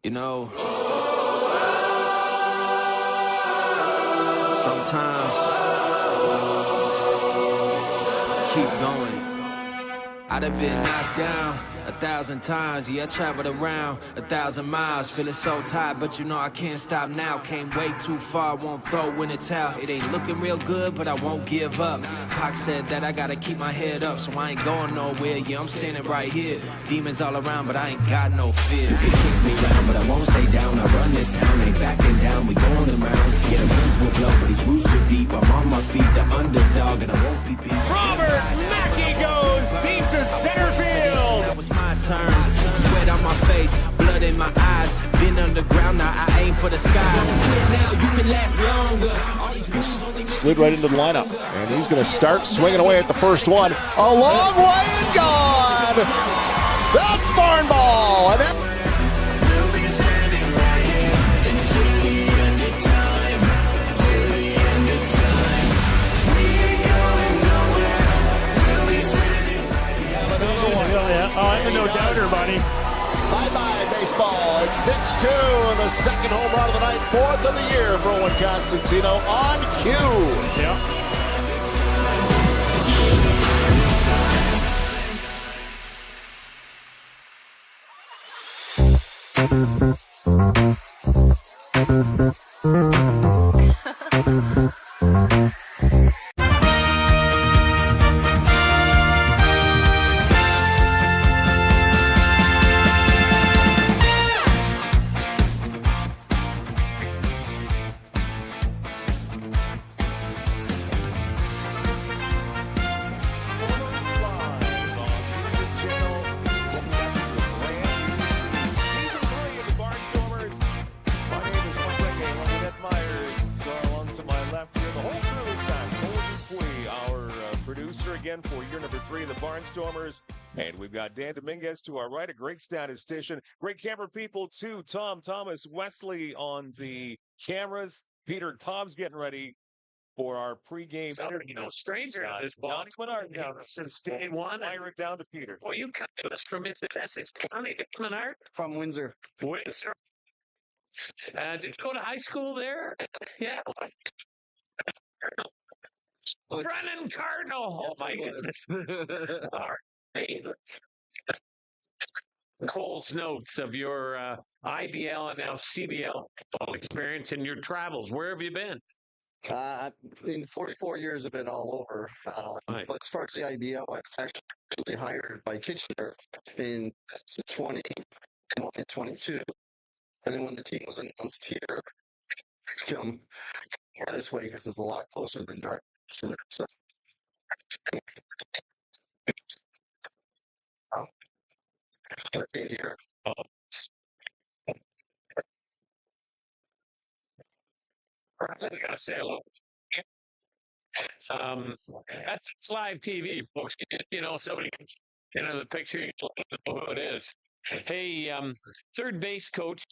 You know, sometimes keep going. I'd have been knocked down 1,000 times, yeah, I traveled around 1,000 miles, feeling so tired, but you know I can't stop now. Came way too far, won't throw in the towel. It ain't looking real good, but I won't give up. Pac said that I gotta keep my head up, so I ain't going nowhere. Yeah, I'm standing right here. Demons all around, but I ain't got no fear. You can kick me around, but I won't stay down. I run this town, ain't backing down. We going in rounds. Yeah, the winds will blow, but these roots are deep. I'm on my feet, the underdog, and I won't be beat. Robert Mackey goes deep to center field. That was my turn. Sweat on my face, blood in my eyes. Been underground, now I aim for the sky. Now you can last longer. Slid right into the lineup, and he's going to start swinging away at the first one. A long way and gone. That's barn ball. And Oh, that's a no-doubter, buddy. bye-bye, baseball. It's 6-2 and the second home run of the night, fourth of the year for Owen Constantino on cue. Yep. For year number 3 of the Barnstormers. And we've got Dan Dominguez to our right, a great statistician. Great camera people too. Tom, Thomas, Wesley on the cameras. Peter Cobb's getting ready for our pregame. Stranger in this ball. Menard down Since day one. Fire it down to Peter. Well, you come to us from Essex County, Menard. From Windsor. Windsor. Did you go to high school there? Yeah. Brennan Cardinal. Oh, my goodness. All right. Cole's notes of your IBL and now CBL experience in your travels. Where have you been? In 44 years, I've been all over. Right. But as far as the IBL, I was actually hired by Kitchener in 2022. And then when the team was announced here, come this way because it's a lot closer than Dark. So, here. I gotta say hello. That's live TV, folks. Somebody, the picture, you know who it is. Hey, third base coach,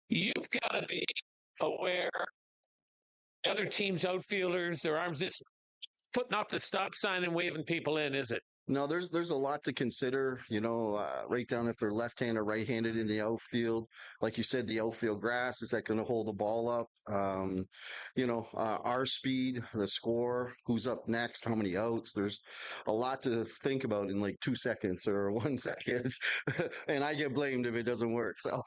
you've got to be aware other teams' outfielders, their arms, just putting up the stop sign and waving people in, is it? No, there's a lot to consider, right down if they're left-handed or right-handed in the outfield. Like you said, the outfield grass, is that going to hold the ball up? Our speed, the score, who's up next, how many outs. There's a lot to think about in like 2 seconds or 1 second. And I get blamed if it doesn't work. So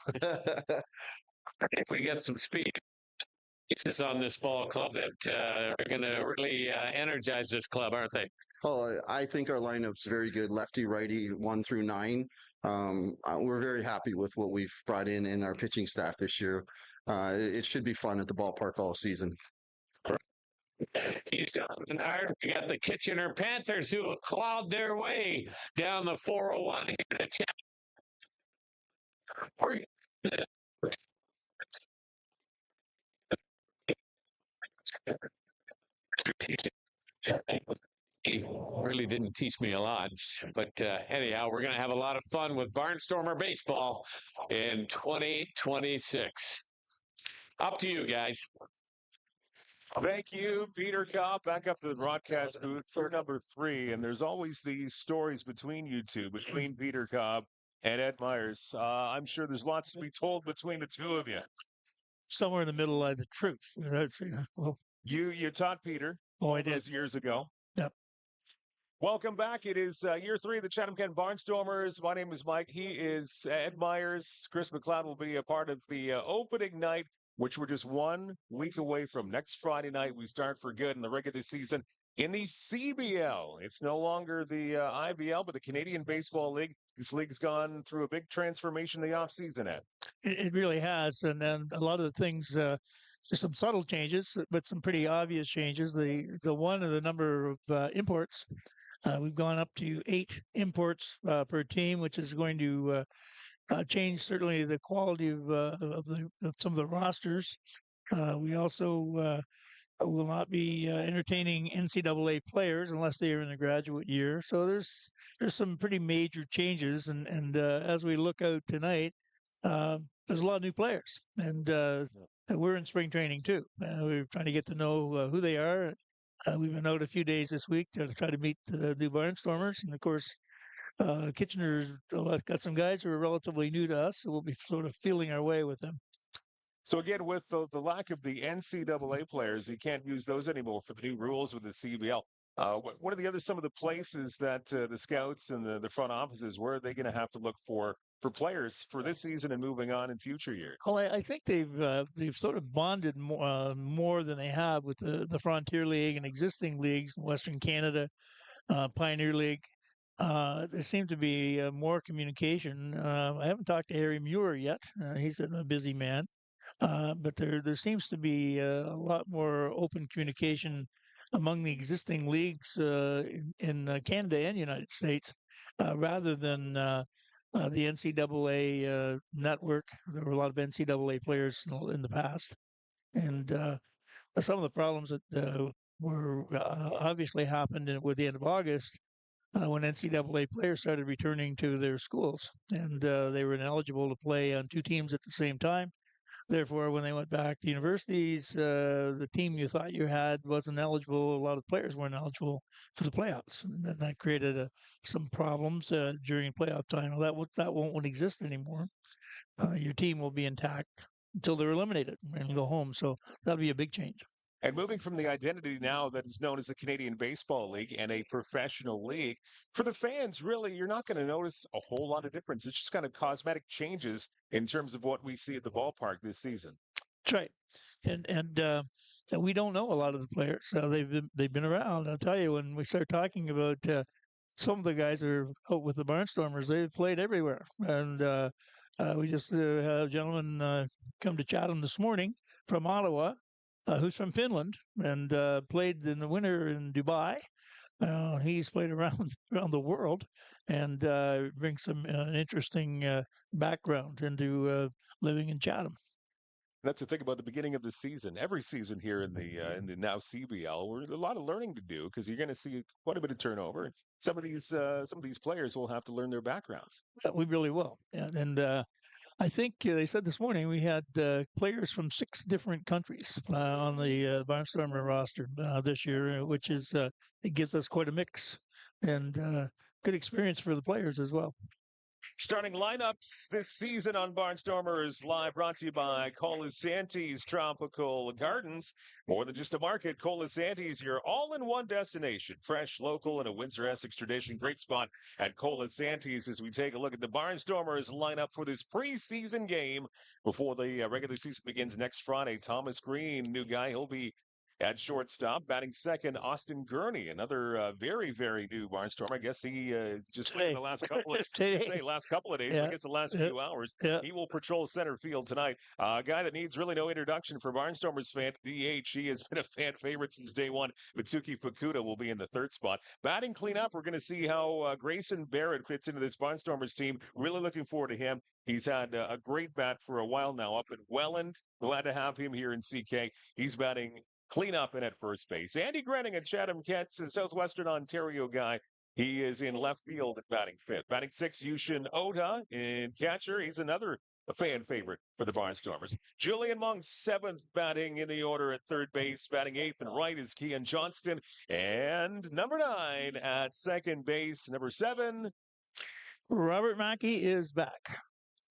if we get some speed pieces on this ball club that are going to really energize this club, aren't they? Oh, I think our lineup's very good. Lefty, righty, 1 through 9. We're very happy with what we've brought in our pitching staff this year. It should be fun at the ballpark all season. He's done hard. We got the Kitchener Panthers who have clawed their way down the 401 He really didn't teach me a lot, but anyhow, we're going to have a lot of fun with Barnstormer baseball in 2026. Up to you guys. Thank you, Peter Cobb. Back up to the broadcast booth for number 3. And there's always these stories between you two, between Peter Cobb and Ed Myers. I'm sure there's lots to be told between the two of you. Somewhere in the middle of the truth. You taught Peter. Oh, I did. Years ago. Yep. Welcome back. It is year 3 of the Chatham-Kent Barnstormers. My name is Mike. He is Ed Myers. Chris McLeod will be a part of the opening night, which we're just 1 week away from. Next Friday night, we start for good in the regular season in the CBL. It's no longer the IBL, but the Canadian Baseball League. This league's gone through a big transformation in the offseason, Ed. It really has. And then a lot of the things, there's some subtle changes, but some pretty obvious changes. The one of the number of imports. We've gone up to 8 imports per team, which is going to change certainly the quality of some of the rosters. We also will not be entertaining NCAA players unless they are in the graduate year. So there's some pretty major changes, and as we look out tonight, there's a lot of new players, and we're in spring training too. We're trying to get to know who they are. We've been out a few days this week to try to meet the new Barnstormers, and of course, Kitchener's got some guys who are relatively new to us, so we'll be sort of feeling our way with them. So again, with the lack of the NCAA players, you can't use those anymore for the new rules with the CBL. What are some of the places that the scouts and the front offices, where are they going to have to look for players for this season and moving on in future years? Well, I think they've sort of bonded more than they have with the Frontier League and existing leagues in Western Canada, Pioneer League. There seems to be more communication. I haven't talked to Harry Muir yet. He's a busy man. But there seems to be a lot more open communication among the existing leagues in Canada and United States, rather than the NCAA network. There were a lot of NCAA players in the past, and some of the problems that were obviously happened with the end of August. When NCAA players started returning to their schools, and they were ineligible to play on two teams at the same time. Therefore, when they went back to universities, the team you thought you had wasn't eligible. A lot of players weren't eligible for the playoffs, and that created some problems during playoff time. Well, that won't exist anymore. Your team will be intact until they're eliminated and go home. So that'll be a big change. And moving from the identity now that is known as the Canadian Baseball League and a professional league, for the fans, really, you're not going to notice a whole lot of difference. It's just kind of cosmetic changes in terms of what we see at the ballpark this season. That's right. And we don't know a lot of the players. They've been around. I'll tell you, when we start talking about some of the guys that are out with the Barnstormers, they've played everywhere. And we just had a gentleman come to Chatham this morning from Ottawa, who's from Finland, and played in the winter in Dubai. He's played around the world, and brings some interesting background into living in Chatham. That's the thing about the beginning of the season. Every season here in the now CBL, we're a lot of learning to do because you're going to see quite a bit of turnover. Some of these players will have to learn their backgrounds. Yeah, we really will, and I think they said this morning we had players from 6 different countries on the Barnstormer roster this year, which is it gives us quite a mix and good experience for the players as well. Starting lineups this season on Barnstormers Live, brought to you by Colasanti's Tropical Gardens. More than just a market, Colasanti's, your all-in-one destination. Fresh, local, and a Windsor-Essex tradition. Great spot at Colasanti's as we take a look at the Barnstormers lineup for this preseason game before the regular season begins next Friday. Thomas Green, new guy, he'll be at shortstop. Batting second, Austin Gurney, another very, very new Barnstormer. I guess he just played the last couple of days. Yeah. I guess the last few hours. Yeah. He will patrol center field tonight. A guy that needs really no introduction for Barnstormers fan, DH. He has been a fan favorite since day one. Mitsuki Fukuda will be in the third spot. Batting cleanup, we're going to see how Grayson Barrett fits into this Barnstormers team. Really looking forward to him. He's had a great bat for a while now up in Welland. Glad to have him here in CK. He's batting cleanup and at first base. Andy Grenning at Chatham-Kent, Southwestern Ontario guy. He is in left field at batting fifth. Batting sixth, Yushin Oda in catcher. He's another fan favorite for the Barnstormers. Julian Monk, seventh, batting in the order at third base. Batting eighth and right is Kian Johnston. And number 9 at second base. Number 7. Robert Mackey is back.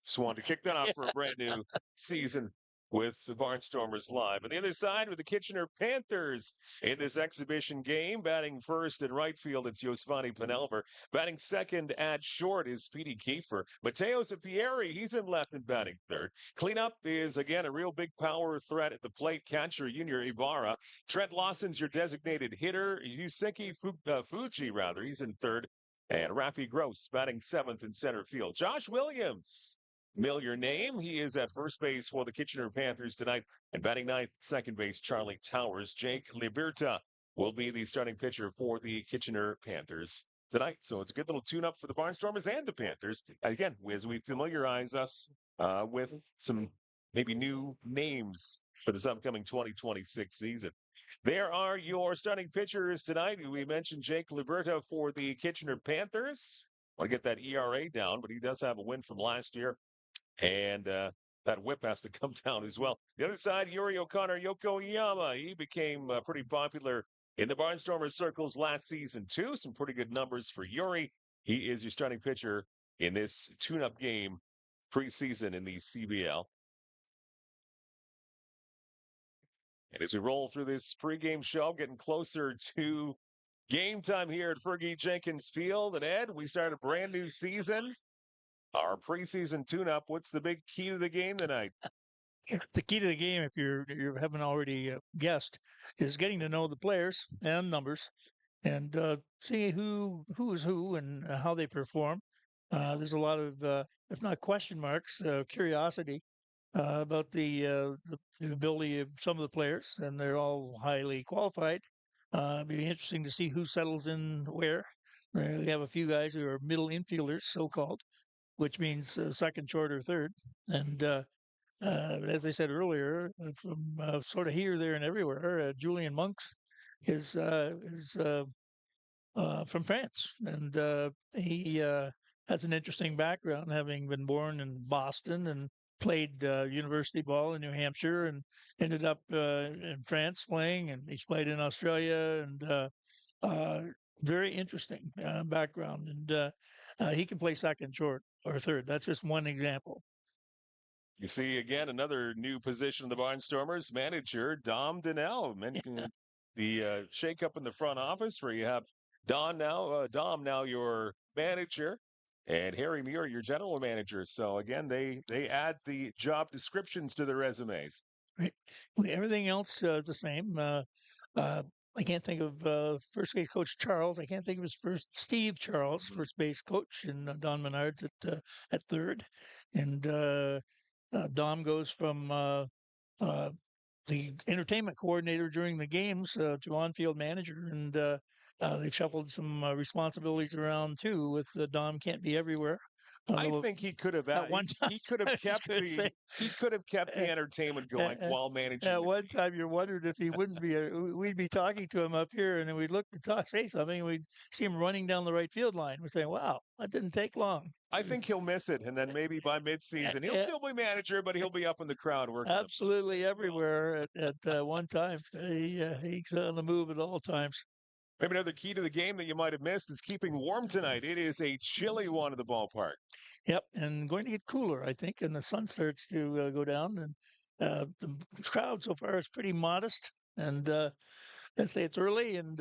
Just wanted to kick that off for a brand new season with the Barnstormers Live. On the other side, with the Kitchener Panthers in this exhibition game, batting first in right field, it's Yosvani Penelver. Batting second at short is Petey Kiefer. Mateo Zapieri, he's in left and batting third. Cleanup is, again, a real big power threat at the plate. Catcher, Junior Ibarra. Trent Lawson's your designated hitter. Yuseki Fuji, he's in third. And Rafi Gross batting seventh in center field. Josh Williams, familiar name. He is at first base for the Kitchener Panthers tonight. And batting ninth, second base, Charlie Towers. Jake Liberta will be the starting pitcher for the Kitchener Panthers tonight. So it's a good little tune-up for the Barnstormers and the Panthers. Again, as we familiarize us with some maybe new names for this upcoming 2026 season. There are your starting pitchers tonight. We mentioned Jake Liberta for the Kitchener Panthers. Want to get that ERA down, but he does have a win from last year. And that whip has to come down as well. The other side, Yuri O'Connor Yokoyama. He became pretty popular in the Barnstormers circles last season, too. Some pretty good numbers for Yuri. He is your starting pitcher in this tune-up game preseason in the CBL. And as we roll through this pregame show, getting closer to game time here at Fergie Jenkins Field. And Ed, we start a brand new season. Our preseason tune-up. What's the big key to the game tonight? The key to the game, if you haven't already guessed, is getting to know the players and numbers, and see who's who and how they perform. There's a lot of, if not question marks, curiosity about the ability of some of the players, and they're all highly qualified. It'd be interesting to see who settles in where. We have a few guys who are middle infielders, so-called, which means second, short, or third. And as I said earlier, from sort of here, there, and everywhere, Julian Monks is from France, and he has an interesting background, having been born in Boston and played university ball in New Hampshire, and ended up in France playing, and he's played in Australia, and very interesting background, and he can play second, short, or third. That's just one example. You see, again, another new position in the Barnstormers, manager Dom Donnell. The shakeup in the front office where you have Dom now your manager, and Harry Muir your general manager. So, again, they add the job descriptions to their resumes. Right. Everything else is the same. I can't think of first base coach Charles. I can't think of his first Steve Charles, first base coach, and Don Menard's at third. And Dom goes from the entertainment coordinator during the games to on-field manager, and they've shuffled some responsibilities around too. With Dom can't be everywhere. I think he could have at one time, he could have kept the entertainment going while managing. At one time, you wondered if he wouldn't be. We'd be talking to him up here, and then we'd look to say something. We'd see him running down the right field line. We'd say, "Wow, that didn't take long." I think he'll miss it, and then maybe by midseason he'll still be manager, but he'll be up in the crowd working. Absolutely everywhere at one time. He's on the move at all times. Maybe another key to the game that you might have missed is keeping warm tonight. It is a chilly one at the ballpark. Yep, and going to get cooler, I think, and the sun starts to go down. And the crowd so far is pretty modest. And let's say it's early, and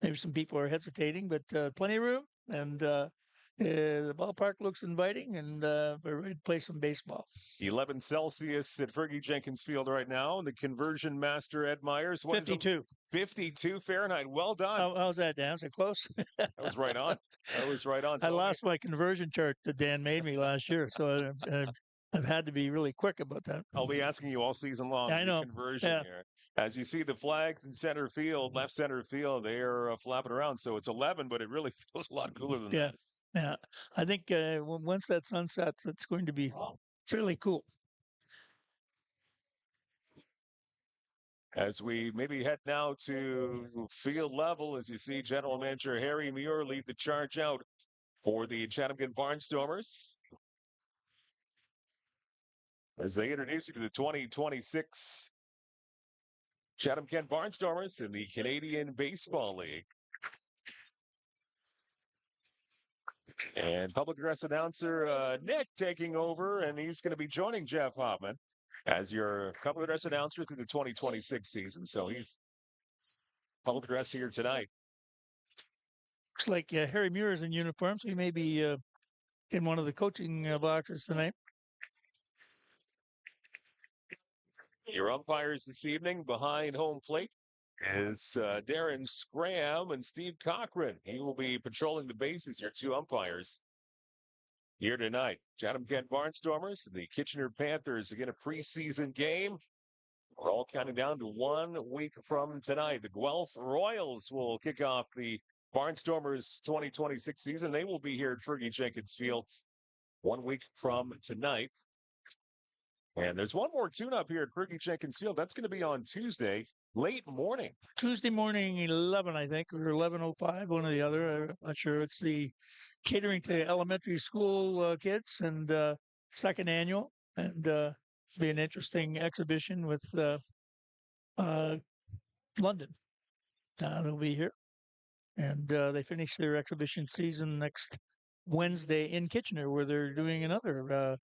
maybe some people are hesitating, but plenty of room. And the ballpark looks inviting, and we're ready to play some baseball. 11 Celsius at Fergie Jenkins Field right now. And the conversion master, Ed Myers. 52. 52 Fahrenheit. Well done. How's that, Dan? Is it close? That was right on. So I lost my conversion chart that Dan made me last year, so I've had to be really quick about that. I'll be asking you all season long. I know. Conversion here. As you see the flags in center field, left center field, they are flapping around. So it's 11, but it really feels a lot cooler than that. Yeah, I think once that sun sets, it's going to be fairly cool. As we maybe head now to field level, as you see General Manager Harry Muir lead the charge out for the Chatham-Kent Barnstormers as they introduce you to the 2026 Chatham-Kent Barnstormers in the Canadian Baseball League. And public address announcer Nick taking over, and he's going to be joining Jeff Hoffman as your public address announcer through the 2026 season. So he's public address here tonight. Looks like Harry Muir is in uniform, so he may be in one of the coaching boxes tonight. Your umpires this evening behind home plate is Darren Scram and Steve Cochran. He will be patrolling the bases, your two umpires here tonight. Chatham-Kent Barnstormers and the Kitchener Panthers, again, a preseason game. We're all counting down to 1 week from tonight. The Guelph Royals will kick off the Barnstormers 2026 season. They will be here at Fergie Jenkins Field 1 week from tonight. And there's one more tune-up here at Fergie Jenkins Field. That's going to be on Tuesday. late morning. Tuesday morning, 11, I think, or 11:05, one or the other. I'm not sure. It's the catering to elementary school kids and second annual, and be an interesting exhibition with uh, London. They'll be here, and they finish their exhibition season next Wednesday in Kitchener, where they're doing another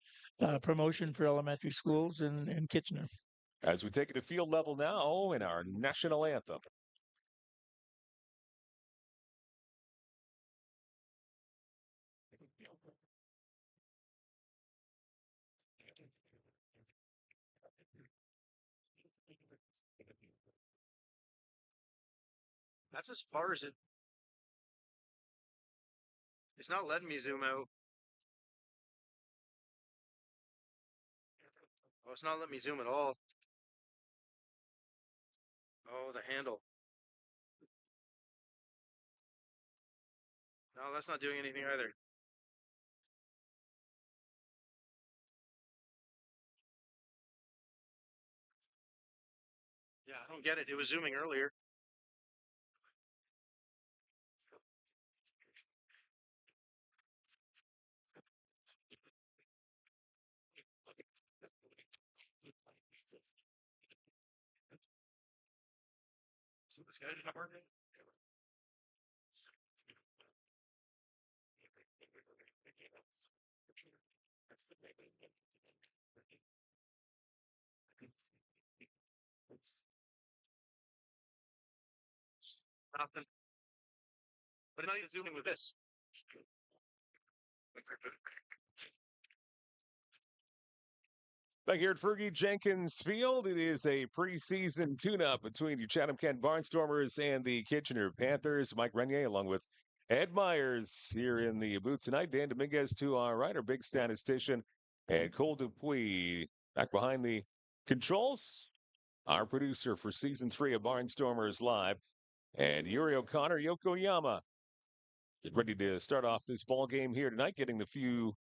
promotion for elementary schools in Kitchener. As we take it to field level now in our national anthem. That's as far as it. It's not letting me zoom out. Oh, it's not letting me zoom at all. Oh, the handle. No, that's not doing anything either. Yeah, I don't get it. It was zooming earlier. So this guy's not working. Nothing. But I'm not even zooming with this. Back here at Fergie Jenkins Field, it is a preseason tune-up between the Chatham-Kent Barnstormers and the Kitchener Panthers. Mike Renier along with Ed Myers here in the booth tonight. Dan Dominguez to our right, our big statistician, and Cole Dupuis back behind the controls. Our producer for Season 3 of Barnstormers Live, and Yuri O'Connor, Yokoyama. Get ready to start off this ball game here tonight, getting the few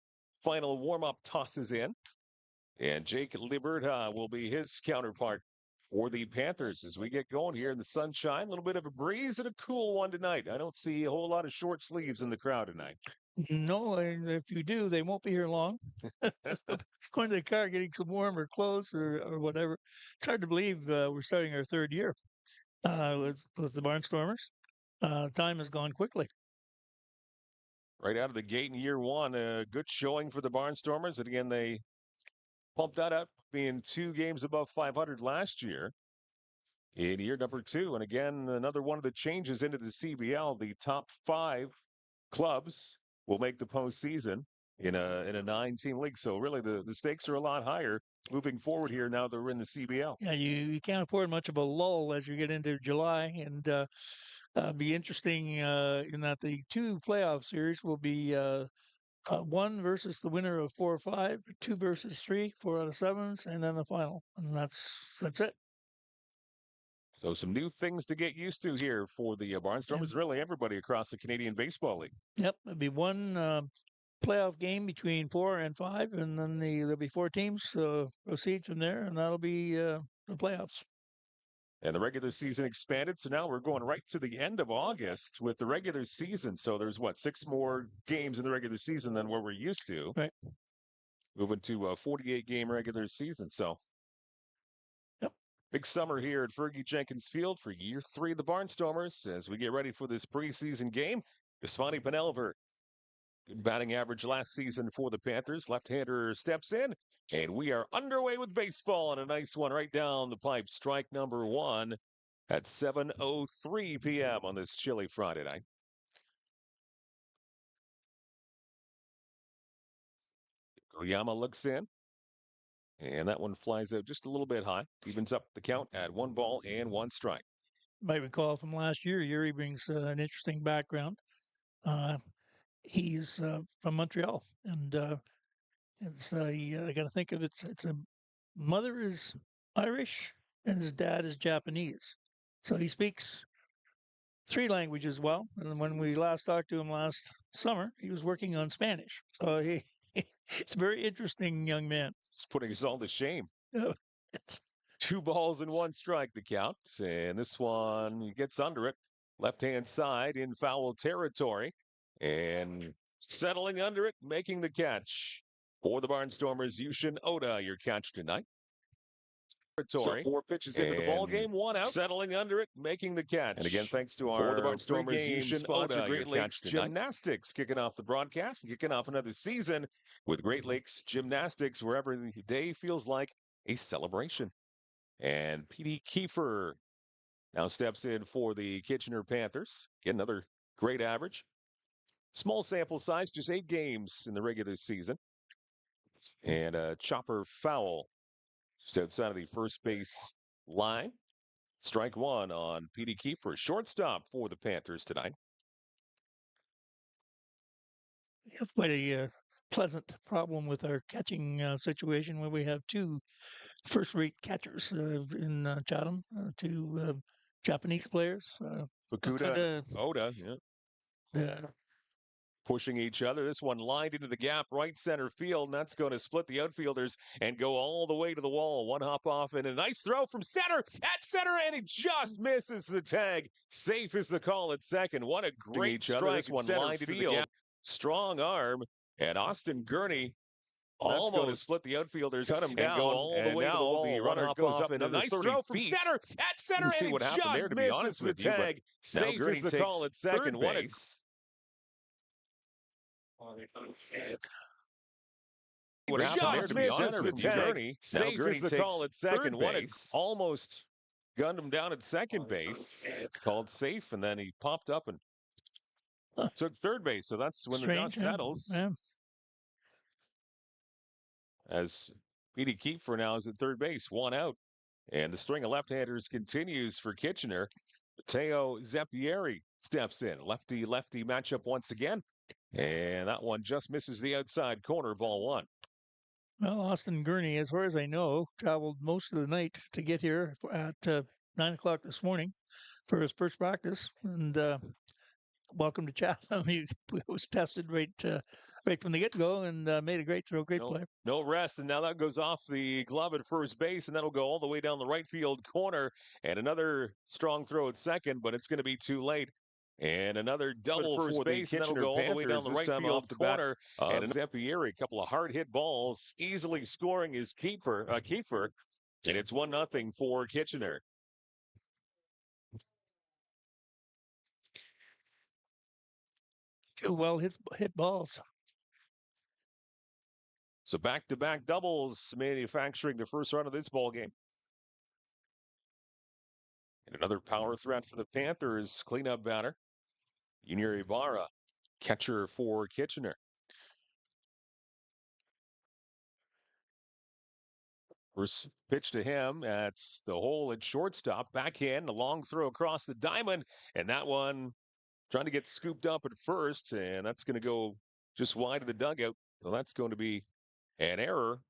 final warm-up tosses in. And Jake Liberta will be his counterpart for the Panthers as we get going here in the sunshine. A little bit of a breeze and a cool one tonight. I don't see a whole lot of short sleeves in the crowd tonight. No, and if you do, they won't be here long. Going to the car, getting some warmer clothes or whatever. It's hard to believe we're starting our third year with the Barnstormers. Time has gone quickly. Right out of the gate in year one, a good showing for the Barnstormers. And again, they pumped that up, being 2 games above 500 last year in year number 2. And again, another one of the changes into the CBL. The top 5 clubs will make the postseason in a 9-team league. So really, the stakes are a lot higher moving forward here now that we're in the CBL. Yeah, you can't afford much of a lull as you get into July, and be interesting in that the 2 playoff series will be 1 versus the winner of 4 or 5, 2 versus 3, 4 out of 7s, and then the final, and that's it. So some new things to get used to here for the Barnstormers, really everybody across the Canadian Baseball League. Yep, it'll be 1 playoff game between 4 and 5, and then there'll be 4 teams proceed from there, and that'll be the playoffs. And the regular season expanded, so now we're going right to the end of August with the regular season. So there's 6 more games in the regular season than what we're used to. Right. Moving to a 48-game regular season. So yep. Big summer here at Fergie Jenkins Field for year 3 of the Barnstormers as we get ready for this preseason game. Desvani Penelver, good batting average last season for the Panthers. Left-hander steps in. And we are underway with baseball and a nice one right down the pipe. Strike number 1 at 7:03 p.m. on this chilly Friday night. Koyama looks in. And that one flies out just a little bit high. Evens up the count at 1 ball and 1 strike. Might recall from last year, Yuri brings an interesting background. He's from Montreal, and I got to think of it's a mother is Irish and his dad is Japanese, so he speaks 3 languages well. And when we last talked to him last summer, he was working on Spanish. So it's a very interesting young man. It's putting us all to shame. It's 2-1 the count. And this one gets under it. Left-hand side in foul territory. And settling under it, making the catch. For the Barnstormers, Yushin Oda, your catch tonight. So 4 pitches into the ball game, 1 out. Settling under it, making the catch. And again, thanks to our Pregame sponsor, Great Lakes Gymnastics, kicking off the broadcast and kicking off another season with Great Lakes Gymnastics, wherever the day feels like a celebration. And P.D. Kiefer now steps in for the Kitchener Panthers. Get another great average. Small sample size, just 8 games in the regular season. And a chopper foul just outside of the first base line. Strike 1 on P.D. Kiefer, shortstop for the Panthers tonight. We have quite a pleasant problem with our catching situation where we have 2 first-rate catchers in Chatham, 2 Japanese players. Fukuda, Oda, yeah. Pushing each other. This one lined into the gap, right center field, and that's going to split the outfielders and go all the way to the wall. One hop off and a nice throw from center, and it just misses the tag. Safe is the call at second. What a great strike. This one lined into the gap. Strong arm, and Austin Gurney almost going to split the outfielders, cut him down, and go all the way to the wall. The runner goes up and a nice throw from center, and it just misses the tag. Safe is the call at second. What a What happened there, to be honest with you, Gurney. Safe is the call at second. Almost gunned him down at second base. Called safe, and then he popped up and took third base. So that's when the dust settles. Yeah. As P.D. Kiefer now is at third base, 1 out. And the string of left-handers continues for Kitchener. Mateo Zeppieri steps in. Lefty-lefty matchup once again. And that one just misses the outside corner, ball 1. Well, Austin Gurney, as far as I know, traveled most of the night to get here at 9 o'clock this morning for his first practice. And welcome to Chatham. He was tested right from the get-go and made a great throw, great play. No rest, and now that goes off the glove at first base, and that'll go all the way down the right field corner. And another strong throw at second, but it's going to be too late. And another double for base, and that'll go all the way down the right field corner. And Zeppieri, a couple of hard hit balls, easily scoring his Kiefer, and it's 1-0 for Kitchener. Two well hit balls. So back-to-back doubles manufacturing the first run of this ball game. And another power threat for the Panthers cleanup batter. Junior Ibarra, catcher for Kitchener. First pitch to him at the hole at shortstop. Backhand, a long throw across the diamond. And that one trying to get scooped up at first. And that's going to go just wide of the dugout. So that's going to be an error.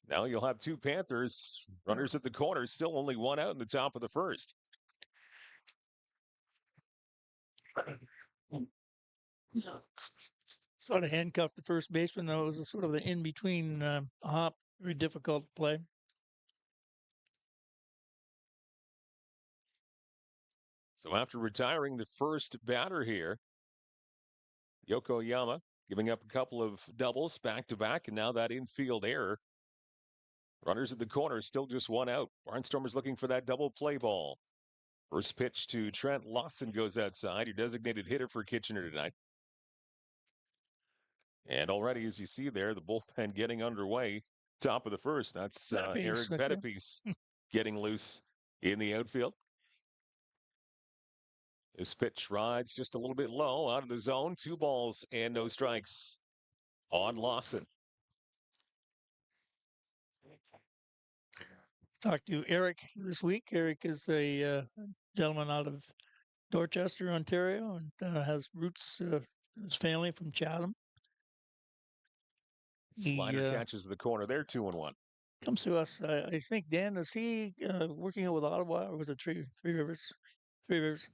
Now you'll have 2 Panthers. Runners at the corner. Still only 1 out in the top of the first. Sort of handcuffed the first baseman. That was sort of the in-between hop. Very difficult to play. So after retiring the first batter here, Yokoyama giving up a couple of doubles back-to-back, and now that infield error. Runners at the corner, still just 1 out. Barnstormers looking for that double play ball. First pitch to Trent Lawson goes outside, your designated hitter for Kitchener tonight. And already, as you see there, the bullpen getting underway. Top of the first, that's Eric Pettipies getting loose in the outfield. This pitch rides just a little bit low out of the zone. 2 balls and no strikes on Lawson. Talked to Eric this week. Eric is a gentleman out of Dorchester, Ontario, and has roots, his family from Chatham. Slider catches the corner there, 2-1. Comes to us, I think, Dan, is he working out with Ottawa, or was it Three Rivers? Three Rivers.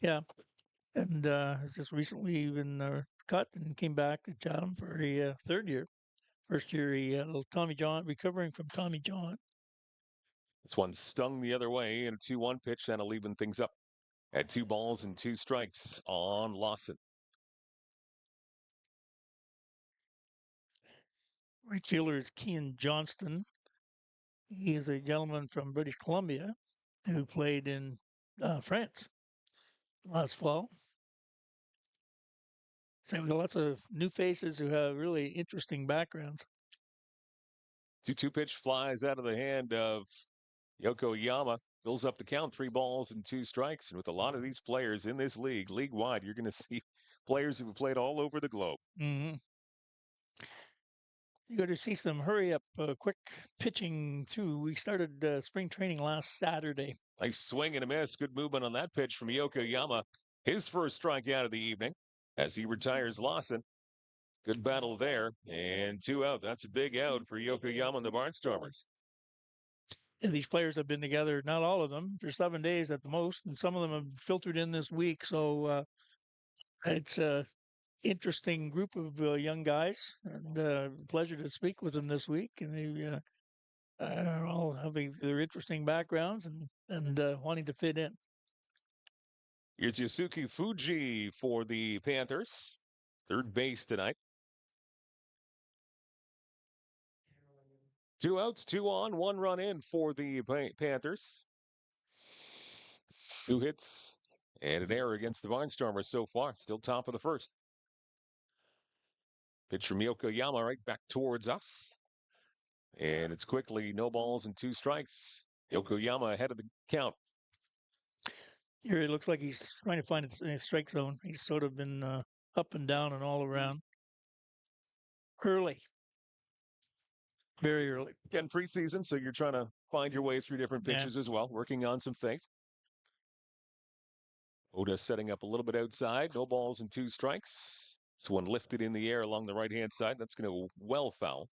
Yeah. And just recently been cut and came back to Chatham for a third year First year, he had a little Tommy John, recovering from Tommy John. This one stung the other way in a 2-1 pitch, that'll even things up at 2 balls and 2 strikes on Lawson. Right fielder is Kean Johnston. He is a gentleman from British Columbia who played in France last fall. So we've got lots of new faces who have really interesting backgrounds. 2-2 pitch flies out of the hand of Yokoyama. Fills up the count, 3 balls and 2 strikes. And with a lot of these players in this league-wide, you're going to see players who have played all over the globe. Mm-hmm. You're going to see some hurry-up, quick pitching, too. We started spring training last Saturday. Nice swing and a miss. Good movement on that pitch from Yokoyama. His first strikeout of the evening as he retires Lawson. Good battle there. And 2 out. That's a big out for Yokoyama and the Barnstormers. And these players have been together, not all of them, for 7 days at the most, and some of them have filtered in this week. So it's a interesting group of young guys, and pleasure to speak with them this week. And they are all having their interesting backgrounds and wanting to fit in. Here's Yasuki Fuji for the Panthers. Third base tonight. 2 outs, 2 on, 1 run in for the Panthers. 2 hits and an error against the Barnstormers so far. Still top of the first. Pitch from Yokoyama right back towards us. And it's quickly no balls and 2 strikes. Yokoyama ahead of the count. Here it looks like he's trying to find a strike zone. He's sort of been up and down and all around. Early. Very early. Again, preseason, so you're trying to find your way through different pitches as well, working on some things. Oda setting up a little bit outside. No balls and 2 strikes. This one lifted in the air along the right-hand side. That's going to well foul.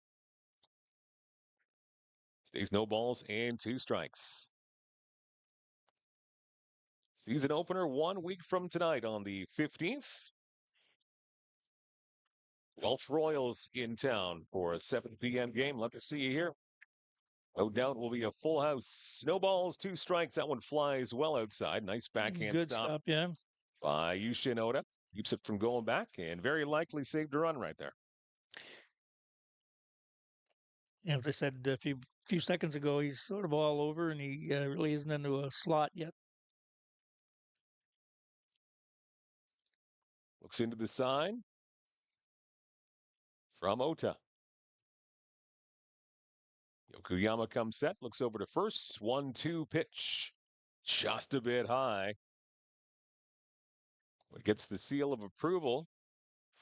Stays no balls and 2 strikes. Season opener 1 week from tonight on the 15th. Gulf Royals in town for a 7 p.m. game. Love to see you here. No doubt will be a full house. No balls, 2 strikes. That one flies well outside. Nice backhand Good stop, yeah. By Yushin Oda. Keeps it from going back and very likely saved a run right there. As I said a few seconds ago, he's sort of all over and he really isn't into a slot yet. Looks into the sign from Ota. Yokoyama comes set, looks over to first. 1-2 pitch. Just a bit high. It gets the seal of approval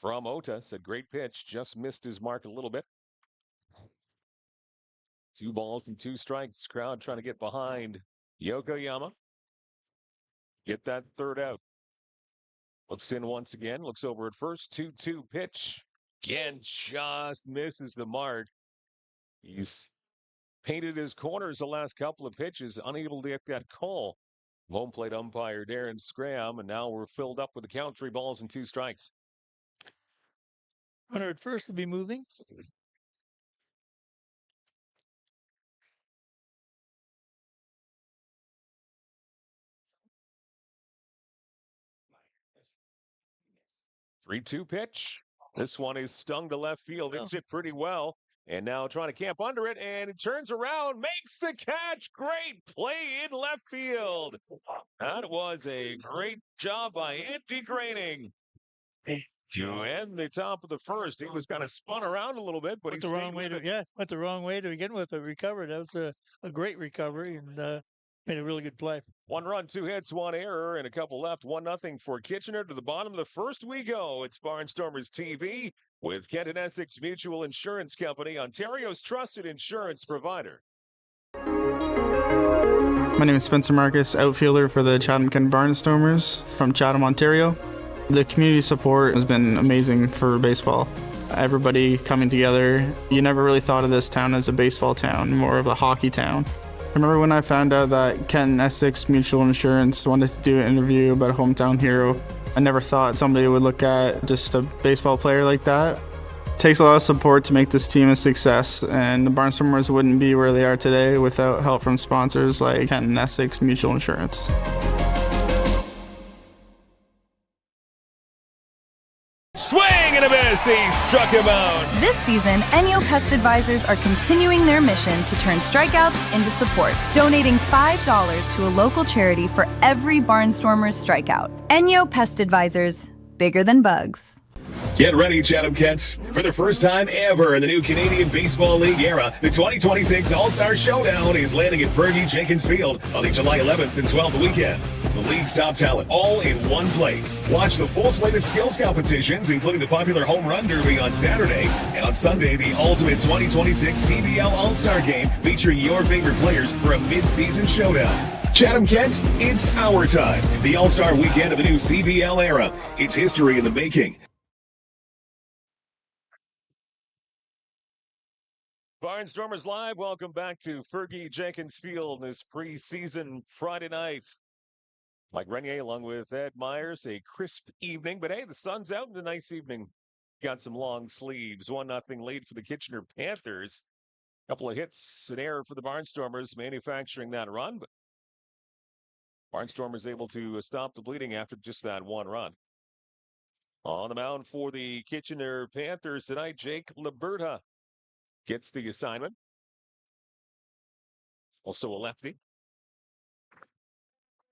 from Ota. Said great pitch, just missed his mark a little bit. 2 balls and 2 strikes. Crowd trying to get behind Yokoyama. Get that 3rd out. Looks in once again, looks over at first. 2-2 pitch. Again, just misses the mark. He's painted his corners the last couple of pitches, unable to get that call. Home plate umpire Darren Scram, and now we're filled up with the count, 3 balls and 2 strikes. Runner at first to be moving. Three-two pitch. This one is stung to left field. It's hit pretty well. And now trying to camp under it, and it turns around, makes the catch. Great play in left field. That was a great job by Andy Graining to end the top of the first. He was kind of spun around a little bit, but went the wrong way went the wrong way to begin with, but recovered. That was a great recovery and made a really good play. 1 run, 2 hits, 1 error, and a couple left. 1-0 for Kitchener. To the bottom of the first we go. It's Barnstormers TV with Kent Essex Mutual Insurance Company, Ontario's trusted insurance provider. My name is Spencer Marcus, outfielder for the Chatham-Kent Barnstormers from Chatham, Ontario. The community support has been amazing for baseball. Everybody coming together. You never really thought of this town as a baseball town, more of a hockey town. I remember when I found out that Kent Essex Mutual Insurance wanted to do an interview about a hometown hero. I never thought somebody would look at just a baseball player like that. takes a lot of support to make this team a success, and the Barnstormers wouldn't be where they are today without help from sponsors like Kent Essex Mutual Insurance. Swing and a miss. He struck him out. This season, Enyo Pest Advisors are continuing their mission to turn strikeouts into support, donating $5 to a local charity for every Barnstormers strikeout. Enyo Pest Advisors, bigger than bugs. Get ready, Chatham-Kent. For the first time ever in the new Canadian Baseball League era, the 2026 All-Star Showdown is landing at Fergie Jenkins Field on the July 11th and 12th weekend. The league's top talent, all in one place. Watch the full slate of skills competitions, including the popular Home Run Derby on Saturday, and on Sunday, the ultimate 2026 CBL All-Star Game featuring your favorite players for a mid-season showdown. Chatham-Kent, it's our time. The All-Star Weekend of the new CBL era. It's history in the making. Barnstormers Live, welcome back to Fergie Jenkins Field this preseason Friday night. Mike Renier along with Ed Myers, a crisp evening, but hey, the sun's out in the nice evening. Got some long sleeves, 1-0 lead for the Kitchener Panthers. Couple of hits, an error for the Barnstormers manufacturing that run, but Barnstormers able to stop the bleeding after just that one run. On the mound for the Kitchener Panthers tonight, Jake Liberta gets the assignment. Also a lefty.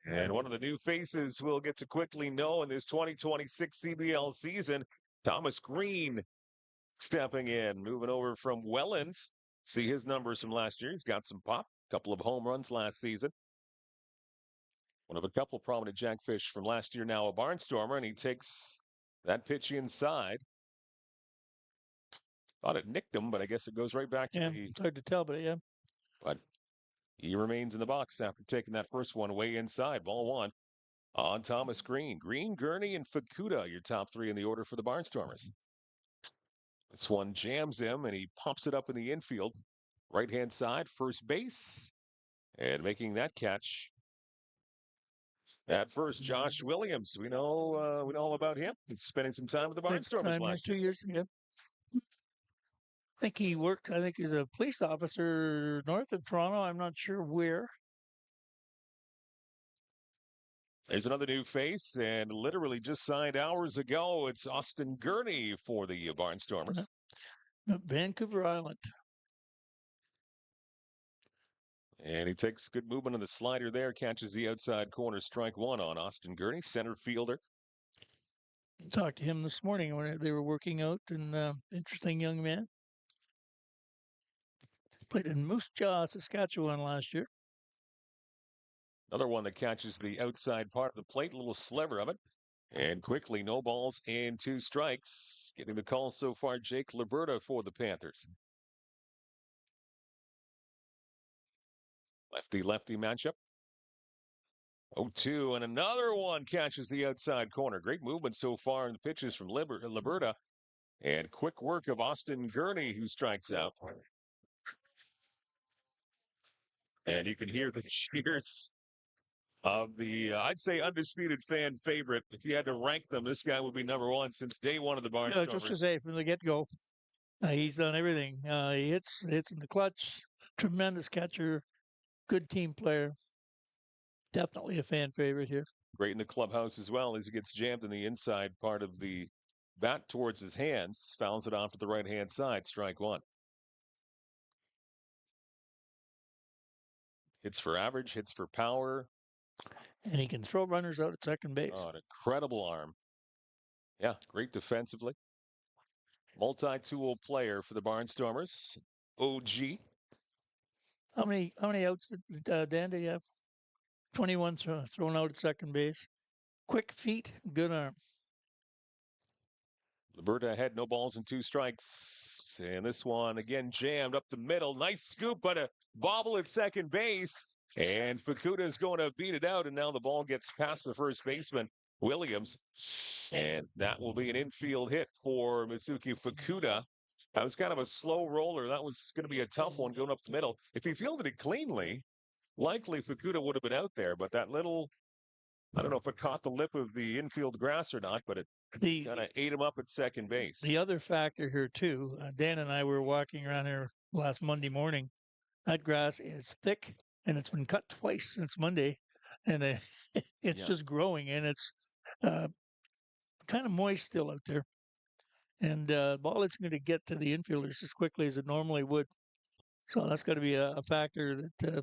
And one of the new faces we'll get to quickly know in this 2026 CBL season, Thomas Green stepping in, moving over from Welland. See his numbers from last year. He's got some pop, couple of home runs last season. One of a couple prominent jackfish from last year, now a Barnstormer, and he takes that pitch inside. Thought it nicked him, but I guess it goes right back to the... It's hard to tell, but yeah. But he remains in the box after taking that first one way inside. Ball one on Thomas Green. Green, Gurney, and Fukuda, your top three in the order for the Barnstormers. This one jams him, and he pops it up in the infield. Right-hand side, first base. And making that catch at first, Josh Williams. We know all about him. He's spending some time with the Barnstormers last 2 years ago. I think he worked, I think he's a police officer north of Toronto. I'm not sure where. There's another new face, and literally just signed hours ago, it's Austin Gurney for the Barnstormers. Vancouver Island. And he takes good movement on the slider there, catches the outside corner, strike one on Austin Gurney, center fielder. Talked to him this morning when they were working out, and interesting young man. Played in Moose Jaw, Saskatchewan last year. Another one that catches the outside part of the plate, a little sliver of it. And quickly, no balls and 2 strikes. Getting the call so far, Jake Liberta for the Panthers. Lefty-lefty matchup. 0-2, and another one catches the outside corner. Great movement so far in the pitches from Liberta. And quick work of Austin Gurney, who strikes out. And you can hear the cheers of the, I'd say, undisputed fan favorite. If you had to rank them, this guy would be number one since day one of the Barnstormers. Yeah, just to say, from the get-go, he's done everything. He hits in the clutch. Tremendous catcher. Good team player. Definitely a fan favorite here. Great in the clubhouse as well as he gets jammed in the inside part of the bat towards his hands. Fouls it off to the right-hand side. Strike one. Hits for average, hits for power. And he can throw runners out at second base. Oh, an incredible arm. Yeah, great defensively. Multi-tool player for the Barnstormers. OG. How many outs did Dan did you have? 21 thrown out at second base. Quick feet, good arm. Liberta had no balls and 2 strikes. And this one again jammed up the middle. Nice scoop, but a bobble at second base. And Fukuda is going to beat it out. And now the ball gets past the first baseman, Williams. And that will be an infield hit for Mitsuki Fukuda. That was kind of a slow roller. That was going to be a tough one going up the middle. If he fielded it cleanly, likely Fukuda would have been out there. But that little, I don't know if it caught the lip of the infield grass or not, but it kind of ate him up at second base. The other factor here, too, Dan and I were walking around here last Monday morning. That grass is thick, and it's been cut twice since Monday, and it's just growing, and it's kind of moist still out there. And the ball isn't going to get to the infielders as quickly as it normally would. So that's got to be a factor that they're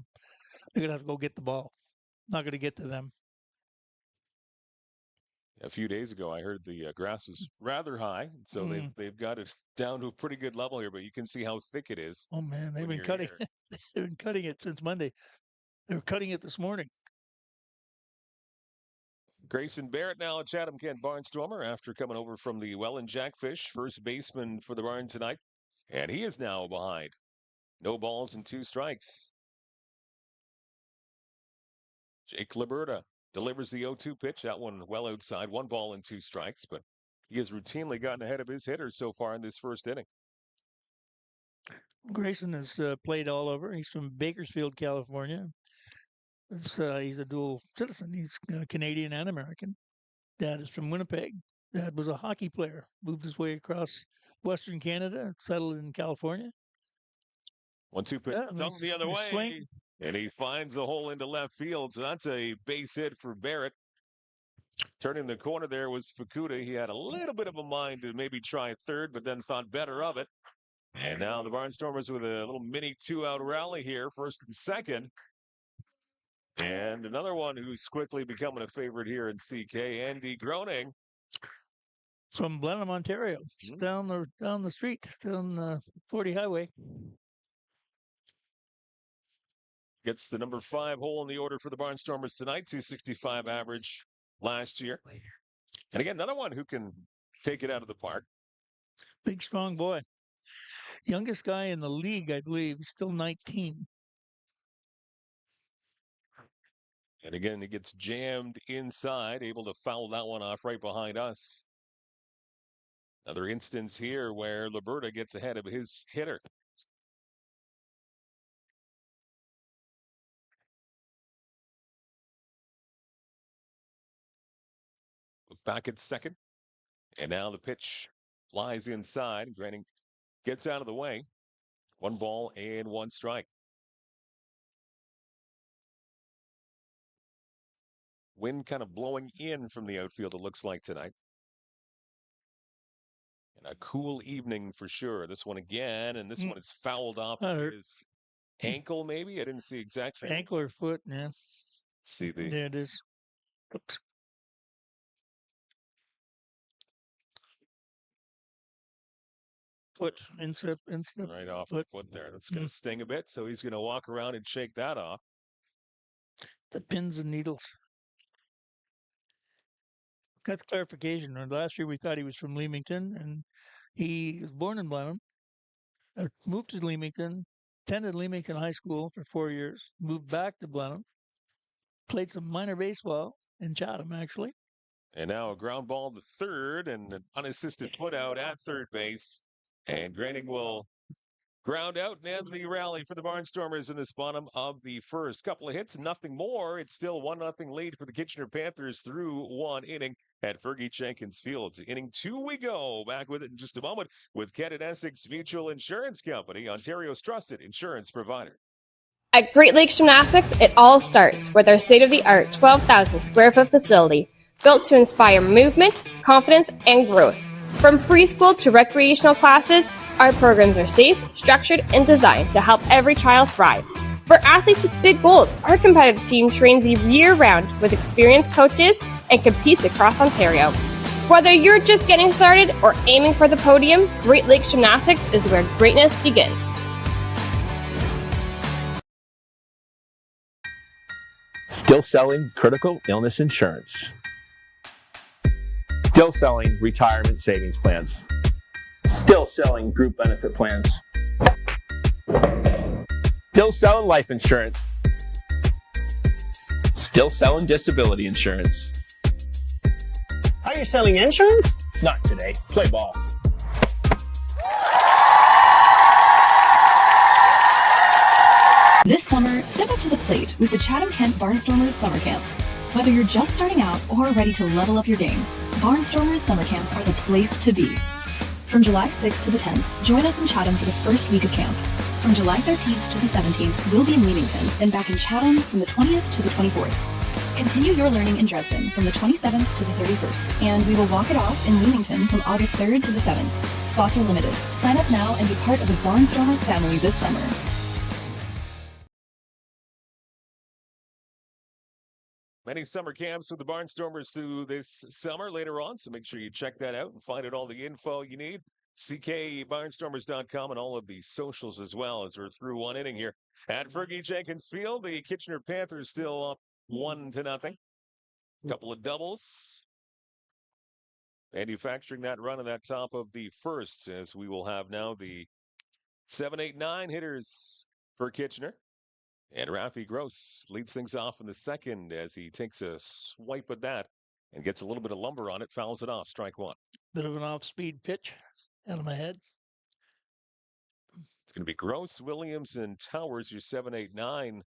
going to have to go get the ball. Not going to get to them. A few days ago, I heard the grass is rather high, so they've got it down to a pretty good level here. But you can see how thick it is. Oh man, they've been cutting. They've been cutting it since Monday. They were cutting it this morning. Grayson Barrett now at Chatham-Kent Barnstormer after coming over from the Welland Jackfish, first baseman for the Barn tonight, and he is now behind. No balls and 2 strikes. Jake Liberta delivers the 0-2 pitch. That one well outside. 1 ball and 2 strikes, but he has routinely gotten ahead of his hitters so far in this first inning. Grayson has played all over. He's from Bakersfield, California. He's a dual citizen. He's Canadian and American. Dad is from Winnipeg. Dad was a hockey player. Moved his way across Western Canada, settled in California. 1-2 pitch comes the other way. Swing. And he finds the hole into left field. So that's a base hit for Barrett. Turning the corner there was Fukuda. He had a little bit of a mind to maybe try third, but then thought better of it. And now the Barnstormers with a little mini 2-out rally here, first and second. And another one who's quickly becoming a favorite here in CK, Andy Groening. From Blenheim, Ontario. Just down the street, down the 40 highway. Gets the number 5 hole in the order for the Barnstormers tonight, 265 average last year. And again, another one who can take it out of the park. Big, strong boy. Youngest guy in the league, I believe. He's still 19. And again, he gets jammed inside, able to foul that one off right behind us. Another instance here where Liberta gets ahead of his hitter. Back at second. And now the pitch flies inside. Groening gets out of the way. 1 ball and 1 strike. Wind kind of blowing in from the outfield, it looks like tonight. And a cool evening for sure. This one again, and this one is fouled off his ankle, maybe? I didn't see exactly. Ankle or foot, man. See the. There it is. Oops. Foot, instep. Right off the foot there. That's going to sting a bit, so he's going to walk around and shake that off. The pins and needles. Got clarification. Last year we thought he was from Leamington, and he was born in Blenheim. Moved to Leamington, attended Leamington High School for 4 years, moved back to Blenheim, played some minor baseball in Chatham, actually. And now a ground ball to third and an unassisted put out at third base. And Groening will ground out and end the rally for the Barnstormers in this bottom of the first. Couple of hits, nothing more. It's still 1-0 lead for the Kitchener Panthers through 1 inning at Fergie Jenkins Field. To inning 2 we go. Back with it in just a moment with Kent Essex Mutual Insurance Company, Ontario's trusted insurance provider. At Great Lakes Gymnastics, it all starts with our state-of-the-art 12,000 square foot facility built to inspire movement, confidence, and growth. From preschool to recreational classes, our programs are safe, structured, and designed to help every child thrive. For athletes with big goals, our competitive team trains year-round with experienced coaches and competes across Ontario. Whether you're just getting started or aiming for the podium, Great Lakes Gymnastics is where greatness begins. Still selling critical illness insurance. Still selling retirement savings plans. Still selling group benefit plans. Still selling life insurance. Still selling disability insurance. Are you selling insurance? Not today. Play ball. This summer, step up to the plate with the Chatham-Kent Barnstormers summer camps. Whether you're just starting out or ready to level up your game, Barnstormers summer camps are the place to be. From July 6th to the 10th, join us in Chatham for the first week of camp. From July 13th to the 17th, we'll be in Leamington, then back in Chatham from the 20th to the 24th. Continue your learning in Dresden from the 27th to the 31st, and we will walk it off in Leamington from August 3rd to the 7th. Spots are limited. Sign up now and be part of the Barnstormers family this summer. Many summer camps with the Barnstormers through this summer later on, so make sure you check that out and find out all the info you need. ckbarnstormers.com and all of the socials as well, as we're through one inning here at Fergie Jenkins Field. The Kitchener Panthers still up 1-0. Couple of doubles. Manufacturing that run in that top of the first, as we will have now the 7, 8, 9 hitters for Kitchener. And Rafi Gross leads things off in the second as he takes a swipe at that and gets a little bit of lumber on it, fouls it off, strike one. Bit of an off-speed pitch out of my head. It's going to be Gross, Williams, and Towers, your 7, 8, 9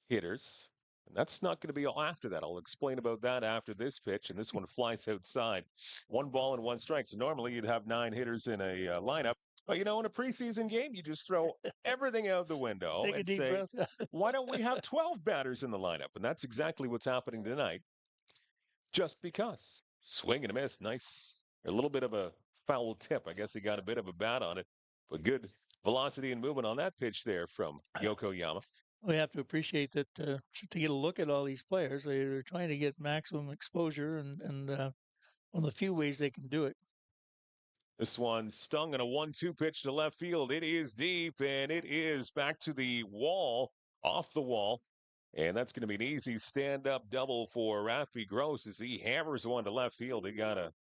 hitters. And that's not going to be all after that. I'll explain about that after this pitch. And this one flies outside. 1 ball and 1 strike. So normally you'd have 9 hitters in a lineup. But, in a preseason game, you just throw everything out the window and say, why don't we have 12 batters in the lineup? And that's exactly what's happening tonight. Just because. Swing and a miss. Nice. A little bit of a foul tip. I guess he got a bit of a bat on it. But good velocity and movement on that pitch there from Yokoyama. We have to appreciate that to get a look at all these players. They're trying to get maximum exposure, and one of the few ways they can do it. This one stung on a 1-2 pitch to left field. It is deep, and it is back to the wall, off the wall. And that's going to be an easy stand-up double for Rafi Gross as he hammers one to left field. He got a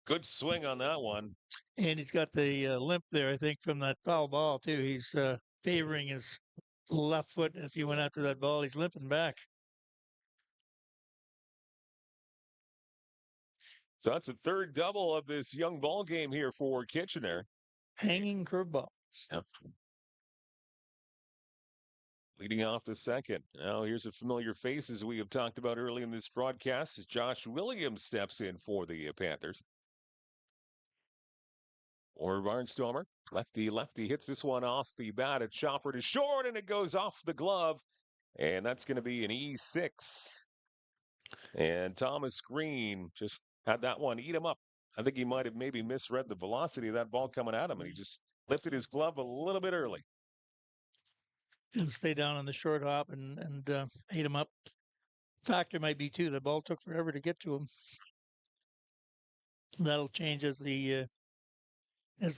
good swing on that one. And he's got the limp there, I think, from that foul ball, too. He's favoring his left foot as he went after that ball. He's limping back. So that's the third double of this young ball game here for Kitchener. Hanging curveball. Yep. Leading off the second. Now here's a familiar face as we have talked about early in this broadcast as Josh Williams steps in for the Panthers. Or Barnstormer. Lefty hits this one off the bat. A chopper to short, and it goes off the glove. And that's going to be an E6. And Thomas Green just had that one eat him up. I think he might have maybe misread the velocity of that ball coming at him, and he just lifted his glove a little bit early. And stay down on the short hop and ate him up. Factor might be, too, the ball took forever to get to him. That'll change as the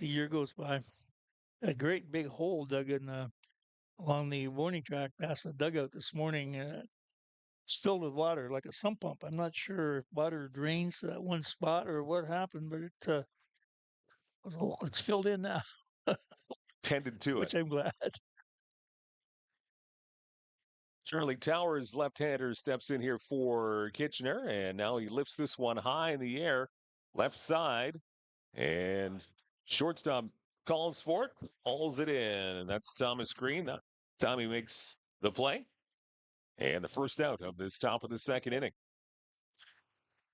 year goes by. A great big hole dug in along the warning track past the dugout this morning. It's filled with water like a sump pump. I'm not sure if water drains to that one spot or what happened, but it's filled in now. Tended to which it. I'm glad. Charlie Towers, left-hander, steps in here for Kitchener, and now he lifts this one high in the air, left side, and shortstop calls for it, hauls it in, and that's Thomas Green. Tommy makes the play, and the first out of this top of the second inning.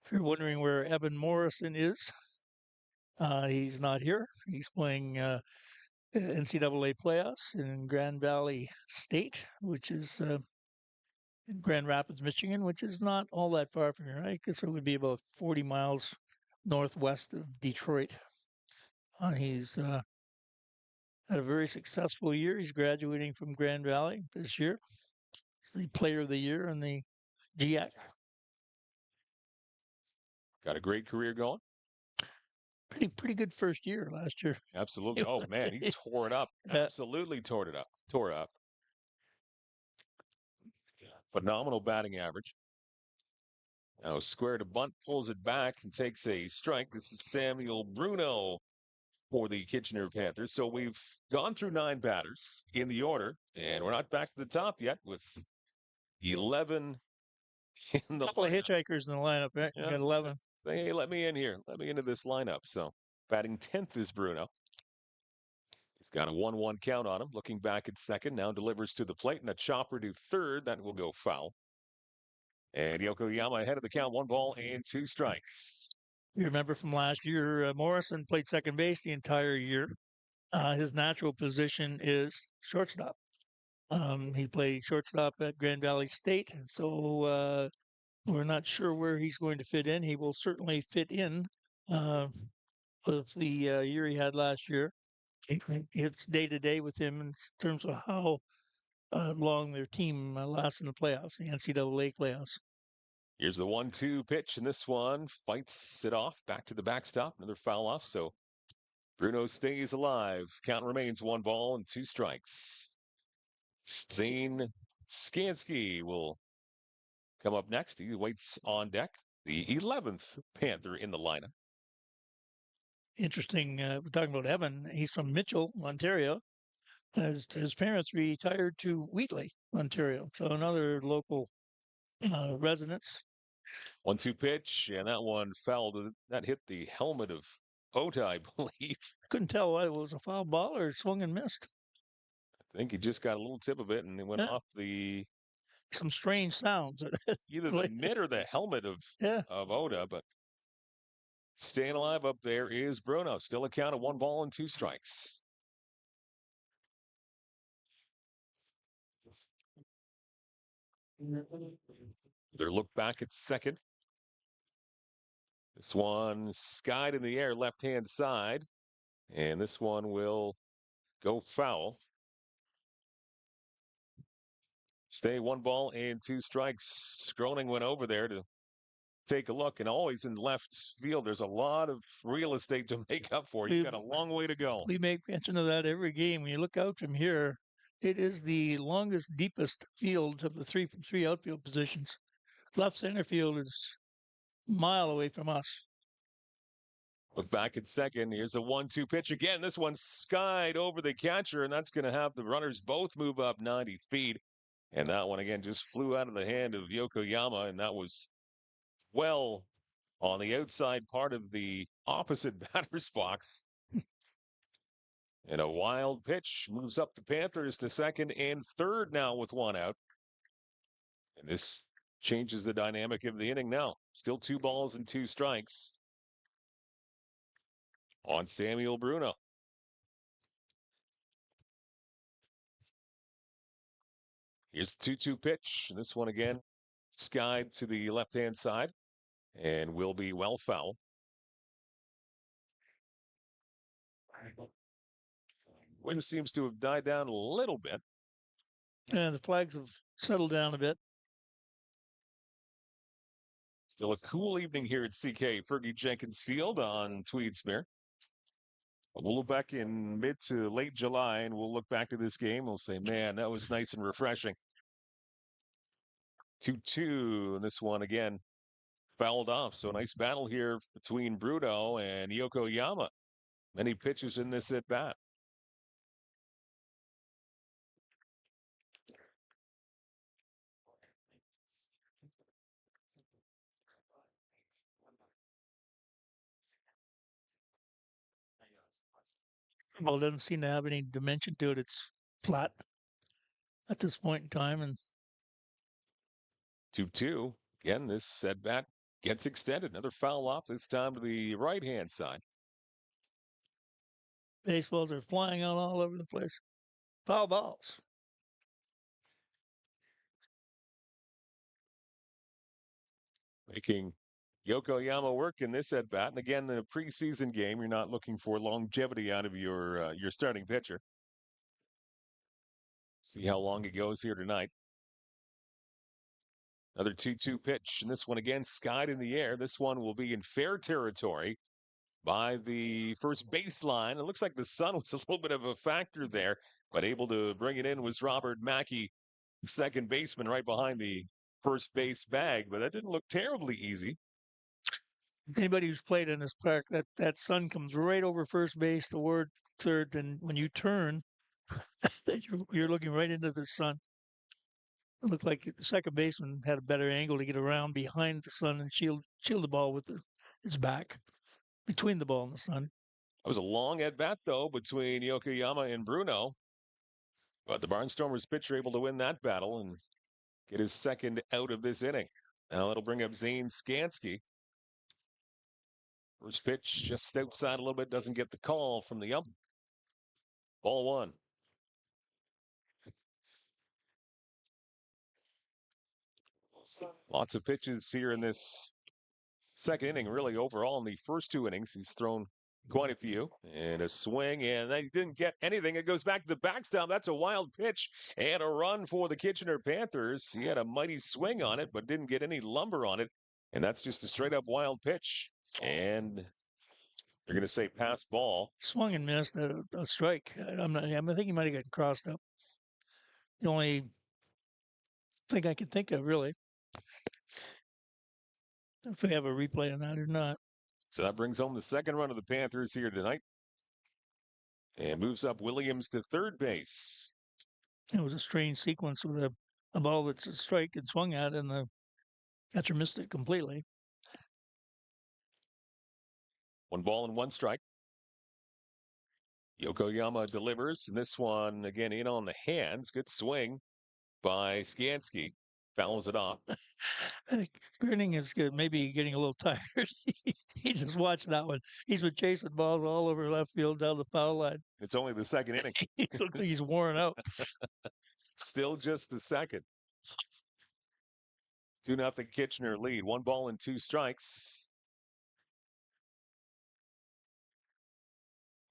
If you're wondering where Evan Morrison is, he's not here. He's playing NCAA playoffs in Grand Valley State, which is in Grand Rapids, Michigan, which is not all that far from here. I guess it would be about 40 miles northwest of Detroit. He's had a very successful year. He's graduating from Grand Valley this year. He's the player of the year in the GIAC. Got a great career going. Pretty good first year last year. Absolutely. Oh, man, he tore it up. Absolutely tore it up. Phenomenal batting average. Now square to bunt, pulls it back and takes a strike. This is Samuel Bruno for the Kitchener Panthers. So we've gone through 9 batters in the order, and we're not back to the top yet with 11 in the couple of hitchhikers in the lineup, right? Yeah. Got 11. Hey, let me in here. Let me into this lineup. So batting 10th is Bruno. He's got a 1-1 count on him. Looking back at second, now delivers to the plate, and a chopper to third. That will go foul. And Yokoyama ahead of the count, 1 ball and 2 strikes. You remember from last year, Morrison played second base the entire year. His natural position is shortstop. He played shortstop at Grand Valley State, so we're not sure where he's going to fit in. He will certainly fit in with the year he had last year. It's day to day with him in terms of how long their team lasts in the playoffs, the NCAA playoffs. Here's the 1-2 pitch, and this one fights it off back to the backstop. Another foul off, so Bruno stays alive. Count remains 1-2 strikes. Zane Skansky will come up next. He waits on deck. The 11th Panther in the lineup. Interesting. We're talking about Evan. He's from Mitchell, Ontario. His parents retired to Wheatley, Ontario. So another local residence. 1-2 pitch, and that one fouled. That hit the helmet of Ota, I believe. Couldn't tell whether it was a foul ball or swung and missed. I think he just got a little tip of it, and it went off the. Some strange sounds. Either the mitt or the helmet of Ota, but staying alive up there is Bruno. Still a count of 1-2 strikes. Their look back at second. This one skied in the air, left-hand side. And this one will go foul. Stay 1-2 strikes. Skroning went over there to take a look, and always in left field, there's a lot of real estate to make up for. You've got a long way to go. We make mention of that every game. When you look out from here, it is the longest, deepest field of the three outfield positions. Left center field is a mile away from us. Look back at second. Here's a 1-2 pitch again. This one skied over the catcher, and that's going to have the runners both move up 90 feet. And that one, again, just flew out of the hand of Yokoyama, and that was well on the outside part of the opposite batter's box. And a wild pitch moves up the Panthers to second and third now with one out. And this changes the dynamic of the inning now. Still 2-2 strikes on Samuel Bruno. Here's the 2-2 pitch. And this one again, skied to the left-hand side and will be well foul. Wind seems to have died down a little bit. And the flags have settled down a bit. Still a cool evening here at CK Fergie Jenkins Field on Tweedsmuir. We'll look back in mid to late July, and we'll look back to this game. We'll say, man, that was nice and refreshing. 2-2, and this one again fouled off. So a nice battle here between Bruno and Yokoyama. Many pitches in this at bat. Well, it doesn't seem to have any dimension to it. It's flat at this point in time. And 2-2. Again, this at bat gets extended. Another foul off, this time to the right-hand side. Baseballs are flying out all over the place. Foul balls. Making Yokoyama work in this at bat. And again, in a preseason game, you're not looking for longevity out of your starting pitcher. See how long it goes here tonight. Another 2-2 pitch, and this one again skied in the air. This one will be in fair territory by the first baseline. It looks like the sun was a little bit of a factor there, but able to bring it in was Robert Mackey, second baseman, right behind the first base bag. But that didn't look terribly easy. Anybody who's played in this park, that sun comes right over first base toward third, and when you turn, you're looking right into the sun. It looked like the second baseman had a better angle to get around behind the sun and shield the ball with its back between the ball and the sun. That was a long at bat though between Yokoyama and Bruno, but the Barnstormers pitcher able to win that battle and get his second out of this inning. Now that'll bring up Zane Skansky. First pitch just outside a little bit, doesn't get the call from the ump. Ball one. Lots of pitches here in this second inning. Really, overall, in the first two innings, he's thrown quite a few. And a swing, and they didn't get anything. It goes back to the backstop. That's a wild pitch and a run for the Kitchener Panthers. He had a mighty swing on it, but didn't get any lumber on it. And that's just a straight-up wild pitch. And they're going to say pass ball. Swung and missed a strike. I think he might have gotten crossed up. The only thing I can think of, really. If we have a replay on that or not. So that brings home the second run of the Panthers here tonight. And moves up Williams to third base. It was a strange sequence with a ball that's a strike and swung at, and the catcher missed it completely. 1 ball and 1 strike. Yokoyama delivers, and this one again in on the hands. Good swing by Skansky. Fouls it off. I think Grinning is good. Maybe getting a little tired. He just watched that one. He's been chasing balls all over left field down the foul line. It's only the second inning. He looks like he's worn out. Still just the second. 2-0 Kitchener lead. 1 ball and 2 strikes.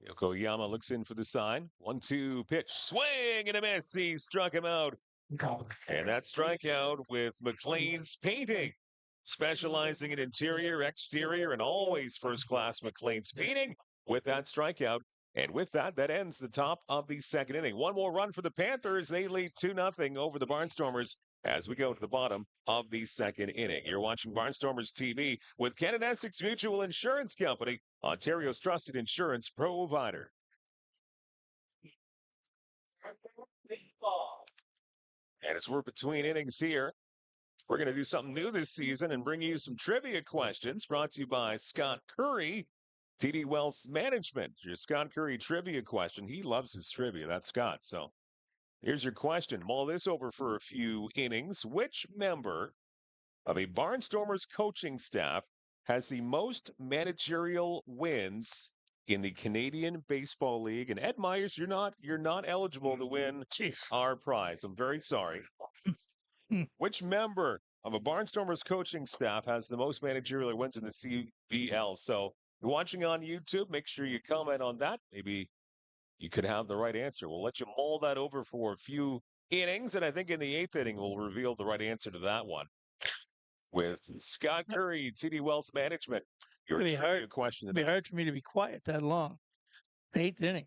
Yokoyama looks in for the sign. 1-2 pitch. Swing and a miss. He struck him out. And that strikeout with McLean's Painting. Specializing in interior, exterior, and always first-class McLean's Painting with that strikeout. And with that, that ends the top of the second inning. One more run for the Panthers. They lead 2-0 over the Barnstormers as we go to the bottom of the second inning. You're watching Barnstormers TV with Kent Essex Mutual Insurance Company, Ontario's trusted insurance provider. And as we're between innings here, we're going to do something new this season and bring you some trivia questions brought to you by Scott Curry, TD Wealth Management. Your Scott Curry trivia question. He loves his trivia. That's Scott. So here's your question. Mull this over for a few innings. Which member of a Barnstormers coaching staff has the most managerial wins in the Canadian Baseball League? And Ed Myers, you're not eligible to win our prize. I'm very sorry. Which member of a Barnstormers coaching staff has the most managerial wins in the CBL? So you're watching on YouTube, make sure you comment on that. Maybe you could have the right answer. We'll let you mull that over for a few innings, and I think in the 8th inning we'll reveal the right answer to that one. With Scott Curry, TD Wealth Management. Your trivia question. It'd be hard for me to be quiet that long. 8th inning.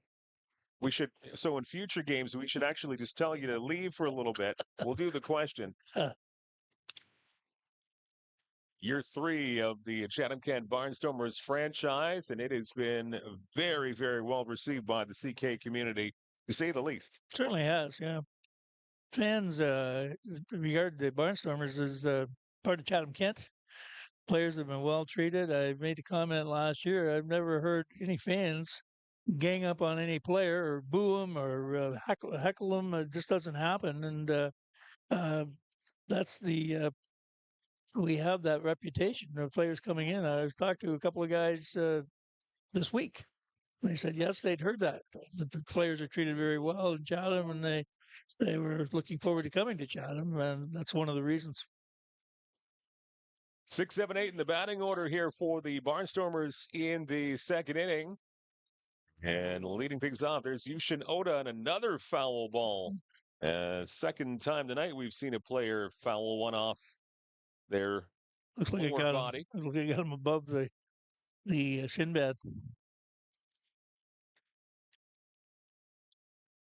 We should, so in future games, we should actually just tell you to leave for a little bit. We'll do the question. Year 3 of the Chatham-Kent Barnstormers franchise, and it has been very, very well received by the CK community, to say the least. Certainly has, yeah. Fans regard the Barnstormers as part of Chatham-Kent. Players have been well treated. I made the comment last year. I've never heard any fans gang up on any player or boo them or heckle them. It just doesn't happen. And that's the we have that reputation of players coming in. I've talked to a couple of guys this week. They said, yes, they'd heard that the players are treated very well in Chatham, and they were looking forward to coming to Chatham, and that's one of the reasons. 6, 7, 8 in the batting order here for the Barnstormers in the second inning. And leading things off, there's Yushin Oda and another foul ball. Second time tonight we've seen a player foul one off their lower body. Looks like it got him above the shin pad.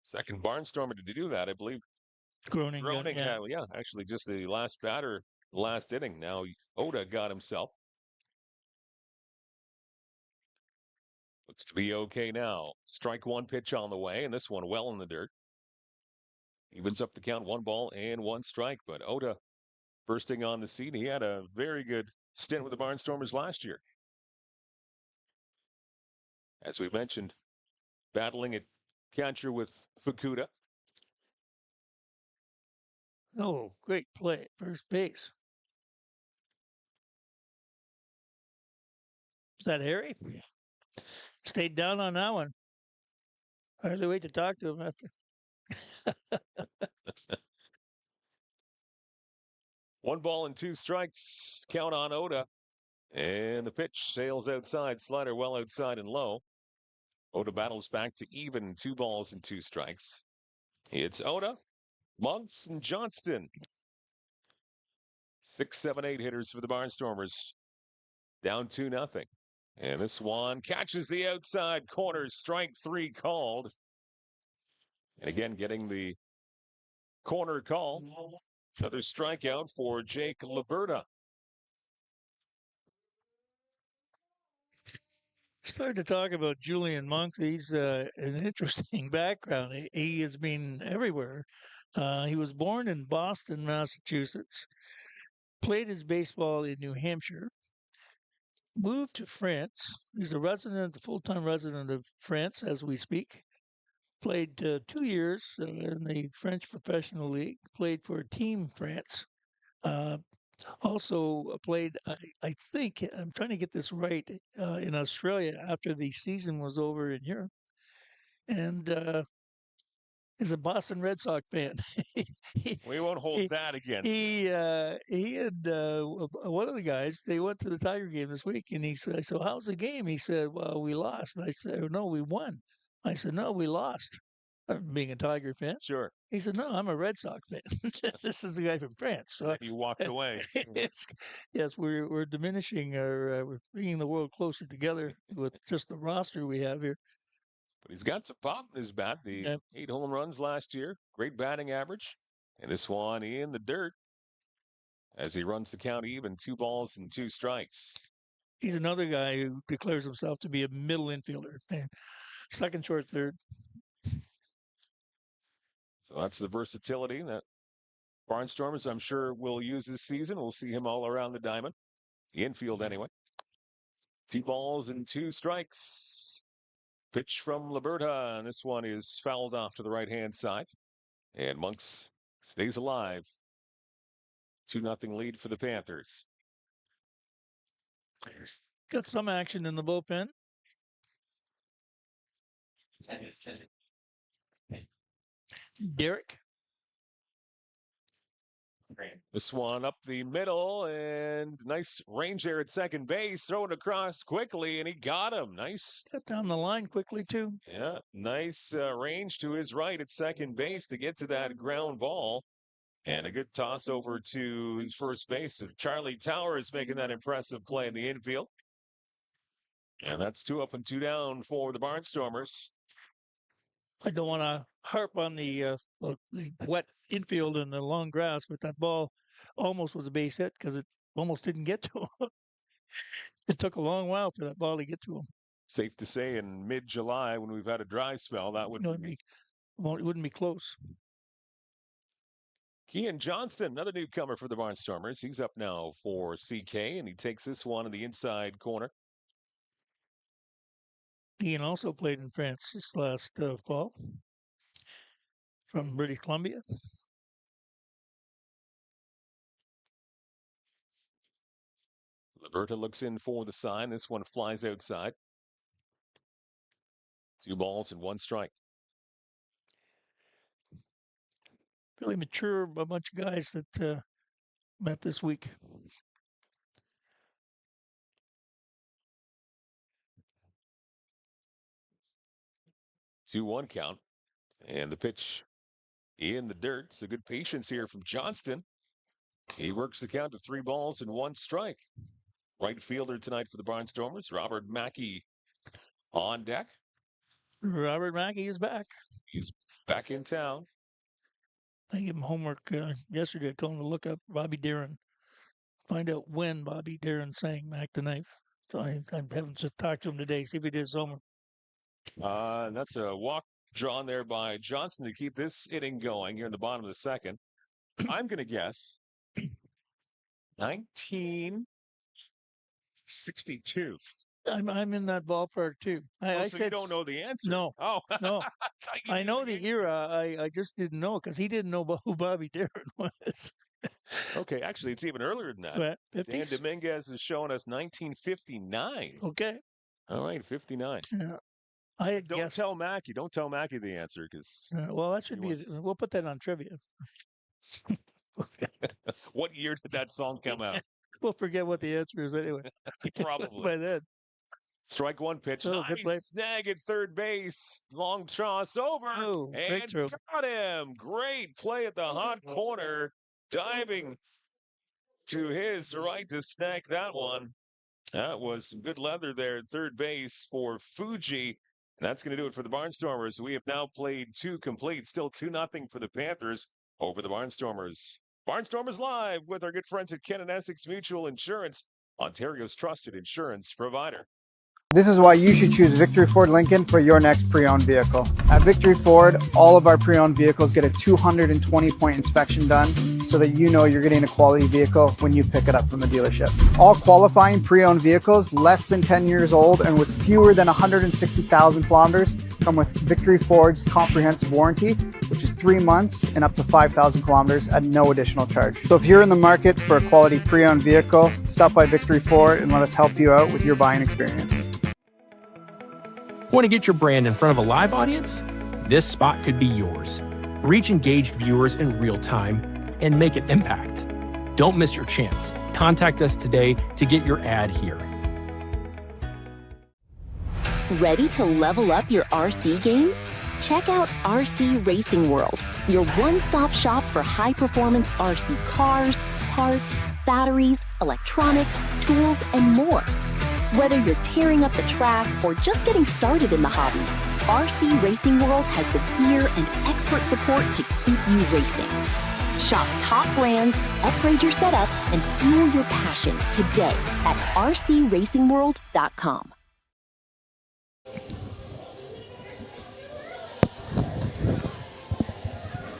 Second Barnstormer to do that, I believe. Groening, yeah, actually just the last batter, last inning. Now Oda got himself. Looks to be okay now. Strike one pitch on the way, and this one well in the dirt. Evens up the count, 1 ball and 1 strike. But Oda bursting on the scene. He had a very good stint with the Barnstormers last year. As we mentioned, battling at catcher with Fukuda. Oh, great play. First base. Is that Harry? Stayed down on that one. Hardly wait to talk to him after. 1 ball and 2 strikes. Count on Oda. And the pitch sails outside. Slider well outside and low. Oda battles back to even. 2 balls and 2 strikes. It's Oda, Monks, and Johnston. 6, 7, 8 hitters for the Barnstormers. Down 2-0. And this one catches the outside corner. Strike 3 called. And again, getting the corner call. Another strikeout for Jake Liberta. Started to talk about Julian Monk. He's an interesting background. He has been everywhere. He was born in Boston, Massachusetts. Played his baseball in New Hampshire. Moved to France. He's a full-time resident of France as we speak. Played 2 years in the French Professional League. Played for Team France. Also played, I think, I'm trying to get this right, in Australia after the season was over in Europe. And is a Boston Red Sox fan. We won't hold that against he had one of the guys, they went to the Tiger game this week, and he said, so how's the game? He said, well, we lost. And I said, no, we won. I said, no, we lost. Being a Tiger fan. Sure. He said, no, I'm a Red Sox fan. This is the guy from France. So you walked away. Yes, we're diminishing we're bringing the world closer together with just the roster we have here. But he's got some pop in his bat. The 8 home runs last year. Great batting average. And this one in the dirt as he runs the count even. 2 balls and 2 strikes. He's another guy who declares himself to be a middle infielder. Man. Second, short, third. So that's the versatility that Barnstormers, I'm sure, will use this season. We'll see him all around the diamond. The infield, anyway. 2 balls and 2 strikes. Pitch from Liberta, and this one is fouled off to the right-hand side. And Monks stays alive. 2-0 lead for the Panthers. Got some action in the bullpen. Derek. This one up the middle, and nice range there at second base. Throw it across quickly, and he got him. Nice. Got down the line quickly, too. Yeah, nice range to his right at second base to get to that ground ball. And a good toss over to first base. So Charlie Towers making that impressive play in the infield. And that's 2 up and 2 down for the Barnstormers. I don't want to harp on the wet infield and the long grass, but that ball almost was a base hit because it almost didn't get to him. It took a long while for that ball to get to him. Safe to say in mid-July when we've had a dry spell, that would it wouldn't be close. Kean Johnston, another newcomer for the Barnstormers. He's up now for CK, and he takes this one in the inside corner. Ian also played in France this last fall from British Columbia. Liberta looks in for the sign. This one flies outside. 2 balls and 1 strike. Really mature, a bunch of guys that met this week. Two 2-1 count. And the pitch in the dirt. So good patience here from Johnston. He works the count to 3 balls and 1 strike. Right fielder tonight for the Barnstormers, Robert Mackey on deck. Robert Mackey is back. He's back in town. I gave him homework yesterday. I told him to look up Bobby Darin. Find out when Bobby Darin sang Mac the Knife. So I haven't just talked to him today. See if he did his homework. That's a walk drawn there by Johnson to keep this inning going here in the bottom of the second. I'm going to guess 1962. I'm in that ballpark too. I so said you don't know the answer. No. Oh, no. I know the era. I just didn't know because he didn't know who Bobby Darin was. Okay, actually, it's even earlier than that. Right, Dan 50s? Dominguez is showing us 1959. Okay. All right, 59. Yeah. I had Don't guessed. tell Mackie. Don't tell Mackie the answer because. Well, that should be. We'll put that on trivia. What year did that song come out? We'll forget what the answer is anyway. Probably. By then. Strike one pitch. Oh, good play. Nice snag at third base. Long toss over. Oh, and breakthrough. got him. Great play at the hot corner. Diving to his right to snag that one. That was some good leather there at third base for Fuji. That's going to do it for the Barnstormers. We have now played 2 complete. Still 2-0 for the Panthers over the Barnstormers. Barnstormers Live with our good friends at Kent Essex Mutual Insurance, Ontario's trusted insurance provider. This is why you should choose Victory Ford Lincoln for your next pre-owned vehicle. At Victory Ford, all of our pre-owned vehicles get a 220-point inspection done so that you know you're getting a quality vehicle when you pick it up from the dealership. All qualifying pre-owned vehicles less than 10 years old and with fewer than 160,000 kilometers come with Victory Ford's comprehensive warranty, which is 3 months and up to 5,000 kilometers at no additional charge. So if you're in the market for a quality pre-owned vehicle, stop by Victory Ford and let us help you out with your buying experience. Want to get your brand in front of a live audience? This spot could be yours. Reach engaged viewers in real time and make an impact. Don't miss your chance. Contact us today to get your ad here. Ready to level up your RC game? Check out RC Racing World, your one-stop shop for high-performance RC cars, parts, batteries, electronics, tools, and more. Whether you're tearing up the track or just getting started in the hobby, RC Racing World has the gear and expert support to keep you racing. Shop top brands, upgrade your setup, and fuel your passion today at rcracingworld.com.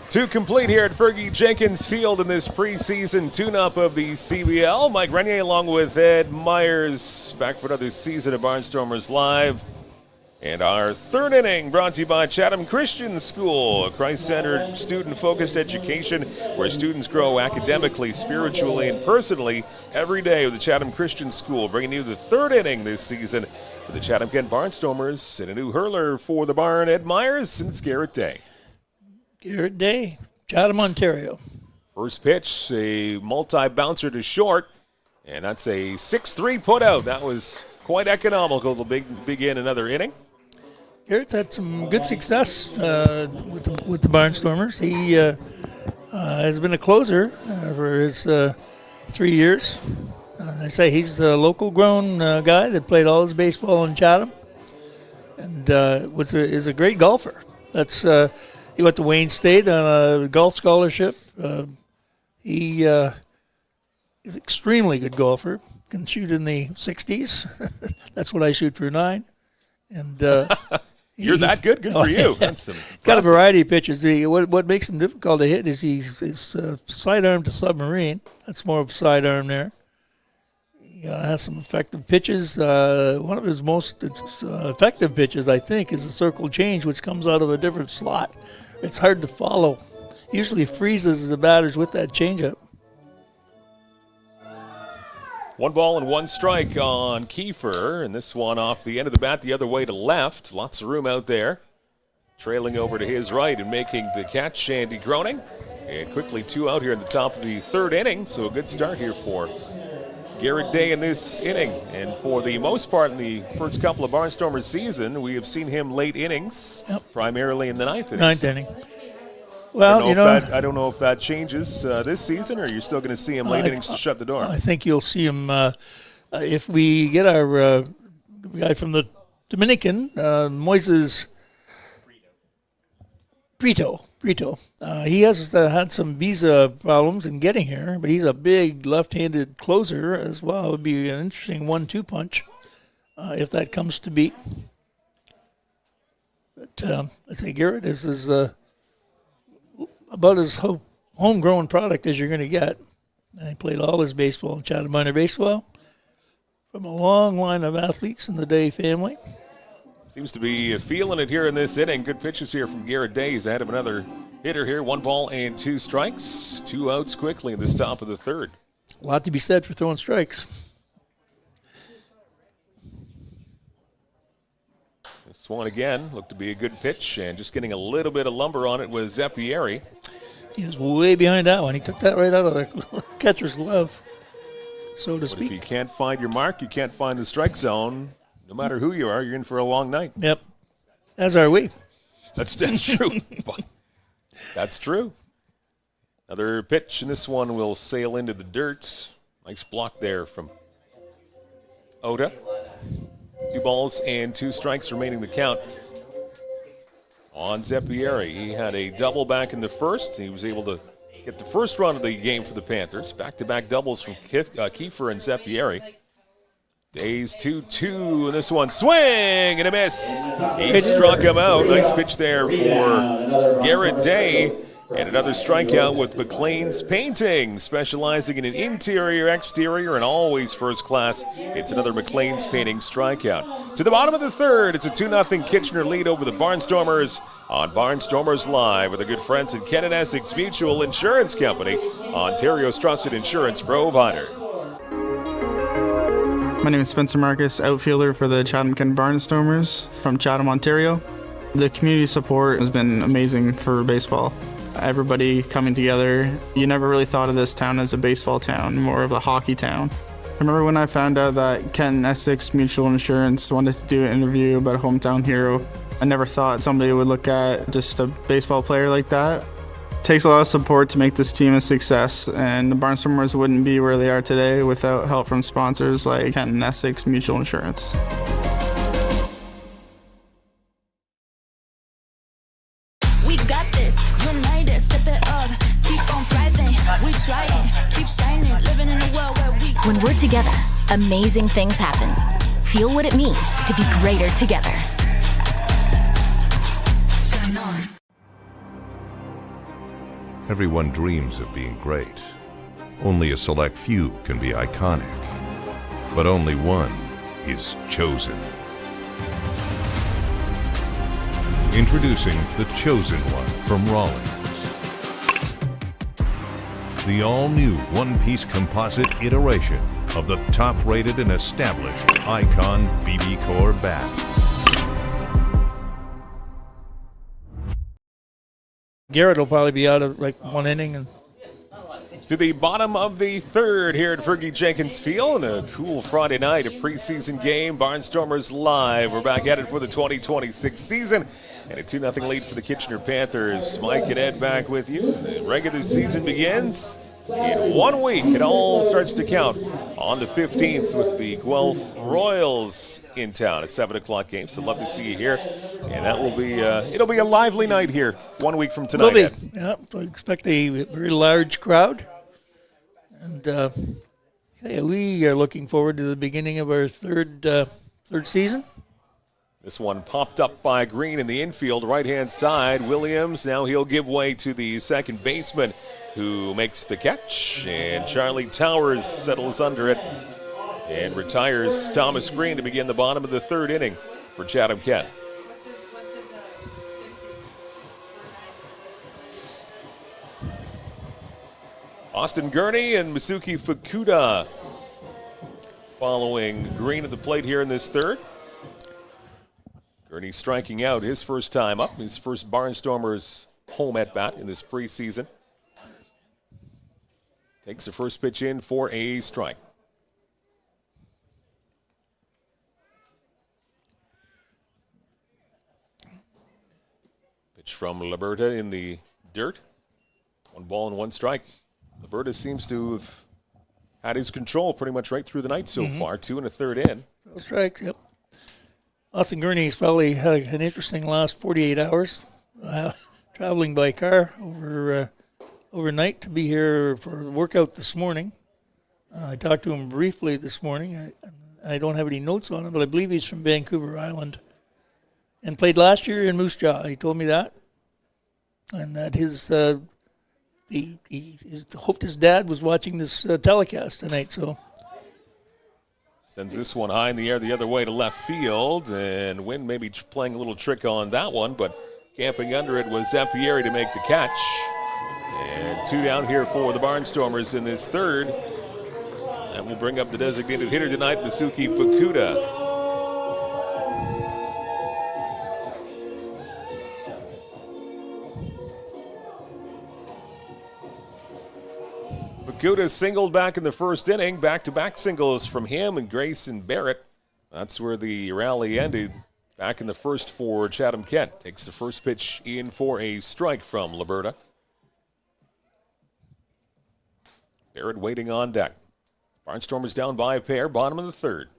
Two complete here at Fergie Jenkins Field in this preseason tune-up of the CBL. Mike Renier along with Ed Myers back for another season of Barnstormers Live. And our third inning brought to you by Chatham Christian School, a Christ-centered, student-focused education where students grow academically, spiritually, and personally every day with the Chatham Christian School, bringing you the third inning this season for the Chatham-Kent Barnstormers. And a new hurler for the barn, Ed Myers, and it's Garrett Day. Garrett Day, Chatham, Ontario. First pitch, a multi-bouncer to short, and that's a 6-3 putout. That was quite economical to begin another inning. Garrett's had some good success with the Barnstormers. He has been a closer for his 3 years. I say he's a local-grown guy that played all his baseball in Chatham, and is a great golfer. He went to Wayne State on a golf scholarship. He is an extremely good golfer. Can shoot in the 60s. That's what I shoot for 9. And you're that good? Good for you. That's got a variety of pitches. What makes him difficult to hit is he's sidearm to submarine. That's more of a sidearm there. He has some effective pitches. One of his most effective pitches, I think, is the circle change, which comes out of a different slot. It's hard to follow. Usually freezes the batters with that changeup. 1 ball and 1 strike on Kiefer, and this one off the end of the bat the other way to left. Lots of room out there. Trailing over to his right and making the catch, Andy Groening. And quickly 2 out here in the top of the third inning, so a good start here for Garrett Day in this inning. And for the most part in the first couple of Barnstormers season, we have seen him late innings, primarily in the ninth inning. Ninth inning. Well, I don't know if that changes this season, or you're still going to see him late innings to shut the door. I think you'll see him if we get our guy from the Dominican, Moises Brito. He has had some visa problems in getting here, but he's a big left-handed closer as well. It would be an interesting 1-2 punch if that comes to be. But I say Garrett is about as homegrown product as you're going to get. And he played all his baseball in Chatham minor baseball from a long line of athletes in the Day family. Seems to be feeling it here in this inning. Good pitches here from Garrett Day. He's ahead of another hitter here. 1 ball and 2 strikes. 2 outs quickly in this top of the third. A lot to be said for throwing strikes. This one again looked to be a good pitch, and just getting a little bit of lumber on it was Zeppieri. He was way behind that one. He took that right out of the catcher's glove, so to speak. If you can't find your mark, you can't find the strike zone. No matter who you are, you're in for a long night. Yep. As are we. That's true. That's true. Another pitch, and this one will sail into the dirt. Nice block there from Oda. 2 balls and 2 strikes remaining the count on Zeppieri. He had a double back in the first. He was able to get the first run of the game for the Panthers. Back-to-back doubles from Kiefer and Zeppieri. Days 2-2, and this one swing and a miss. He struck him out. Nice pitch there for Garrett Day. And another strikeout with McLean's Painting, specializing in an interior, exterior, and always first class. It's another McLean's Painting strikeout. To the bottom of the third, it's a 2-0 Kitchener lead over the Barnstormers on Barnstormers Live with our good friends at Kent Essex Mutual Insurance Company, Ontario's trusted insurance provider. My name is Spencer Marcus, outfielder for the Chatham-Kent Barnstormers from Chatham, Ontario. The community support has been amazing for baseball. Everybody coming together. You never really thought of this town as a baseball town, more of a hockey town. I remember when I found out that Kent Essex Mutual Insurance wanted to do an interview about a hometown hero. I never thought somebody would look at just a baseball player like that. It takes a lot of support to make this team a success, and the Barnstormers wouldn't be where they are today without help from sponsors like Kent Essex Mutual Insurance. We got this, united, step it up, keep on thriving, we trying, keep shining, living in a world where we... When we're together, amazing things happen. Feel what it means to be greater together. Shine on. Everyone dreams of being great. Only a select few can be iconic. But only one is chosen. Introducing the Chosen One from Rallies. The all-new one-piece composite iteration of the top-rated and established Icon BB Core bat. Garrett will probably be out of like 1 inning. And to the bottom of the third here at Fergie Jenkins Field, and a cool Friday night, a preseason game. Barnstormers Live. We're back at it for the 2026 season, and a 2-0 lead for the Kitchener Panthers. Mike and Ed back with you. The regular season begins in 1 week. It all starts to count on the 15th with the Guelph Royals in town. A 7 o'clock game, so love to see you here. And that will be, it'll be a lively night here 1 week from tonight. Will be. Yeah, so I expect a very large crowd. And we are looking forward to the beginning of our third season. This one popped up by Green in the infield, right-hand side. Williams, now he'll give way to the second baseman who makes the catch. And Charlie Towers settles under it and retires Thomas Green to begin the bottom of the third inning for Chatham-Kent. Austin Gurney and Masuki Fukuda following Green at the plate here in this third. Gurney striking out his first time up, his first Barnstormers home at bat in this preseason. Takes the first pitch in for a strike. Pitch from Liberta in the dirt. 1 ball and 1 strike. Liberta seems to have had his control pretty much right through the night so far. 2 1/3 in. Those strikes, yep. Austin Gurney's probably had an interesting last 48 hours traveling by car overnight to be here for a workout this morning. I talked to him briefly this morning. I don't have any notes on him, but I believe he's from Vancouver Island and played last year in Moose Jaw. He told me that. And that his he hoped his dad was watching this telecast tonight. So sends this one high in the air the other way to left field, and Wynn maybe playing a little trick on that one, but Camping under it was Zampieri to make the catch. And 2 down here for the Barnstormers in this third. That will bring up the designated hitter tonight, Masuki Fukuda. Fukuda singled back in the first inning. Back-to-back singles from him and Grayson Barrett. That's where the rally ended back in the first for Chatham-Kent. Takes the first pitch in for a strike from Liberta. Barrett waiting on deck. Barnstormers down by a pair, bottom of the third.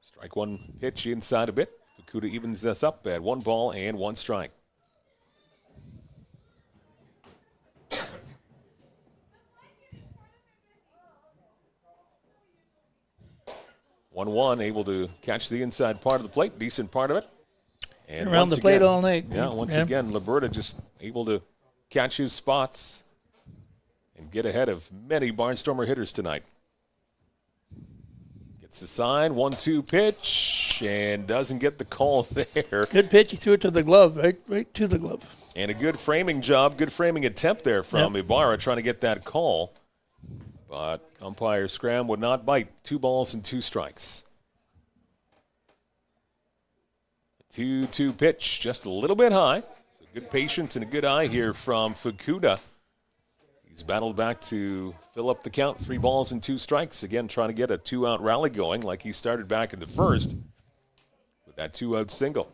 Strike one pitch inside a bit. Fukuda evens us up at 1 ball and 1 strike. One, able to catch the inside part of the plate, decent part of it. And around the plate all night. Yeah, once again, Liberta just able to catch his spots and get ahead of many Barnstormer hitters tonight. Gets the sign, 1-2 pitch, and doesn't get the call there. Good pitch, he threw it to the glove, right to the glove. And a good framing job, good framing attempt there from Ibarra trying to get that call. But umpire Scram would not bite. 2 balls and 2 strikes. 2-2 pitch, just a little bit high. So good patience and a good eye here from Fukuda. He's battled back to fill up the count. 3 balls and 2 strikes. Again, trying to get a 2-out rally going like he started back in the first with that 2-out single.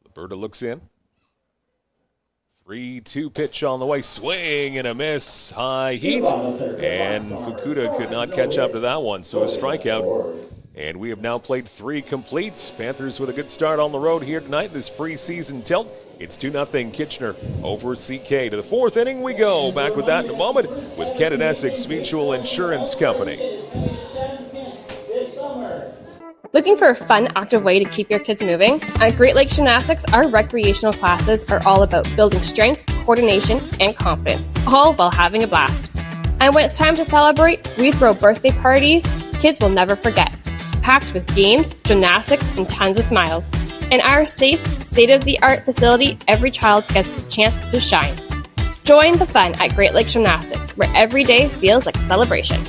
Liberta looks in. 3-2 pitch on the way. Swing and a miss. High heat. And Fukuda could not catch up to that one. So a strikeout. And we have now played 3 complete. Panthers with a good start on the road here tonight. This preseason tilt. It's 2-0 Kitchener over CK. To the 4th inning we go. Back with that in a moment with Kent Essex Mutual Insurance Company. Looking for a fun, active way to keep your kids moving? At Great Lakes Gymnastics, our recreational classes are all about building strength, coordination, and confidence, all while having a blast. And when it's time to celebrate, we throw birthday parties kids will never forget, packed with games, gymnastics, and tons of smiles. In our safe, state-of-the-art facility, every child gets the chance to shine. Join the fun at Great Lakes Gymnastics, where every day feels like a celebration.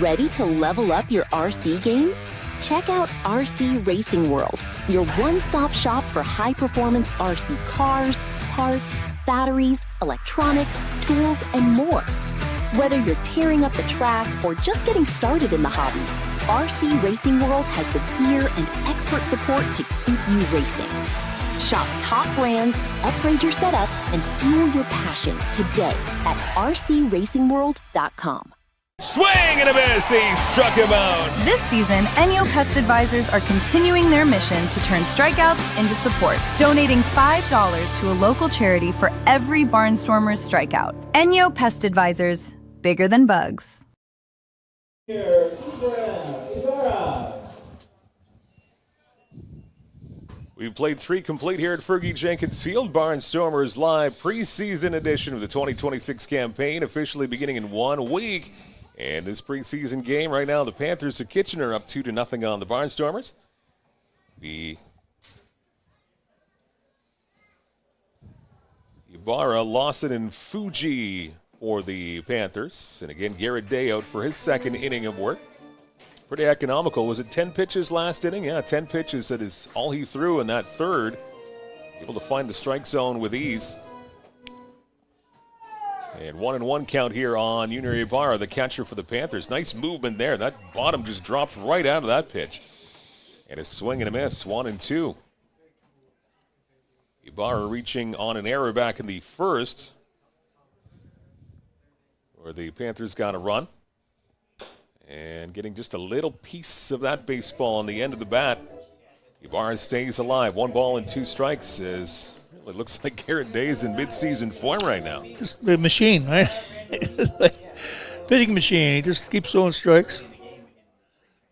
Ready to level up your RC game? Check out RC Racing World, your one-stop shop for high-performance RC cars, parts, batteries, electronics, tools, and more. Whether you're tearing up the track or just getting started in the hobby, RC Racing World has the gear and expert support to keep you racing. Shop top brands, upgrade your setup, and fuel your passion today at rcracingworld.com. Swing and a miss. He struck him out. This season, Enyo Pest Advisors are continuing their mission to turn strikeouts into support, donating $5 to a local charity for every Barnstormers strikeout. Enyo Pest Advisors, bigger than bugs. We've played 3 complete here at Fergie Jenkins Field. Barnstormers live preseason edition of the 2026 campaign, officially beginning in 1 week. And this preseason game right now, the Panthers of Kitchener up 2-0 on the Barnstormers. The Ibarra, Lawson, and Fuji for the Panthers. And again, Garrett Day out for his 2nd inning of work. Pretty economical. Was it 10 pitches last inning? Yeah, 10 pitches. That is all he threw in that third. Able to find the strike zone with ease. And 1-1 count here on Junior Ibarra, the catcher for the Panthers. Nice movement there. That bottom just dropped right out of that pitch. And a swing and a miss, 1-2. Ibarra reaching on an error back in the first, where the Panthers got a run. And getting just a little piece of that baseball on the end of the bat. Ibarra stays alive. 1 ball and 2 strikes as it looks like Garrett Day is in midseason form right now. Just the machine, right? pitching machine. He just keeps throwing strikes,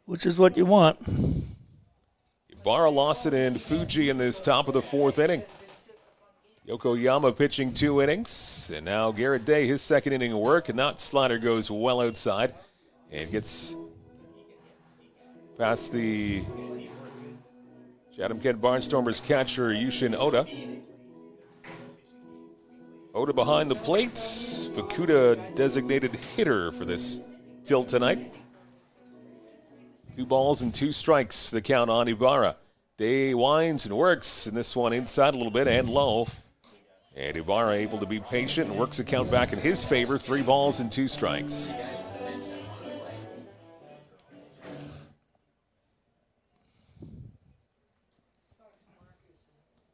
which is what you want. Ibarra, Lawson, and Fuji in this top of the fourth inning. Yokoyama pitching 2 innings. And now Garrett Day, his second inning of work. And that slider goes well outside and gets past the Chatham-Kent Barnstormers catcher Yushin Oda. Oda behind the plate. Fukuda designated hitter for this tilt tonight. 2 balls and 2 strikes, the count on Ibarra. Day winds and works, and this one inside a little bit and low. And Ibarra able to be patient and works the count back in his favor. 3 balls and 2 strikes.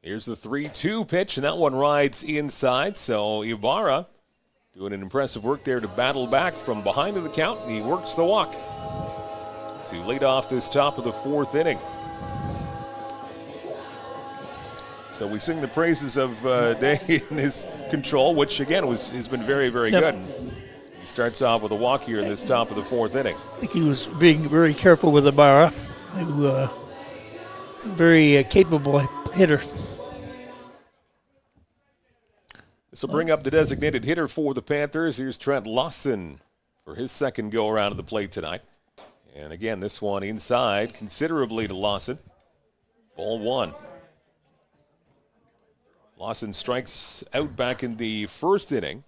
Here's the 3-2 pitch, and that one rides inside. So Ibarra doing an impressive work there to battle back from behind of the count, and he works the walk to lead off this top of the fourth inning. So we sing the praises of Day in his control, which again has been very, very good. He starts off with a walk here in this top of the fourth inning. I think he was being very careful with Ibarra, who is a very capable hitter. This will bring up the designated hitter for the Panthers. Here's Trent Lawson for his second go-around of the plate tonight. And again, this one inside considerably to Lawson. Ball 1. Lawson strikes out back in the first inning.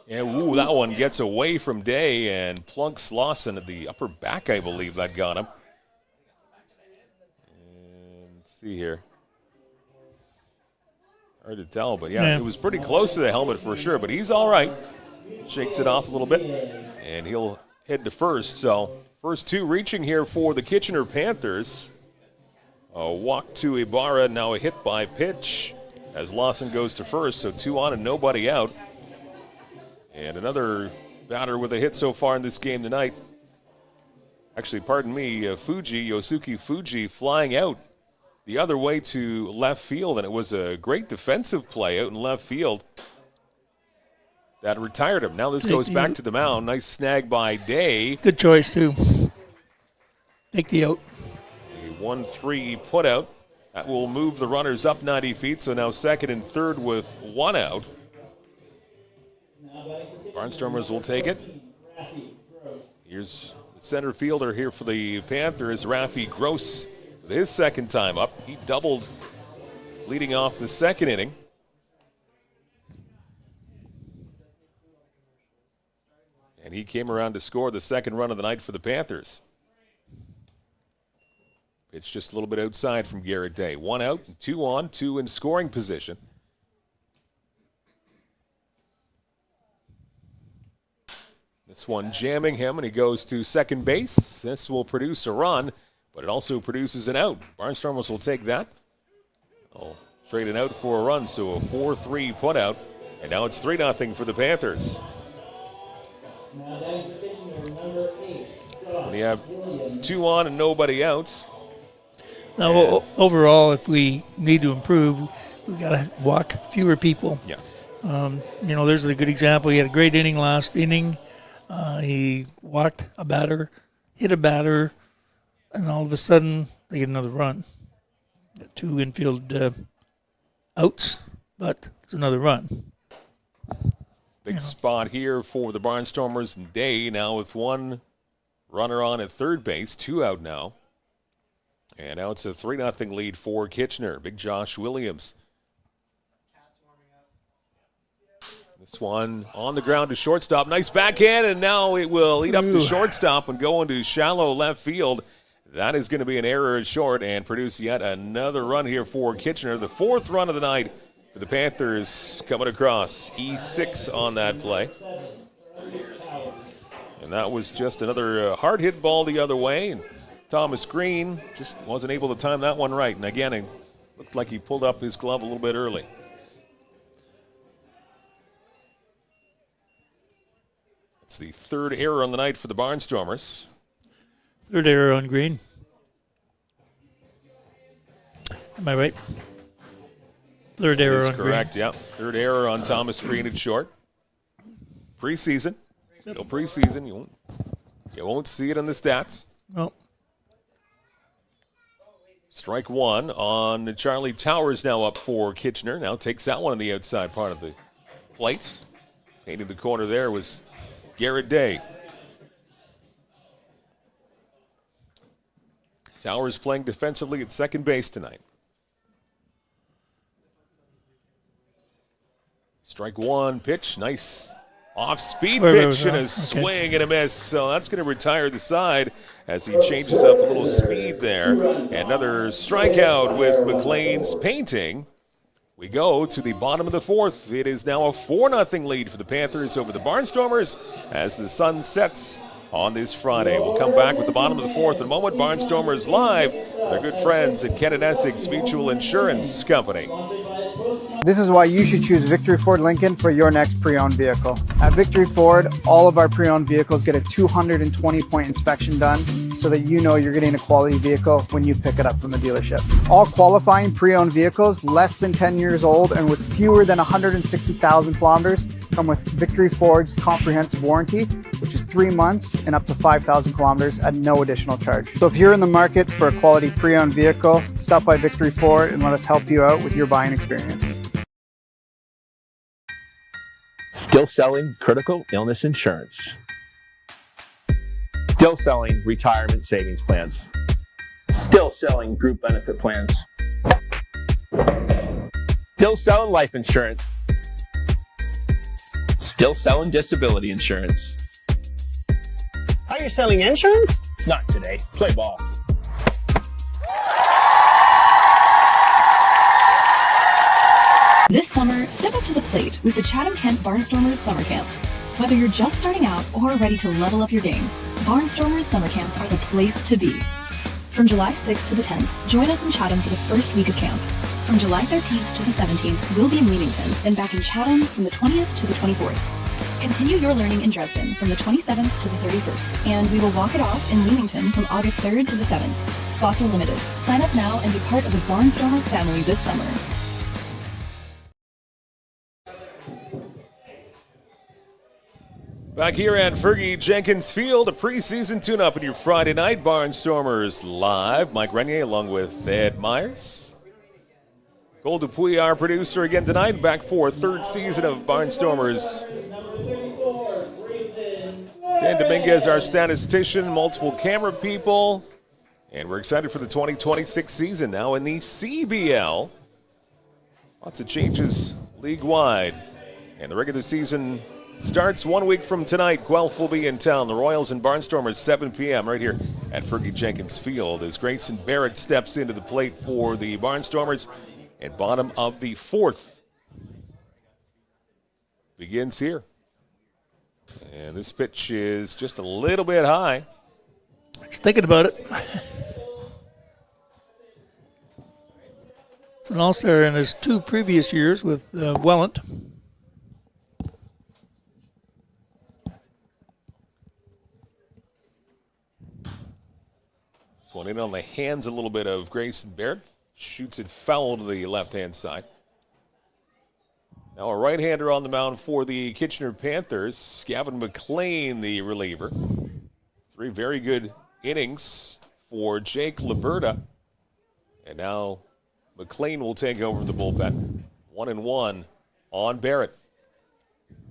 And ooh, that one gets away from Day and plunks Lawson at the upper back, I believe that got him. And let's see here. Hard to tell, but yeah, it was pretty close to the helmet for sure, but he's all right. Shakes it off a little bit, and he'll head to first. So first 2 reaching here for the Kitchener Panthers. A walk to Ibarra, now a hit by pitch as Lawson goes to first, so 2 on and nobody out. And another batter with a hit so far in this game tonight. Actually, pardon me, Yosuke Fuji flying out the other way to left field, and it was a great defensive play out in left field that retired him. Now this goes back to the mound. Nice snag by Day. Good choice, too. Take the out. A 1-3 put out. That will move the runners up 90 feet, so now second and third with 1 out. Barnstormers will take it. Here's the center fielder here for the Panthers, Rafi Gross. His second time up. He doubled leading off the second inning. And he came around to score the second run of the night for the Panthers. Pitch just a little bit outside from Garrett Day. 1 out, 2 on, 2 in scoring position. This one jamming him, and he goes to second base. This will produce a run, but it also produces an out. Barnstormers will take that. Oh, straight and out for a run, so a 4-3 put out. And now it's 3-0 for the Panthers. When you have 2 on and nobody out. Now, overall, if we need to improve, we've got to walk fewer people. Yeah. There's a good example. He had a great inning last inning. He walked a batter, hit a batter, and all of a sudden they get another run. 2 infield outs, but it's another run. Big spot here for the Barnstormers and Day now with 1 runner on at third base, 2 out now. And now it's a 3-0 lead for Kitchener. Big Josh Williams. This one on the ground to shortstop. Nice backhand, and now it will lead up to shortstop and go into shallow left field. That is going to be an error at short and produce yet another run here for Kitchener. The 4th run of the night for the Panthers coming across. E6 on that play. And that was just another hard hit ball the other way. And Thomas Green just wasn't able to time that one right. And again, it looked like he pulled up his glove a little bit early. It's the 3rd error on the night for the Barnstormers. 3rd error on Green. Am I right? Third error That's on correct, yeah. Third error on Thomas Green at short. Preseason. Still preseason. You won't see it in the stats. No. Strike one on Charlie Towers, now up for Kitchener. Now takes that one on the outside part of the plate. Painting the corner there was Garrett Day. Towers playing defensively at second base tonight. Strike one, pitch, nice off-speed pitch and a swing and a miss. So that's going to retire the side as he changes up a little speed there. Another strikeout with McLean's painting. We go to the bottom of the fourth. It is now a 4-0 lead for the Panthers over the Barnstormers as the sun sets on this Friday. We'll come back with the bottom of the fourth in a moment. Barnstormers live. They're good friends at Kent Essex Mutual Insurance Company. This is why you should choose Victory Ford Lincoln for your next pre-owned vehicle. At Victory Ford, all of our pre-owned vehicles get a 220-point inspection done so that you know you're getting a quality vehicle when you pick it up from the dealership. All qualifying pre-owned vehicles less than 10 years old and with fewer than 160,000 kilometers come with Victory Ford's comprehensive warranty, which is 3 months and up to 5,000 kilometers at no additional charge. So if you're in the market for a quality pre-owned vehicle, stop by Victory Ford and let us help you out with your buying experience. Still selling critical illness insurance. Still selling retirement savings plans. Still selling group benefit plans. Still selling life insurance. Still selling disability insurance. Are you selling insurance? Not today. Play ball. This summer, step up to the plate with the Chatham-Kent Barnstormers summer camps. Whether you're just starting out or ready to level up your game, Barnstormers summer camps are the place to be. From July 6th to the 10th, join us in Chatham for the first week of camp. From July 13th to the 17th, we'll be in Leamington, then back in Chatham from the 20th to the 24th. Continue your learning in Dresden from the 27th to the 31st, and we will walk it off in Leamington from August 3rd to the 7th. Spots are limited. Sign up now and be part of the Barnstormers family this summer. Back here at Fergie Jenkins Field, a preseason tune-up in your Friday night. Barnstormers live. Mike Renier along with Ed Myers. Cole Dupuis, our producer, again tonight, back for a third season of Barnstormers. Dan Dominguez, our statistician, multiple camera people. And we're excited for the 2026 season now in the CBL. Lots of changes league-wide. And the regular season starts 1 week from tonight. Guelph will be in town. The Royals and Barnstormers, 7 p.m. right here at Fergie Jenkins Field as Grayson Barrett steps into the plate for the Barnstormers. And bottom of the fourth begins here. And this pitch is just a little bit high. Just thinking about it. It's an all-star in his 2 previous years with Welland. This one in on the hands a little bit of Grayson Barrett. Shoots it foul to the left-hand side. Now a right-hander on the mound for the Kitchener Panthers. Gavin McLean, the reliever. 3 very good innings for Jake Liberta. And now McLean will take over the bullpen. 1-1 on Barrett.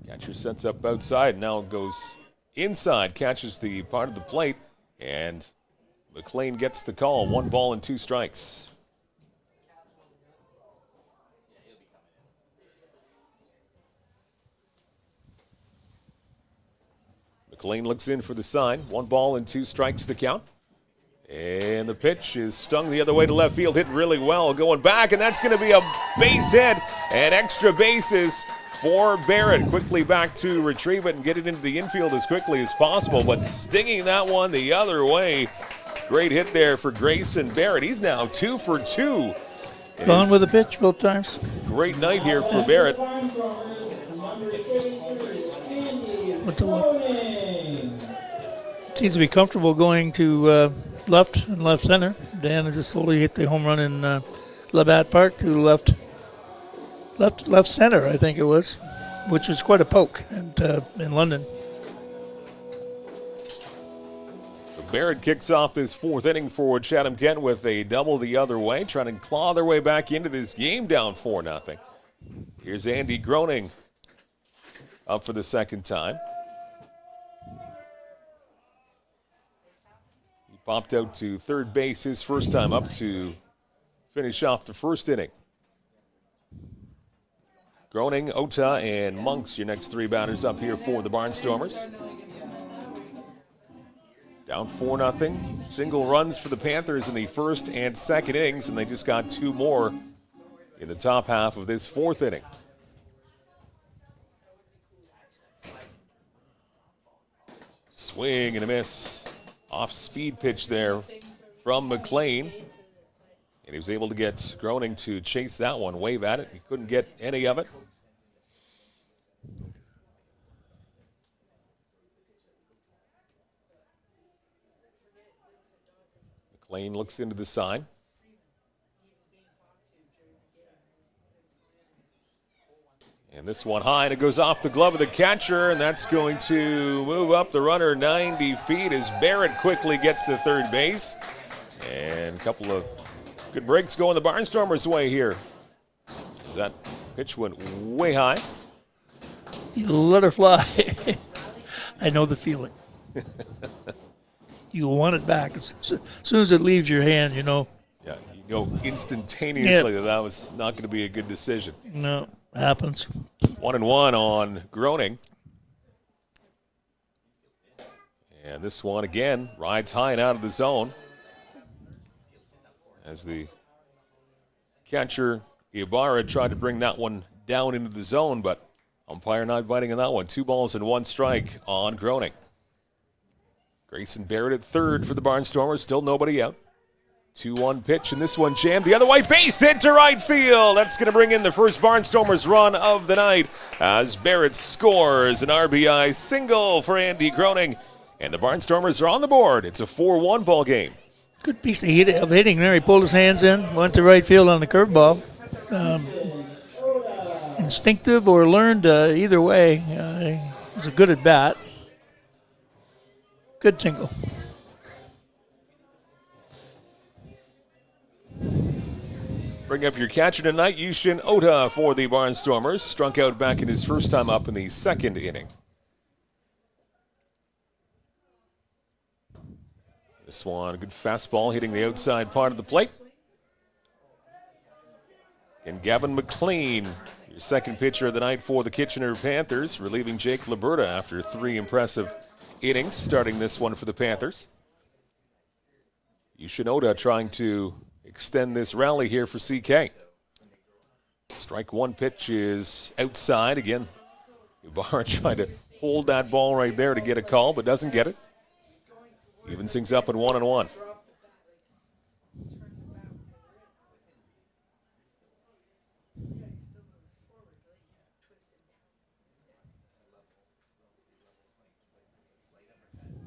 Catcher sets up outside. Now goes inside. Catches the part of the plate. And McLean gets the call. 1 ball and 2 strikes. McLean looks in for the sign. 1 ball and 2 strikes to count. And the pitch is stung the other way to left field. Hit really well. Going back, and that's going to be a base hit. And extra bases for Barrett. Quickly back to retrieve it and get it into the infield as quickly as possible. But stinging that one the other way. Great hit there for Grayson Barrett. He's now 2 for 2. Gone with the pitch both times. Great night here for Barrett. Seems to be comfortable going to left and left center. Dan has just slowly hit the home run in Labatt Park to left left center, I think it was, which was quite a poke in London. Barrett kicks off this fourth inning for Chatham-Kent with a double the other way, trying to claw their way back into this game down 4-0. Here's Andy Groening up for the second time. He popped out to third base his first time up to finish off the first inning. Groening, Ota, and Monks, your next three batters up here for the Barnstormers. Down 4-0. Single runs for the Panthers in the first and second innings, and they just got two more in the top half of this fourth inning. Swing and a miss. Off-speed pitch there from McLean. And he was able to get Groening to chase that one, wave at it. He couldn't get any of it. McLean looks into the sign. And this one high, and it goes off the glove of the catcher, and that's going to move up the runner 90 feet as Barrett quickly gets to third base. And a couple of good breaks going the Barnstormers' way here. That pitch went way high. You let her fly. I know the feeling. You want it back. As soon as it leaves your hand, you know. Yeah, you know instantaneously that was not going to be a good decision. No, happens. 1-1 on Groening. And this one again rides high and out of the zone as the catcher Ibarra tried to bring that one down into the zone, but umpire not biting on that one. 2 balls and 1 strike on Groening. Grayson Barrett at third for the Barnstormers. Still nobody out. 2-1 pitch, and this one jammed the other way. Base hit to right field. That's going to bring in the first Barnstormers run of the night as Barrett scores an RBI single for Andy Groening. And the Barnstormers are on the board. It's a 4-1 ball game. Good piece of hitting there. He pulled his hands in, went to right field on the curveball. Instinctive or learned, either way. It was a good at bat. Good tingle. Bring up your catcher tonight, Yushin Ota for the Barnstormers. Struck out back in his first time up in the second inning. This one, a good fastball hitting the outside part of the plate. And Gavin McLean, your second pitcher of the night for the Kitchener Panthers, relieving Jake Liberta after 3 impressive innings, starting this one for the Panthers. Yushin Ota trying to extend this rally here for CK. Strike one pitch is outside. Again, Ibarra trying to hold that ball right there to get a call, but doesn't get it. Evens things up at 1-1.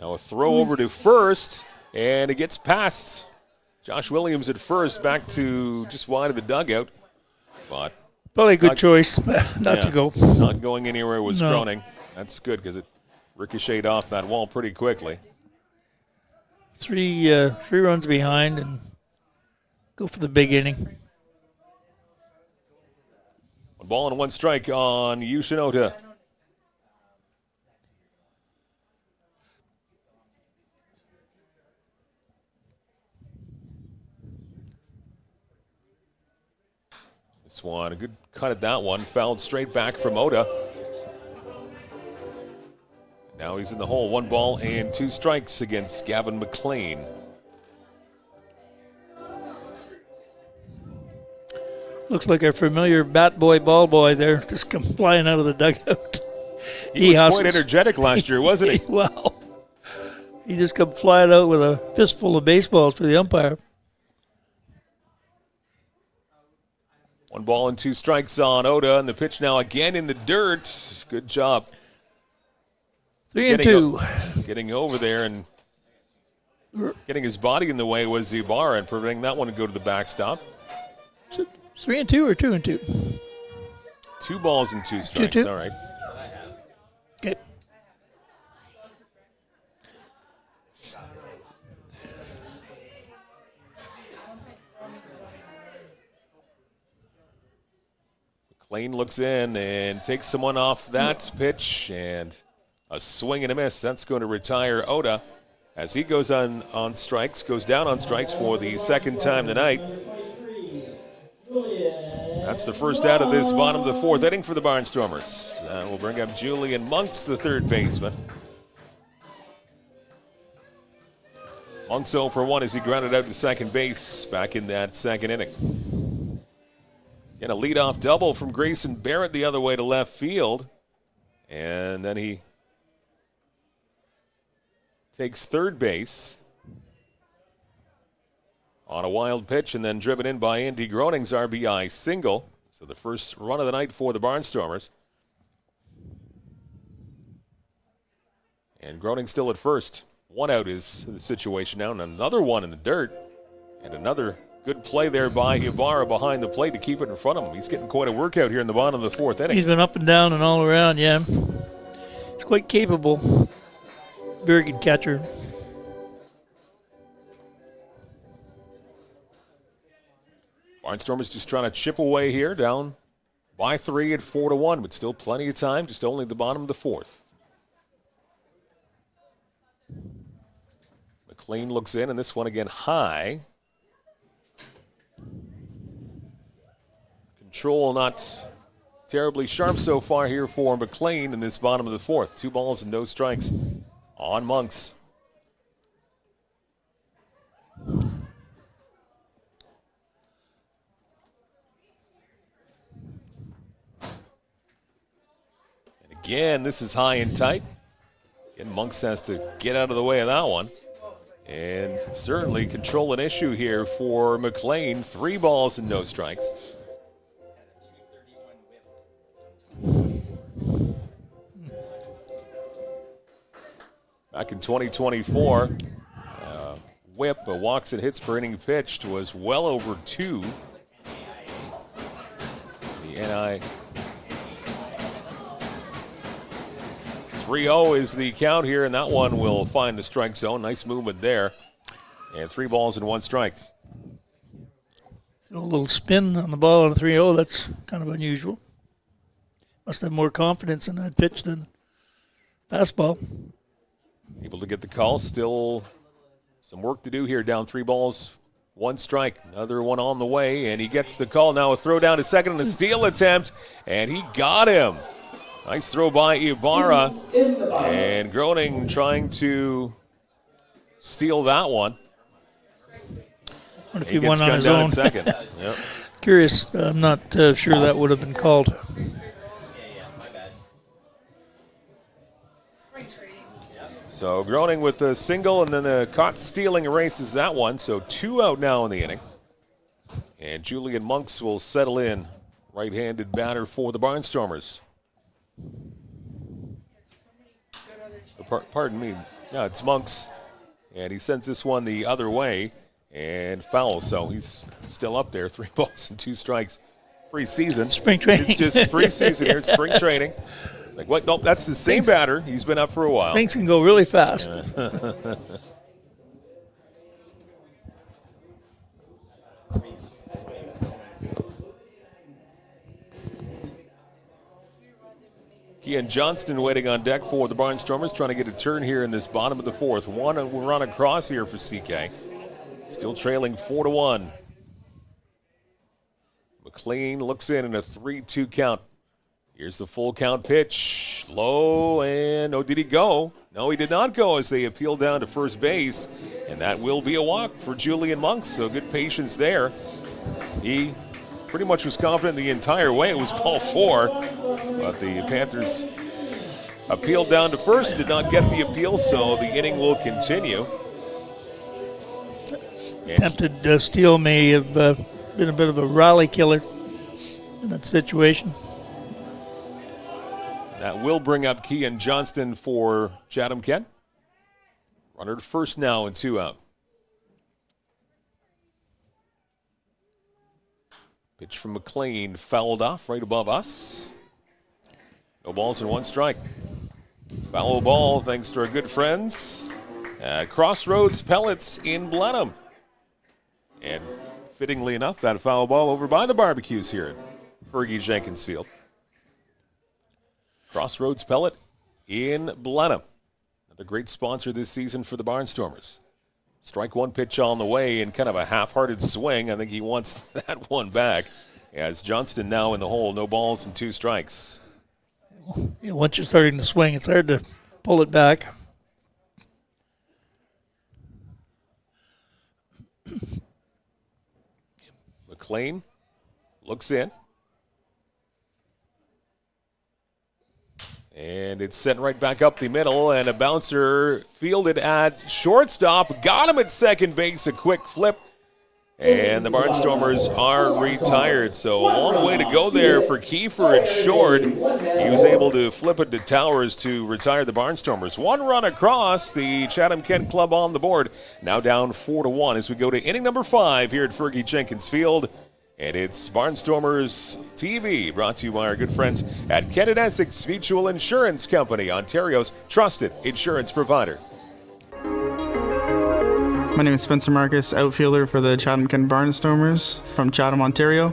Now a throw over to first, and it gets past Josh Williams at first, back to just wide of the dugout. But probably a good choice not to go. Not going anywhere was Groening. That's good because it ricocheted off that wall pretty quickly. 3 runs behind and go for the big inning. 1 ball and 1 strike on Yushin Ota. This one, a good cut at that one, fouled straight back from Ota. Now he's in the hole. 1 ball and 2 strikes against Gavin McLean. Looks like our familiar bat boy, ball boy there, just come flying out of the dugout. He was quite energetic last year, wasn't he? Wow. He just come flying out with a fistful of baseballs for the umpire. 1 ball and 2 strikes on Ota, and the pitch now again in the dirt. Good job. 3-2. Getting over there and getting his body in the way was Ibarra and preventing that one to go to the backstop. 3-2 or 2-2? 2 balls and 2 strikes. 2-2. All right. Okay. McLean looks in and takes someone off that pitch, and a swing and a miss. That's going to retire Oda as he goes down on strikes for the second time tonight. That's the first out of this bottom of the 4th inning for the Barnstormers. We'll bring up Julian Monks, the third baseman. Monks 0 for 1 as he grounded out to second base back in that second inning. And a leadoff double from Grayson Barrett the other way to left field. And then he takes third base on a wild pitch and then driven in by Andy Groning's RBI single. So the first run of the night for the Barnstormers. And Groning still at first. 1 out is the situation now, and another one in the dirt. And another good play there by Ibarra behind the plate to keep it in front of him. He's getting quite a workout here in the bottom of the 4th inning. He's been up and down and all around, yeah. He's quite capable. Very good catcher. Barnstormers just trying to chip away here, down by 3 at 4-1, but still plenty of time, just only the bottom of the 4th. McLean looks in, and this one again high. Control not terribly sharp so far here for McLean in this bottom of the 4th. 2 balls and no strikes on Monks. And again, this is high and tight. And Monks has to get out of the way of that one. And certainly control an issue here for McLean. 3 balls and no strikes. Back in 2024, whip, walks and hits per inning pitched was well over 2. The NI 3-0 is the count here, and that one will find the strike zone. Nice movement there. And 3 balls and 1 strike. Throw a little spin on the ball on a 3-0. That's kind of unusual. Must have more confidence in that pitch than fastball. Able to get the call. Still some work to do here. Down 3 balls, 1 strike. Another one on the way, and he gets the call. Now a throw down to second and a steal attempt, and he got him. Nice throw by Ibarra, and Groning trying to steal that one. What if he won on his own? Second. Yep. Curious. I'm not sure that would have been called. So Groning with a single, and then the caught stealing erases that one. So 2 out now in the inning. And Julian Monks will settle in, right-handed batter for the Barnstormers. Pardon me. Yeah, it's Monks. And he sends this one the other way and fouls. So he's still up there. 3 balls and 2 strikes. Preseason. Spring training. It's just preseason here. It's spring training. It's like, what? Nope, that's the same batter. He's been up for a while. Things can go really fast. Kian Johnston waiting on deck for the Barnstormers, trying to get a turn here in this bottom of the 4th. 1 run across here for CK. Still trailing 4-1. McLean looks in a 3-2 count. Here's the full count pitch. Low, and oh, did he go? No, he did not go as they appeal down to first base. And that will be a walk for Julian Monks, so good patience there. He pretty much was confident the entire way. It was ball 4, but the Panthers appealed down to first, did not get the appeal, so the inning will continue. Attempted steal may have been a bit of a rally killer in that situation. That will bring up Kian Johnston for Chatham-Kent. Runner to first now and 2 out. Pitch from McLean fouled off right above us. No balls and one strike. Foul ball thanks to our good friends at Crossroads Pellets in Blenheim. And fittingly enough, that foul ball over by the barbecues here at Fergie Jenkins Field. Crossroads Pellet in Blenheim. Another great sponsor this season for the Barnstormers. Strike one pitch on the way in kind of a half-hearted swing. I think he wants that one back. As Johnston now in the hole, no balls and 2 strikes. Yeah, once you're starting to swing, it's hard to pull it back. McLean looks in. And it's sent right back up the middle, and a bouncer fielded at shortstop. Got him at second base, a quick flip. And the Barnstormers are retired. So a long way to go there for Kiefer at short. He was able to flip it to Towers to retire the Barnstormers. 1 run across, the Chatham-Kent club on the board. Now down 4-1 as we go to inning number 5 here at Fergie Jenkins Field. And it's Barnstormers TV, brought to you by our good friends at Kent Essex Mutual Insurance Company, Ontario's trusted insurance provider. My name is Spencer Marcus, outfielder for the Chatham-Kent Barnstormers from Chatham, Ontario.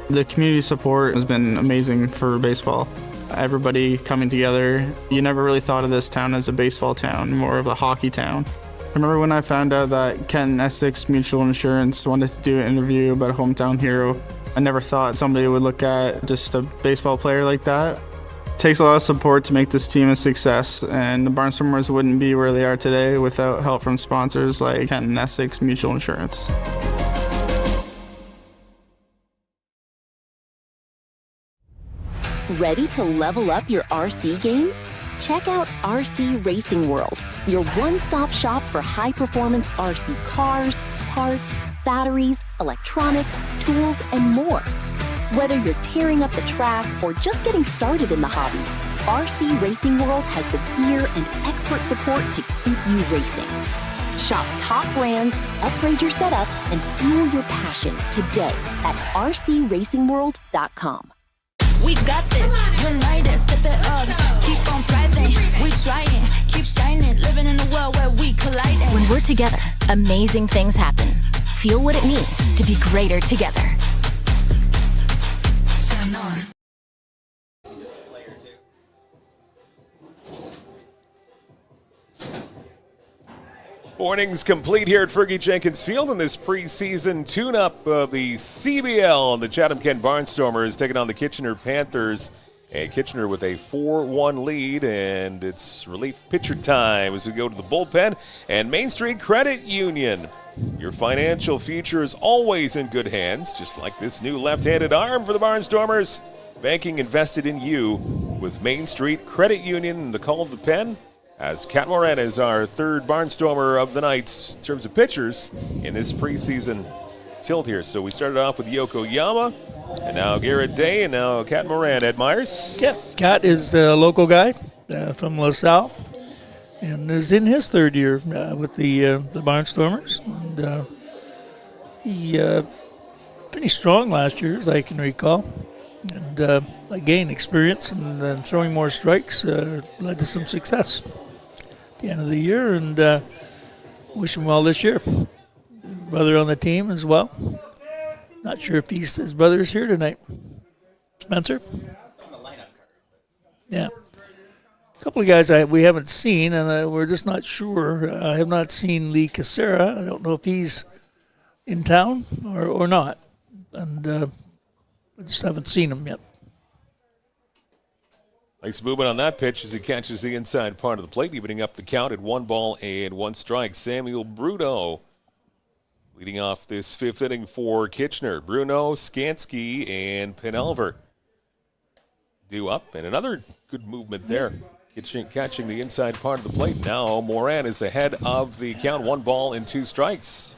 The community support has been amazing for baseball. Everybody coming together. You never really thought of this town as a baseball town, more of a hockey town. I remember when I found out that Kent Essex Mutual Insurance wanted to do an interview about a hometown hero. I never thought somebody would look at just a baseball player like that. It takes a lot of support to make this team a success, and the Barnstormers wouldn't be where they are today without help from sponsors like Kent Essex Mutual Insurance. Ready to level up your RC game? Check out RC Racing World, your one-stop shop for high-performance RC cars, parts, batteries, electronics, tools, and more. Whether you're tearing up the track or just getting started in the hobby, RC Racing World has the gear and expert support to keep you racing. Shop top brands, upgrade your setup, and fuel your passion today at rcracingworld.com. We got this, united, step it up, keep on thriving, we trying, keep shining, living in a world where we colliding. When we're together, amazing things happen. Feel what it means to be greater together. Stand on. Four innings complete here at Fergie Jenkins Field in this preseason tune-up of the CBL. The Chatham-Kent Barnstormers taking on the Kitchener Panthers. And Kitchener with a 4-1 lead, and it's relief pitcher time as we go to the bullpen. And Main Street Credit Union. Your financial future is always in good hands, just like this new left-handed arm for the Barnstormers. Banking invested in you with Main Street Credit Union. The call of the pen, as Kat Moran is our third Barnstormer of the night in terms of pitchers in this preseason tilt here. So we started off with Yoko Yama, and now Garrett Day, and now Kat Moran. Ed Myers? Yeah, Kat is a local guy from LaSalle and is in his third year with the Barnstormers. And he finished strong last year, as I can recall. And gained experience, and then throwing more strikes led to some success at the end of the year, and wish him well this year. Brother on the team as well. Not sure if his brother is here tonight. Spencer? Yeah. A couple of guys we haven't seen, and we're just not sure. I have not seen Lee Casera. I don't know if he's in town or not. And I just haven't seen him yet. Nice movement on that pitch as he catches the inside part of the plate, evening up the count at 1 ball and 1 strike. Samuel Bruno leading off this fifth inning for Kitchener. Bruno, Skansky, and Penelver due up, and another good movement there, catching the inside part of the plate. Now Moran is ahead of the count, 1 ball and 2 strikes.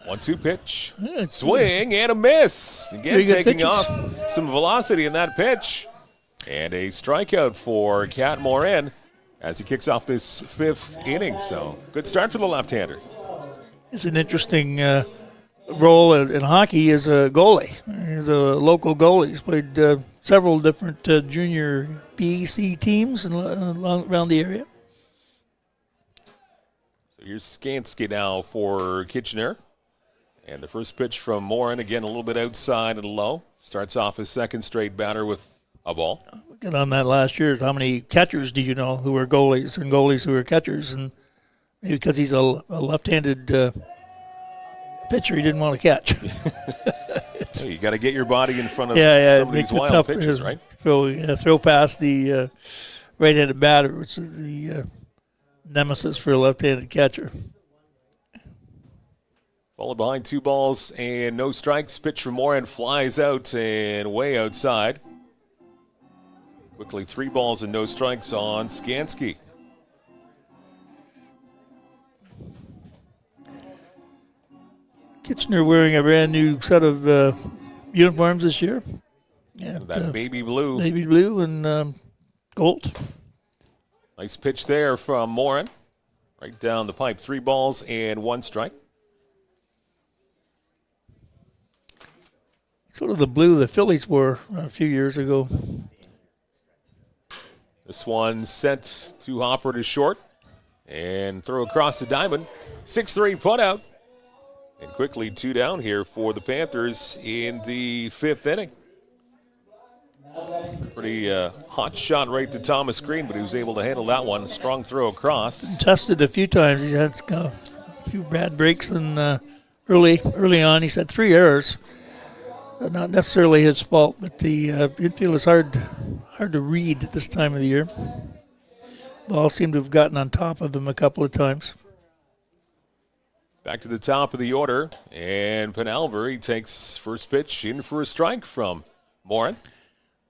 One-two pitch, swing and a miss. Again, taking off some velocity in that pitch. And a strikeout for Kat Moran as he kicks off this fifth inning. So good start for the left-hander. It's an interesting role in hockey as a goalie. He's a local goalie. He's played several different junior BC teams around the area. So here's Skansky now for Kitchener. And the first pitch from Morin, again, a little bit outside and low. Starts off his second straight batter with a ball. Looking on that last year, how many catchers do you know who were goalies and goalies who were catchers? And maybe because he's a left-handed pitcher, he didn't want to catch. Hey, you got to get your body in front of some of these wild pitchers, right? Throw past the right-handed batter, which is the nemesis for a left-handed catcher. Followed behind 2 balls and no strikes. Pitch from Morin flies out and way outside. Quickly 3 balls and no strikes on Skansky. Kitchener wearing a brand new set of uniforms this year. Yeah, that baby blue. Baby blue and gold. Nice pitch there from Morin. Right down the pipe. 3 balls and 1 strike. Sort of the blue the Phillies wore a few years ago. This one sent to Hopper to short and throw across the diamond. 6-3 put out. And quickly 2 down here for the Panthers in the 5th inning. Pretty hot shot right to Thomas Green, but he was able to handle that one. Strong throw across. Tested a few times. He's had a few bad breaks and early on. He's had 3 errors. Not necessarily his fault, but the infield is hard to read at this time of the year. Ball seemed to have gotten on top of him a couple of times. Back to the top of the order, and Penalver, he takes first pitch in for a strike from Morin.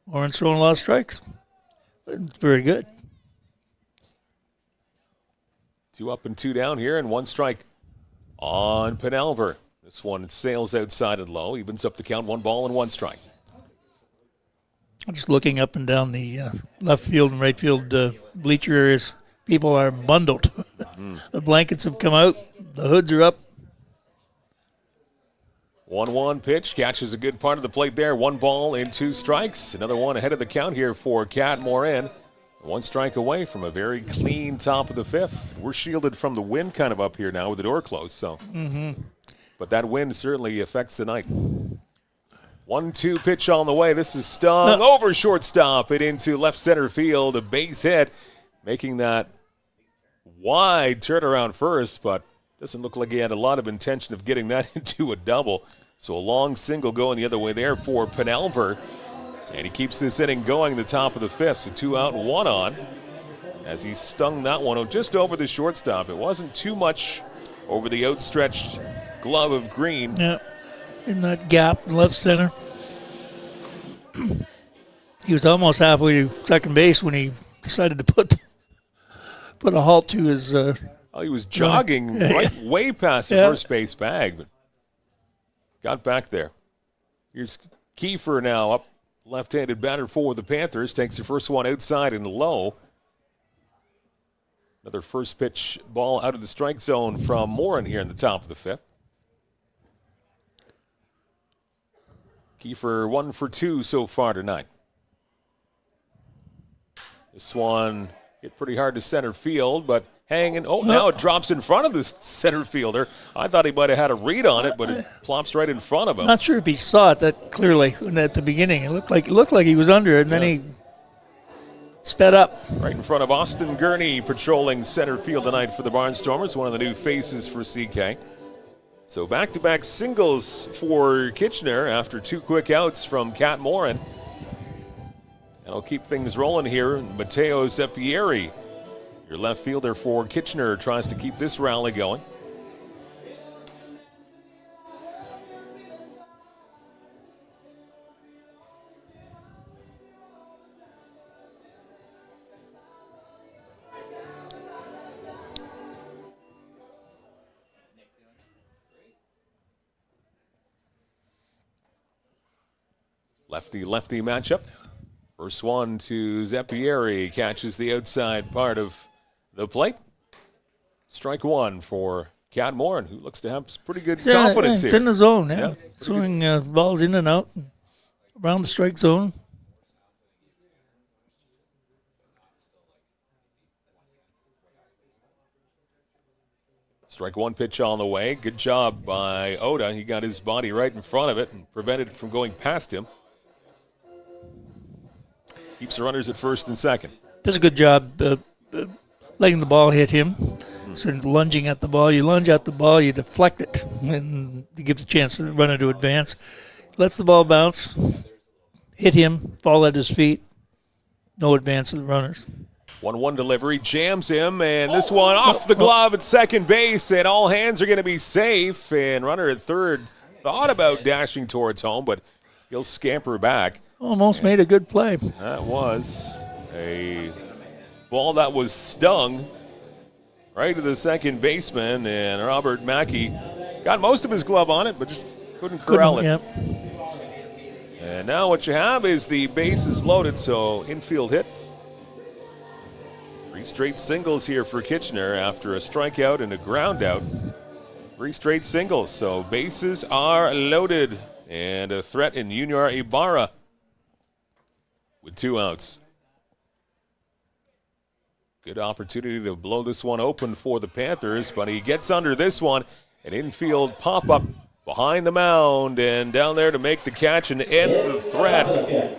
Morin's throwing a lot of strikes. It's very good. 2 up and 2 down here, and 1 strike on Penalver. This one sails outside and low, evens up the count, 1 ball and 1 strike. Just looking up and down the left field and right field bleacher areas, people are bundled. The blankets have come out, the hoods are up. 1-1 pitch, catches a good part of the plate there. 1 ball and 2 strikes. Another one ahead of the count here for Cat Morin. 1 strike away from a very clean top of the 5th. We're shielded from the wind kind of up here now with the door closed, so. But that wind certainly affects the night. 1-2 pitch on the way. This is stung over shortstop and into left center field. A base hit, making that wide turnaround first, but doesn't look like he had a lot of intention of getting that into a double. So a long single going the other way there for Penalver. And he keeps this inning going the top of the 5th. So 2 out and 1 on as he stung that one just over the shortstop. It wasn't too much over the outstretched glove of Green. Yeah, in that gap in left center. He was almost halfway to second base when he decided to put a halt to his. He was jogging way past the first base bag, but got back there. Here's Kiefer now up, left-handed batter for the Panthers. Takes the first one outside and low. Another first pitch ball out of the strike zone from Morin here in the top of the 5th. Kiefer 1 for 2 so far tonight. This one hit pretty hard to center field, but hanging. Now it drops in front of the center fielder. I thought he might have had a read on it, but it plops right in front of him. Not sure if he saw it that clearly at the beginning. It looked like he was under it, and then he sped up. Right in front of Austin Gurney patrolling center field tonight for the Barnstormers, one of the new faces for CK. So back-to-back singles for Kitchener after 2 quick outs from Cat Morin. And I'll keep things rolling here. Matteo Zeppieri, your left fielder for Kitchener, tries to keep this rally going. Lefty-lefty matchup. First one to Zeppieri, catches the outside part of the plate. Strike 1 for Cadmore, who looks to have pretty good confidence it's here. in the zone, yeah. Throwing balls in and out, around the strike zone. Strike one pitch on the way. Good job by Oda. He got his body right in front of it and prevented it from going past him. Keeps the runners at first and second. Does a good job letting the ball hit him. So lunging at the ball, you lunge at the ball, you deflect it, and you give the chance to the runner to advance. Lets the ball bounce, hit him, fall at his feet. No advance of the runners. 1-1 delivery, jams him, and this one off the glove at second base, and all hands are going to be safe. And runner at third thought about dashing towards home, but he'll scamper back. Almost made a good play. That was a ball that was stung right to the second baseman, and Robert Mackey got most of his glove on it, but just couldn't corral it. Yep. And now what you have is the base is loaded, so infield hit. 3 straight singles here for Kitchener after a strikeout and a ground out. 3 straight singles, so bases are loaded, and a threat in Junior Ibarra with 2 outs. Good opportunity to blow this one open for the Panthers, but he gets under this one. An infield pop-up behind the mound, and down there to make the catch and end the threat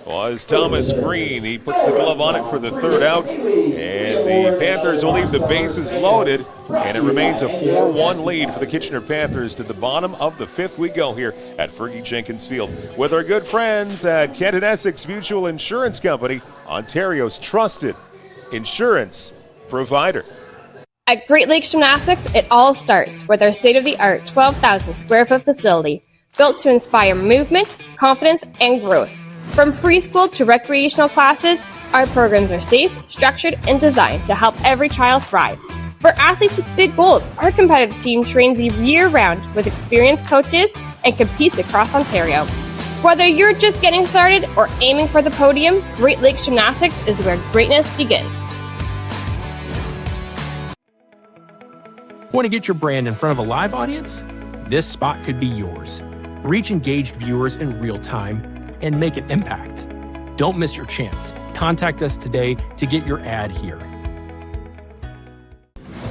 was Thomas Green. He puts the glove on it for the 3rd out, and the Panthers will leave the bases loaded, and it remains a 4-1 lead for the Kitchener Panthers. To the bottom of the 5th we go here at Fergie Jenkins Field with our good friends at Kent Essex Mutual Insurance Company, Ontario's trusted insurance provider. At Great Lakes Gymnastics, it all starts with our state-of-the-art 12,000 square foot facility built to inspire movement, confidence, and growth. From preschool to recreational classes, our programs are safe, structured, and designed to help every child thrive. For athletes with big goals, our competitive team trains year-round with experienced coaches and competes across Ontario. Whether you're just getting started or aiming for the podium, Great Lakes Gymnastics is where greatness begins. Want to get your brand in front of a live audience? This spot could be yours. Reach engaged viewers in real time and make an impact. Don't miss your chance. Contact us today to get your ad here.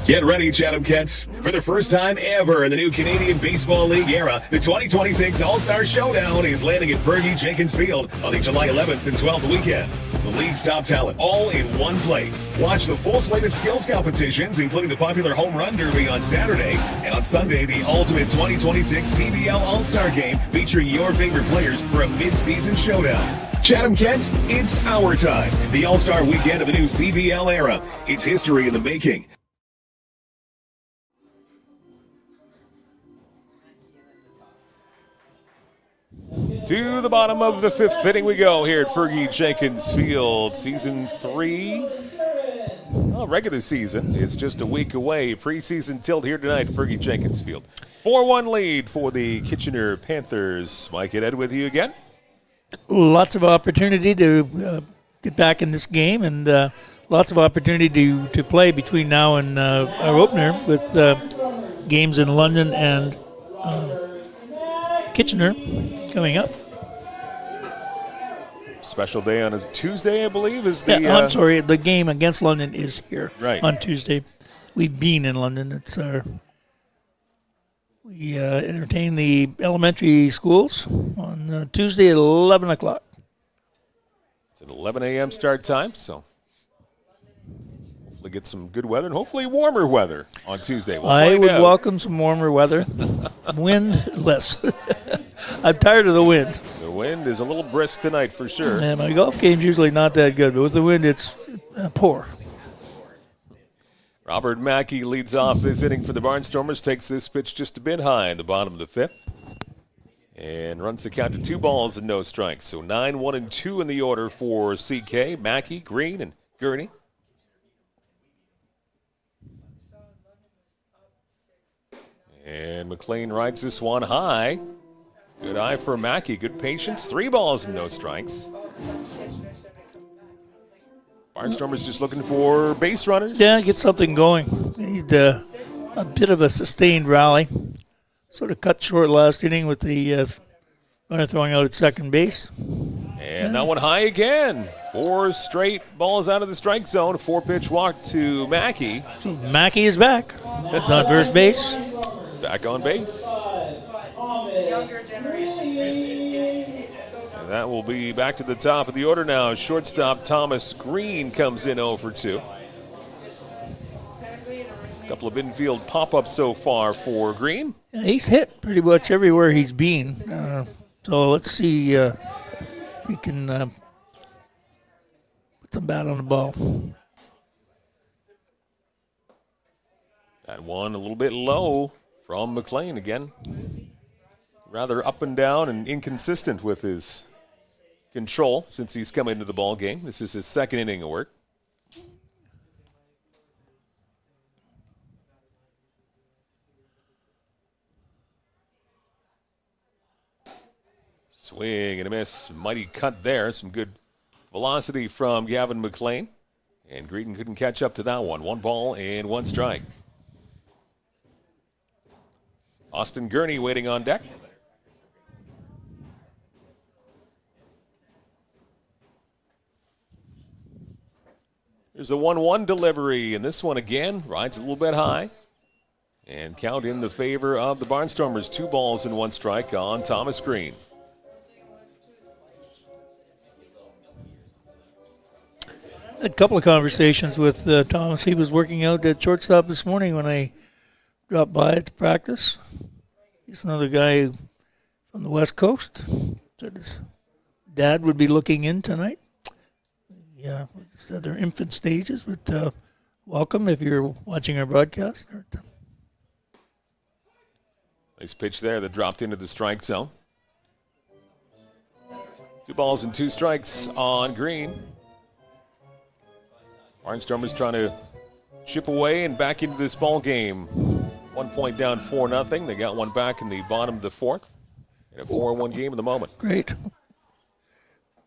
Get ready, Chatham-Kent. For the first time ever in the new Canadian Baseball League era, the 2026 All-Star Showdown is landing at Fergie Jenkins Field on the July 11th and 12th weekend. The league's top talent, all in one place. Watch the full slate of skills competitions, including the popular Home Run Derby on Saturday, and on Sunday, the ultimate 2026 CBL All-Star Game featuring your favorite players for a mid-season showdown. Chatham-Kent, it's our time. The All-Star Weekend of the new CBL era. It's history in the making. To the bottom of the 5th inning we go here at Fergie Jenkins Field. Season 3, regular season. It's just a week away. Preseason tilt here tonight at Fergie Jenkins Field. 4-1 lead for the Kitchener Panthers. Mike and Ed with you again. Lots of opportunity to get back in this game, and lots of opportunity to play between now and our opener with games in London and Kitchener coming up. Special day on a Tuesday, I believe, is the... I'm sorry, the game against London is here right on Tuesday. We've been in London. It's we entertain the elementary schools on Tuesday at 11 o'clock. It's an 11 a.m. start time, so hopefully get some good weather and hopefully warmer weather on Tuesday. I would welcome some warmer weather. Wind less. I'm tired of the wind. The wind is a little brisk tonight for sure. Yeah, my golf game's usually not that good, but with the wind, it's poor. Robert Mackey leads off this inning for the Barnstormers, takes this pitch just a bit high in the bottom of the 5th, and runs the count to 2 balls and no strikes. So 9, 1, and 2 in the order for CK, Mackey, Green, and Gurney. And McLean rides this one high. Good eye for Mackey. Good patience. 3 balls and no strikes. Barnstormers just looking for base runners. Yeah, get something going. Need a bit of a sustained rally. Sort of cut short last inning with the runner throwing out at second base. And that one high again. 4 straight balls out of the strike zone. 4-pitch walk to Mackey. So Mackey is back. It's on first base. Back on base. And that will be back to the top of the order now. Shortstop Thomas Green comes in 0 for 2. A couple of infield pop-ups so far for Green. Yeah, he's hit pretty much everywhere he's been. So let's see if he can put some bat on the ball. That one a little bit low from McLean again. Rather up and down and inconsistent with his control since he's come into the ball game. This is his second inning of work. Swing and a miss. Mighty cut there. Some good velocity from Gavin McLean. And Greeton couldn't catch up to that one. 1 ball and 1 strike. Austin Gurney waiting on deck. There's a 1-1 delivery, and this one again rides a little bit high. And count in the favor of the Barnstormers. 2 balls and 1 strike on Thomas Green. Had a couple of conversations with Thomas. He was working out at shortstop this morning when I dropped by at the practice. He's another guy from the West Coast. Said his dad would be looking in tonight. Yeah, said they're infant stages, but welcome if you're watching our broadcast. Nice pitch there that dropped into the strike zone. 2 balls and 2 strikes on Green. Barnstormers trying to chip away and back into this ball game. 1 point down 4-0. They got one back in the bottom of the 4th. In a 4-1 game at the moment. Great.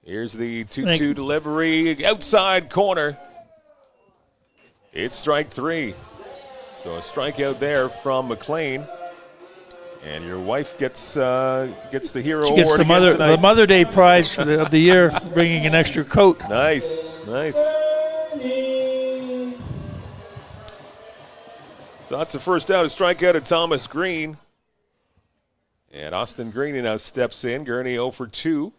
Here's the 2-2 delivery. Outside corner. It's strike 3. So a strikeout there from McLean. And your wife gets the hero she gets award the Mother Day prize of the year, bringing an extra coat. Nice. So that's the first out, a strikeout of Thomas Green. And Austin Green now steps in. Gurney 0 for 2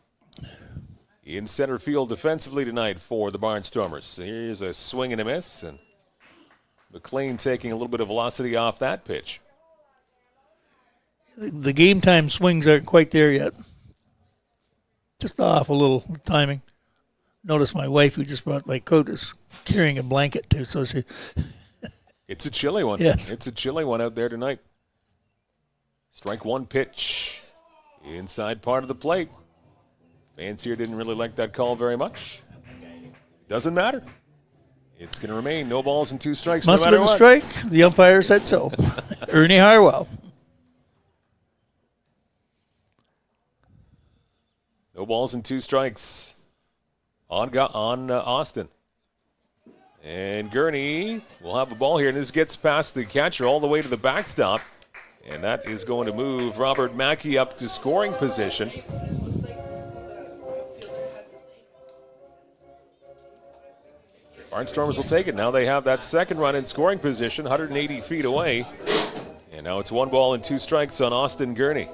in center field defensively tonight for the Barnstormers. So here's a swing and a miss, and McLean taking a little bit of velocity off that pitch. The game time swings aren't quite there yet. Just off a little timing. Notice my wife, who just brought my coat, is carrying a blanket too, so she... It's a chilly one. Yes. It's a chilly one out there tonight. Strike 1 pitch. Inside part of the plate. Fans here didn't really like that call very much. Doesn't matter. It's going to remain no balls and 2 strikes Must no matter have been what. a strike. The umpire said so. Ernie Harwell. No balls and 2 strikes on Austin. And Gurney will have a ball here, and this gets past the catcher all the way to the backstop. And that is going to move Robert Mackey up to scoring position. Barnstormers will take it. Now they have that second run in scoring position, 180 feet away. And now it's 1 ball and 2 strikes on Austin Gurney.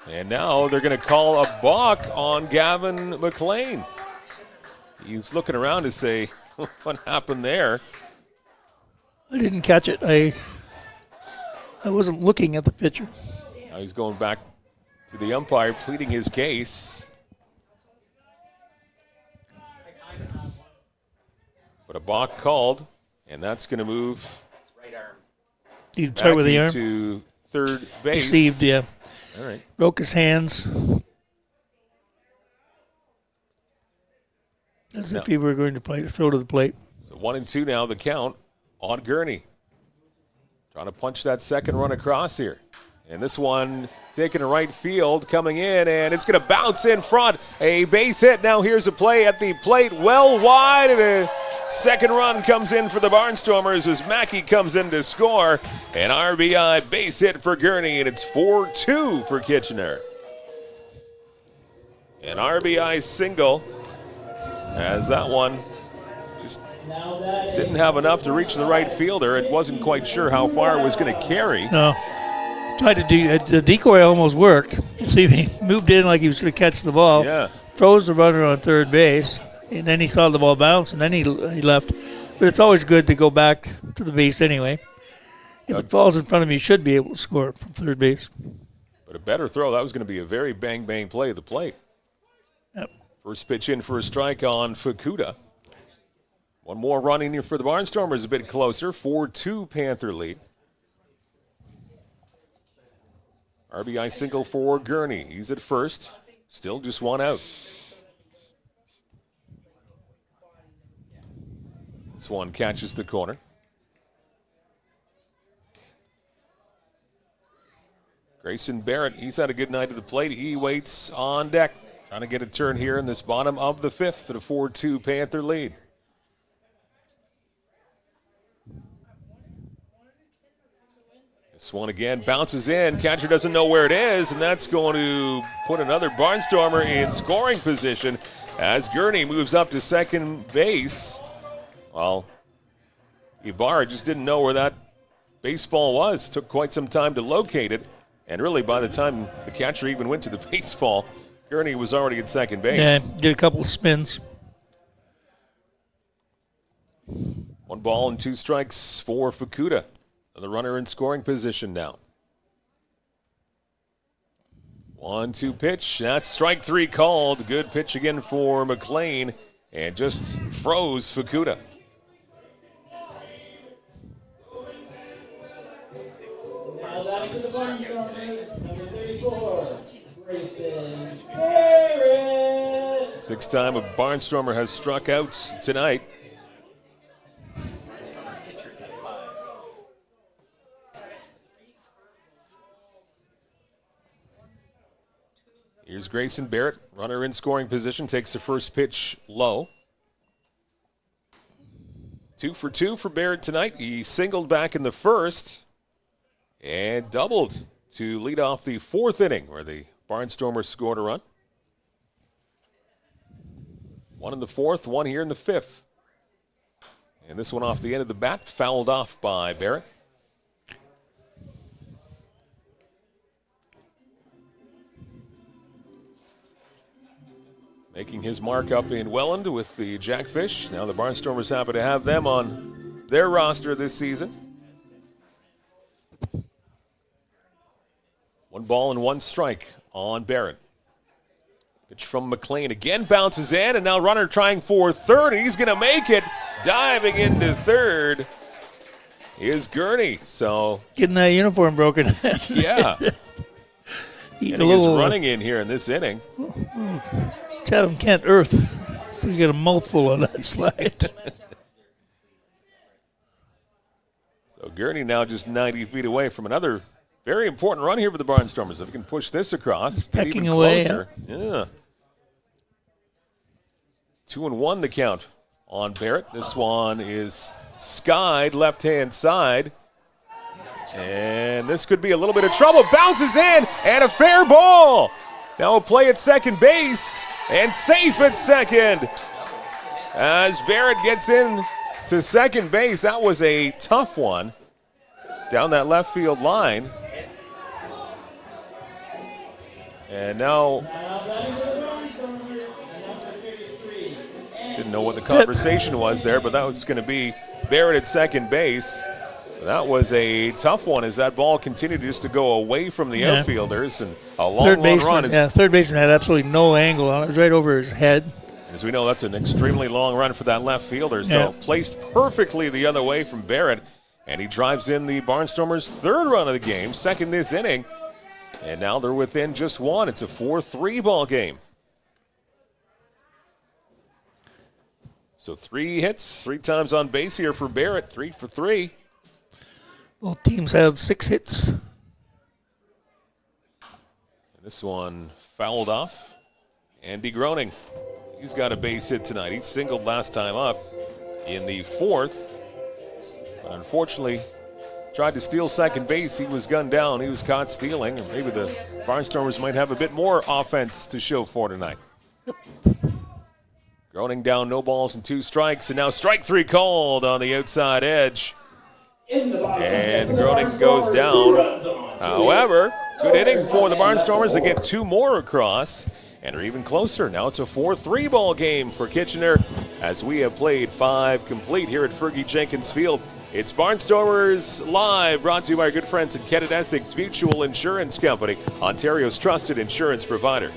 And now they're going to call a balk on Gavin McLean. He's looking around to say, what happened there? I didn't catch it. I wasn't looking at the pitcher. Now he's going back to the umpire, pleading his case. But a balk called, and that's going to move. You start with the arm? To third base. Received, yeah. All right. Broke his hands. As if he were going to throw to the plate. So 1-2 now, the count on Gurney. Trying to punch that second run across here. And this one taken to right field, coming in, and it's going to bounce in front. A base hit. Now here's a play at the plate, well wide, and a second run comes in for the Barnstormers as Mackey comes in to score. An RBI base hit for Gurney, and it's 4-2 for Kitchener. An RBI single, as that one just didn't have enough to reach the right fielder. It wasn't quite sure how far it was going to carry. No. Tried to do the decoy almost worked. See, he moved in like he was going to catch the ball. Yeah. Froze the runner on third base, and then he saw the ball bounce, and then he left. But it's always good to go back to the base anyway. If it falls in front of you, you should be able to score from third base. But a better throw. That was going to be a very bang play at the plate. Yep. First pitch in for a strike on Fukuda. One more run in here for the Barnstormers, a bit closer. 4-2 Panther lead. RBI single for Gurney. He's at first. Still just one out. This one catches the corner. Grayson Barrett, he's had a good night at the plate. He waits on deck. Trying to get a turn here in this bottom of the fifth at a 4-2 Panther lead. This one again bounces in. Catcher doesn't know where it is, and that's going to put another Barnstormer in scoring position as Gurney moves up to second base. Well, Ibarra just didn't know where that baseball was. Took quite some time to locate it, and really by the time the catcher even went to the baseball, Gurney was already at second base. Yeah, did a couple of spins. 1 ball and 2 strikes for Fukuda. The runner in scoring position now. 1-2 pitch. That's strike 3 called. Good pitch again for McLean. And just froze Fukuda. Sixth time a Barnstormer has struck out tonight. Here's Grayson Barrett, runner in scoring position, takes the first pitch low. 2 for 2 for Barrett tonight. He singled back in the first and doubled to lead off the fourth inning where the Barnstormers scored a run. 1 in the fourth, 1 here in the fifth. And this one off the end of the bat, fouled off by Barrett. Making his mark up in Welland with the Jackfish. Now the Barnstormers happy to have them on their roster this season. 1 ball and 1 strike on Barrett. Pitch from McLean again bounces in, and now runner trying for third, and he's going to make it. Diving into third is Gurney. So getting that uniform broken. Yeah. Getting his running in here in this inning. Chatham-Kent earth. So you get a mouthful on that slide. So Gurney now just 90 feet away from another very important run here for the Barnstormers. If we can push this across, get Pecking even away. closer. Yeah. 2-1 the count on Barrett. This one is skied left-hand side. And this could be a little bit of trouble. Bounces in, and a fair ball. Now a play at second base, and safe at second. As Barrett gets in to second base, that was a tough one down that left field line. And now, didn't know what the conversation was there, but that was going to be Barrett at second base. That was a tough one as that ball continued just to go away from the outfielders, and a long run. Third baseman had absolutely no angle on it. It was right over his head. As we know, that's an extremely long run for that left fielder. So placed perfectly the other way from Barrett, and he drives in the Barnstormers' third run of the game, second this inning. And now they're within just 1. It's a 4-3 ball game. So 3 hits, 3 times on base here for Barrett, 3 for 3. Both teams have 6 hits. This one fouled off. Andy Groening, he's got a base hit tonight. He singled last time up in the fourth. But unfortunately, tried to steal second base. He was gunned down. He was caught stealing. Or maybe the Barnstormers might have a bit more offense to show for tonight. Groening down, no balls and 2 strikes. And now strike 3 called on the outside edge. And Groening goes down. However, good inning for the Barnstormers. They get 2 more across and are even closer. Now it's a 4-3 ball game for Kitchener as we have played 5 complete here at Fergie Jenkins Field. It's Barnstormers Live, brought to you by our good friends at Kent Essex Mutual Insurance Company, Ontario's trusted insurance provider.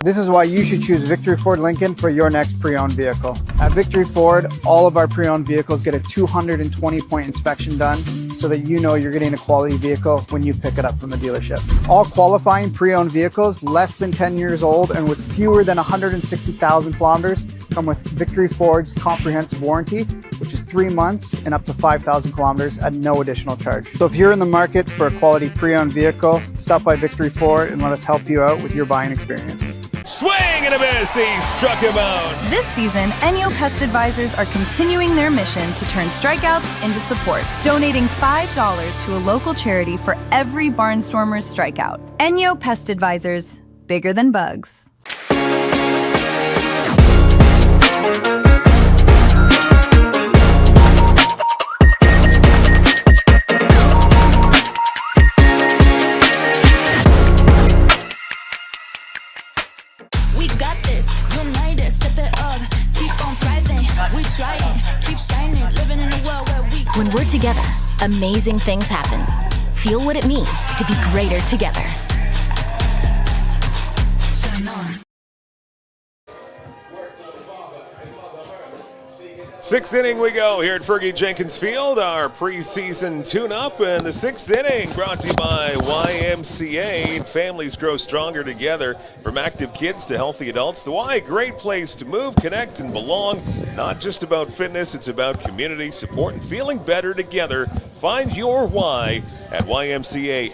This is why you should choose Victory Ford Lincoln for your next pre-owned vehicle. At Victory Ford, all of our pre-owned vehicles get a 220-point inspection done so that you know you're getting a quality vehicle when you pick it up from the dealership. All qualifying pre-owned vehicles less than 10 years old and with fewer than 160,000 kilometers come with Victory Ford's comprehensive warranty, which is 3 months and up to 5,000 kilometers at no additional charge. So if you're in the market for a quality pre-owned vehicle, stop by Victory Ford and let us help you out with your buying experience. Swing and a miss. He struck him out. This season, Enyo Pest Advisors are continuing their mission to turn strikeouts into support, donating $5 to a local charity for every Barnstormers strikeout. Enyo Pest Advisors, bigger than bugs. We got this, united, step it up, keep on thriving. We trying, keep shining, living in a world where we. When we're together, amazing things happen. Feel what it means to be greater together. Sixth inning we go here at Fergie Jenkins Field, our preseason tune-up, and the 6th inning brought to you by YMCA. Families grow stronger together. From active kids to healthy adults, the Y, great place to move, connect, and belong. Not just about fitness, it's about community, support, and feeling better together. Find your Y at ymcaswo.ca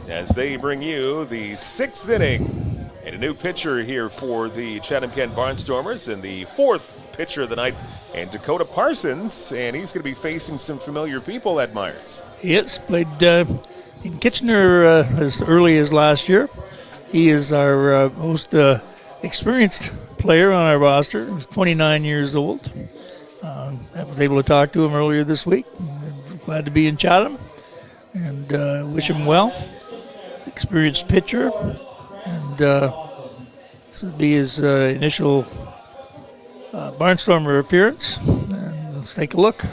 as they bring you the 6th inning. And a new pitcher here for the Chatham-Kent Barnstormers, and the 4th pitcher of the night, and Dakota Parsons, and he's going to be facing some familiar people at Myers. Yes, played in Kitchener as early as last year. He is our most experienced player on our roster. He's 29 years old. I was able to talk to him earlier this week. Glad to be in Chatham, and wish him well. Experienced pitcher. And this will be his initial Barnstormer appearance. And let's take a look.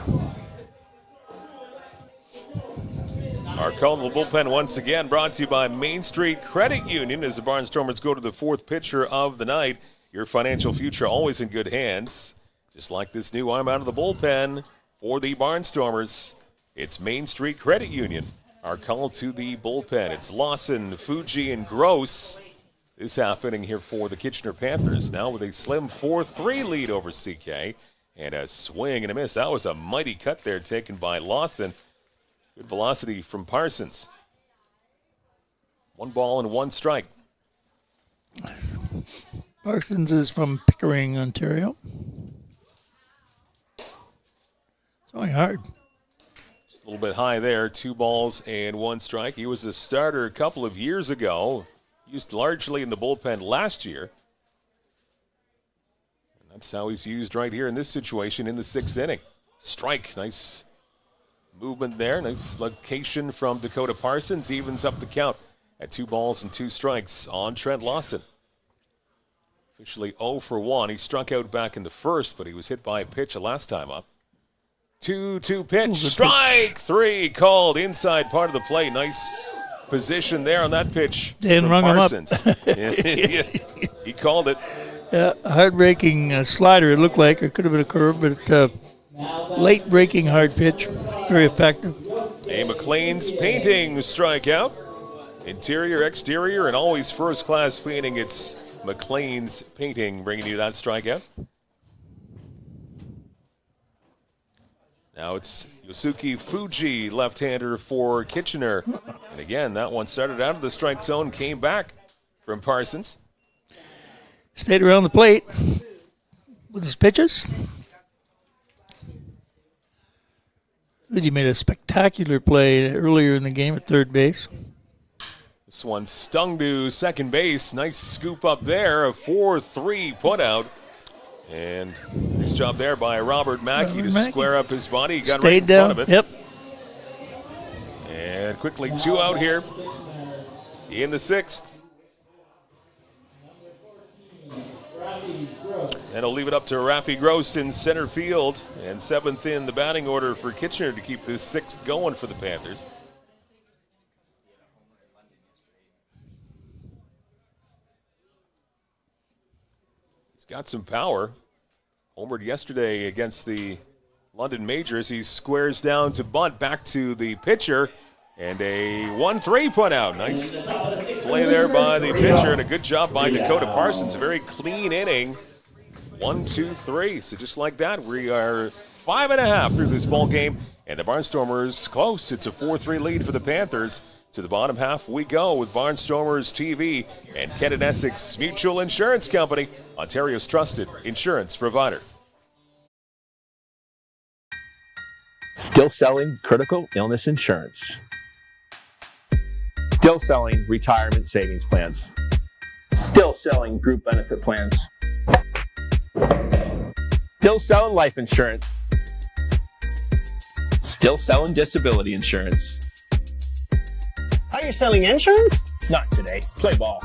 Our call to the bullpen once again brought to you by Main Street Credit Union as the Barnstormers go to the 4th pitcher of the night. Your financial future always in good hands. Just like this new arm out of the bullpen for the Barnstormers. It's Main Street Credit Union. Our call to the bullpen. It's Lawson, Fuji, and Gross. This half inning here for the Kitchener Panthers. Now with a slim 4-3 lead over CK. And a swing and a miss. That was a mighty cut there taken by Lawson. Good velocity from Parsons. 1 ball and 1 strike. Parsons is from Pickering, Ontario. Going hard. A little bit high there, 2 balls and 1 strike. He was a starter a couple of years ago, used largely in the bullpen last year. And that's how he's used right here in this situation in the 6th inning. Strike, nice movement there, nice location from Dakota Parsons, evens up the count at 2 balls and 2 strikes on Trent Lawson. Officially 0 for 1. He struck out back in the 1st, but he was hit by a pitch last time up. 2-2 pitch, strike 3 called inside part of the play. Nice position there on that pitch. Dan rung Parsons. him up. He called it. Yeah, hard-breaking slider it looked like. It could have been a curve, but late-breaking hard pitch. Very effective. A McLean's Painting strikeout. Interior, exterior, and always first-class painting. It's McLean's Painting bringing you that strikeout. Now it's Yosuke Fuji, left-hander for Kitchener. And again, that one started out of the strike zone, came back from Parsons. Stayed around the plate with his pitches. Fuji made a spectacular play earlier in the game at third base. This one stung to second base. Nice scoop up there. A 4-3 putout. And nice job there by Robert Mackey to square up his body. He got right in front of it. Yep. And quickly 2 out here in the 6th. And he'll leave it up to Rafi Gross in center field. And 7th in the batting order for Kitchener to keep this 6th going for the Panthers. He's got some power. Homered yesterday against the London Majors. He squares down to bunt back to the pitcher. And a 1-3 put out. Nice play there by the pitcher and a good job by Dakota Parsons. A very clean inning. 1, 2, 3. So just like that, we are 5.5 through this ball game. And the Barnstormers close. It's a 4-3 lead for the Panthers. To the bottom half we go with Barnstormers TV and Kent Essex Mutual Insurance Company, Ontario's trusted insurance provider. Still selling critical illness insurance. Still selling retirement savings plans. Still selling group benefit plans. Still selling life insurance. Still selling disability insurance. Are you selling insurance? Not today. Play ball.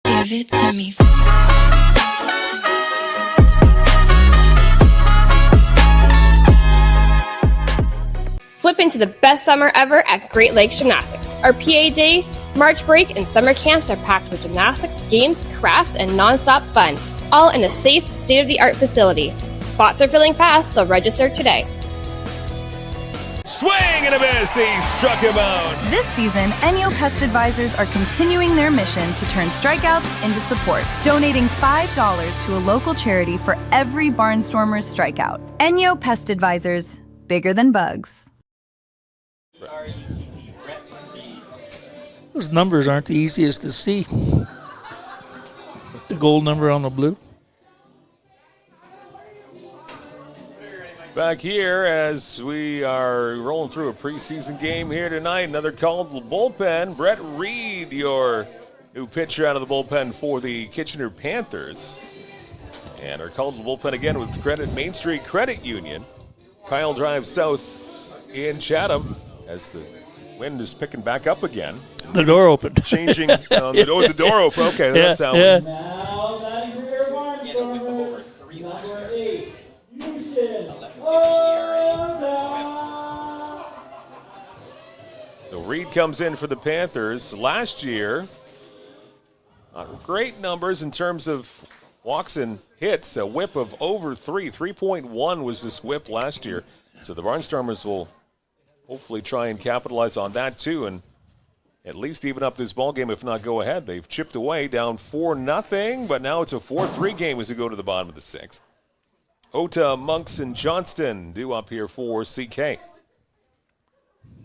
Give it to me. Flip into the best summer ever at Great Lakes Gymnastics. Our PA Day, March break, and summer camps are packed with gymnastics, games, crafts, and non-stop fun, all in a safe, state-of-the-art facility. Spots are filling fast, so register today. Swing and a miss. He struck him out. This season, Enyo Pest Advisors are continuing their mission to turn strikeouts into support, donating $5 to a local charity for every Barnstormers strikeout. Enyo Pest Advisors, bigger than bugs. Those numbers aren't the easiest to see. The gold number on the blue. Back here as we are rolling through a preseason game here tonight. Another call to the bullpen. Brett Reed, your new pitcher out of the bullpen for the Kitchener Panthers. And our call to the bullpen again with Main Street Credit Union. Kyle drives south in Chatham as the wind is picking back up again. The door opened. Changing. The door open. Okay, that's how. Yeah. Now that rear Barnstormers, number 8, Houston. So Reed comes in for the Panthers. Last year, great numbers in terms of walks and hits. A whip of over 3.1 was this whip last year. So the Barnstormers will hopefully try and capitalize on that too, and at least even up this ball game, if not go ahead. They've chipped away, down 4-0, but now it's a 4-3 game as we go to the bottom of the 6th. Ota, Monks, and Johnston due up here for CK.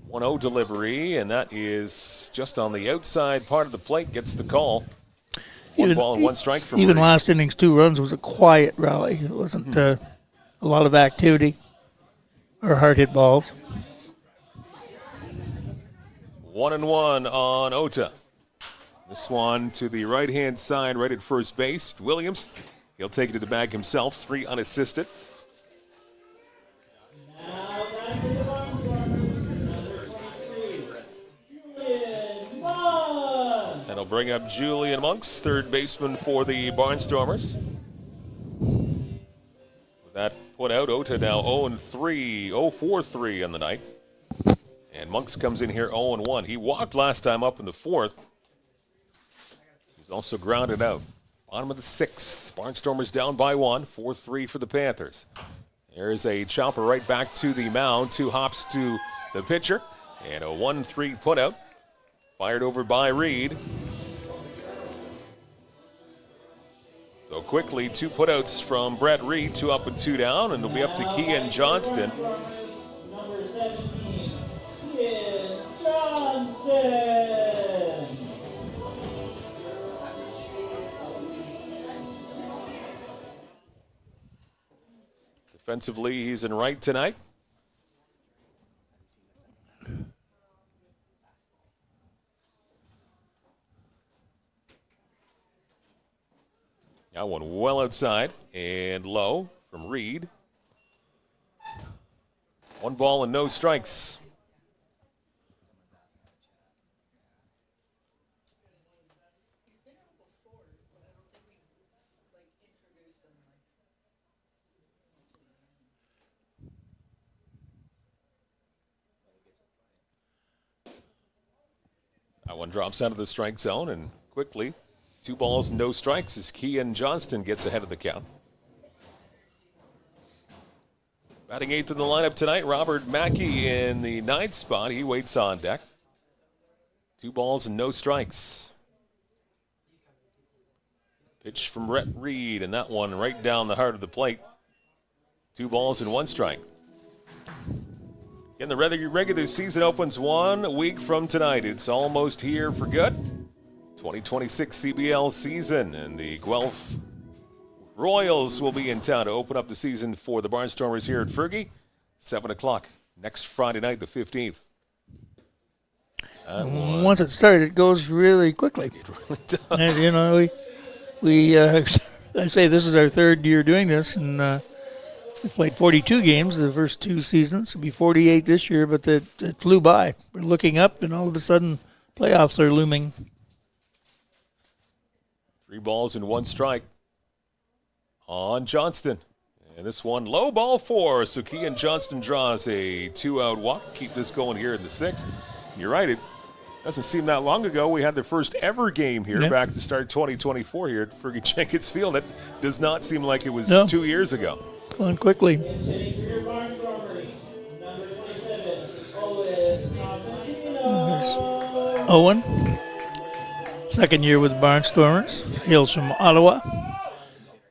1-0 delivery, and that is just on the outside part of the plate, gets the call. One ball and 1 strike from Even Reed. last innings, 2 runs was a quiet rally. It wasn't a lot of activity or hard hit balls. 1-1 on Ota. This one to the right-hand side, right at first base. Williams, he'll take it to the bag himself, 3 unassisted. That'll bring up Julian Monks, third baseman for the Barnstormers. With that put out, Ota now 0-3, 0-4-3 on the night. And Monks comes in here 0-1. He walked last time up in the 4th. He's also grounded out. Bottom of the 6th. Barnstormers down by 1. 4-3 for the Panthers. There's a chopper right back to the mound. 2 hops to the pitcher. And a 1-3 putout. Fired over by Reed. So quickly, 2 putouts from Brett Reed, 2 up and 2 down, and it'll be up to Kean Johnston. Number 17, Kean Johnston. Defensively, he's in right tonight. That one well outside and low from Reed. 1 ball and no strikes. That one drops out of the strike zone and quickly 2 balls and no strikes as Kean Johnston gets ahead of the count. Batting 8th in the lineup tonight, Robert Mackey in the 9th spot. He waits on deck. 2 balls and no strikes. Pitch from Brett Reed, and that one right down the heart of the plate. 2 balls and 1 strike. And the regular season opens 1 week from tonight. It's almost here for good. 2026 CBL season, and the Guelph Royals will be in town to open up the season for the Barnstormers here at Fergie. 7 o'clock next Friday night, the 15th. Once it started, it goes really quickly. It really does. And, you know, we I say this is our 3rd year doing this, and we played 42 games the first 2 seasons. It'll be 48 this year, but it flew by. We're looking up, and all of a sudden, playoffs are looming. 3 balls and 1 strike on Johnston. And this one, low ball 4. So Kean Johnston draws a 2-out walk. Keep this going here in the 6th. You're right. It doesn't seem that long ago we had the first ever game here back to start 2024 here at Fergie Jenkins Field. That does not seem like it was 2 years ago. Going quickly. There's Owen. 2nd year with the Barnstormers. Hails from Ottawa.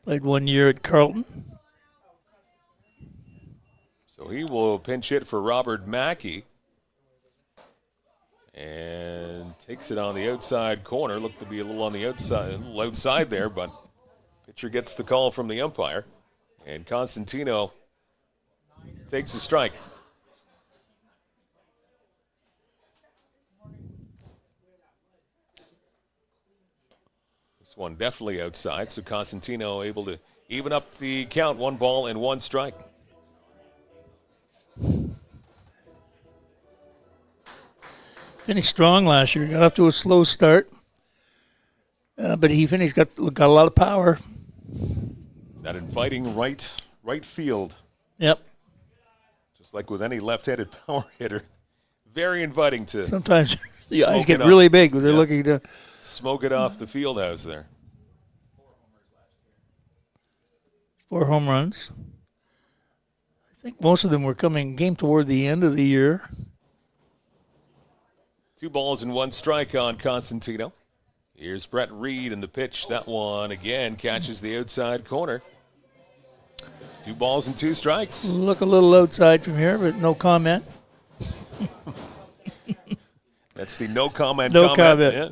Played 1 year at Carleton. So he will pinch hit for Robert Mackey. And takes it on the outside corner. Looked to be a little on the outside there, but pitcher gets the call from the umpire. And Constantino takes a strike. This one definitely outside, so Constantino able to even up the count. 1 ball and 1 strike. Finished strong last year. Got off to a slow start, but he finished got a lot of power. That inviting right field. Yep. Just like with any left-handed power hitter, very inviting to. Sometimes the eyes get really big when they're looking to smoke it off the field house there. 4 home runs. I think most of them were came toward the end of the year. 2 balls and 1 strike on Constantino. Here's Brett Reed in the pitch. That one again catches the outside corner. 2 balls and 2 strikes. Look a little outside from here, but no comment. That's the no comment. No comment. Yeah.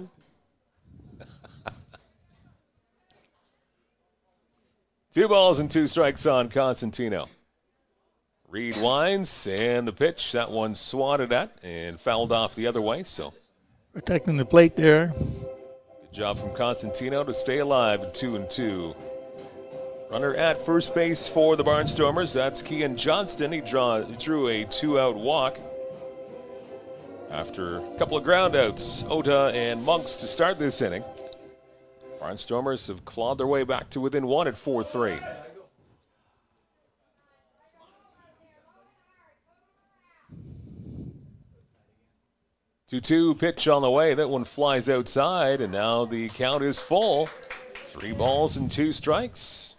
2 balls and 2 strikes on Constantino. Reed winds, and the pitch, that one swatted at and fouled off the other way. So protecting the plate there. Good job from Constantino to stay alive at 2-2. Runner at first base for the Barnstormers. That's Kean Johnston. He drew a 2-out walk after a couple of groundouts. Ota and Monks to start this inning. Barnstormers have clawed their way back to within 1 at 4-3. 2-2 pitch on the way. That one flies outside, and now the count is full. 3 balls and 2 strikes.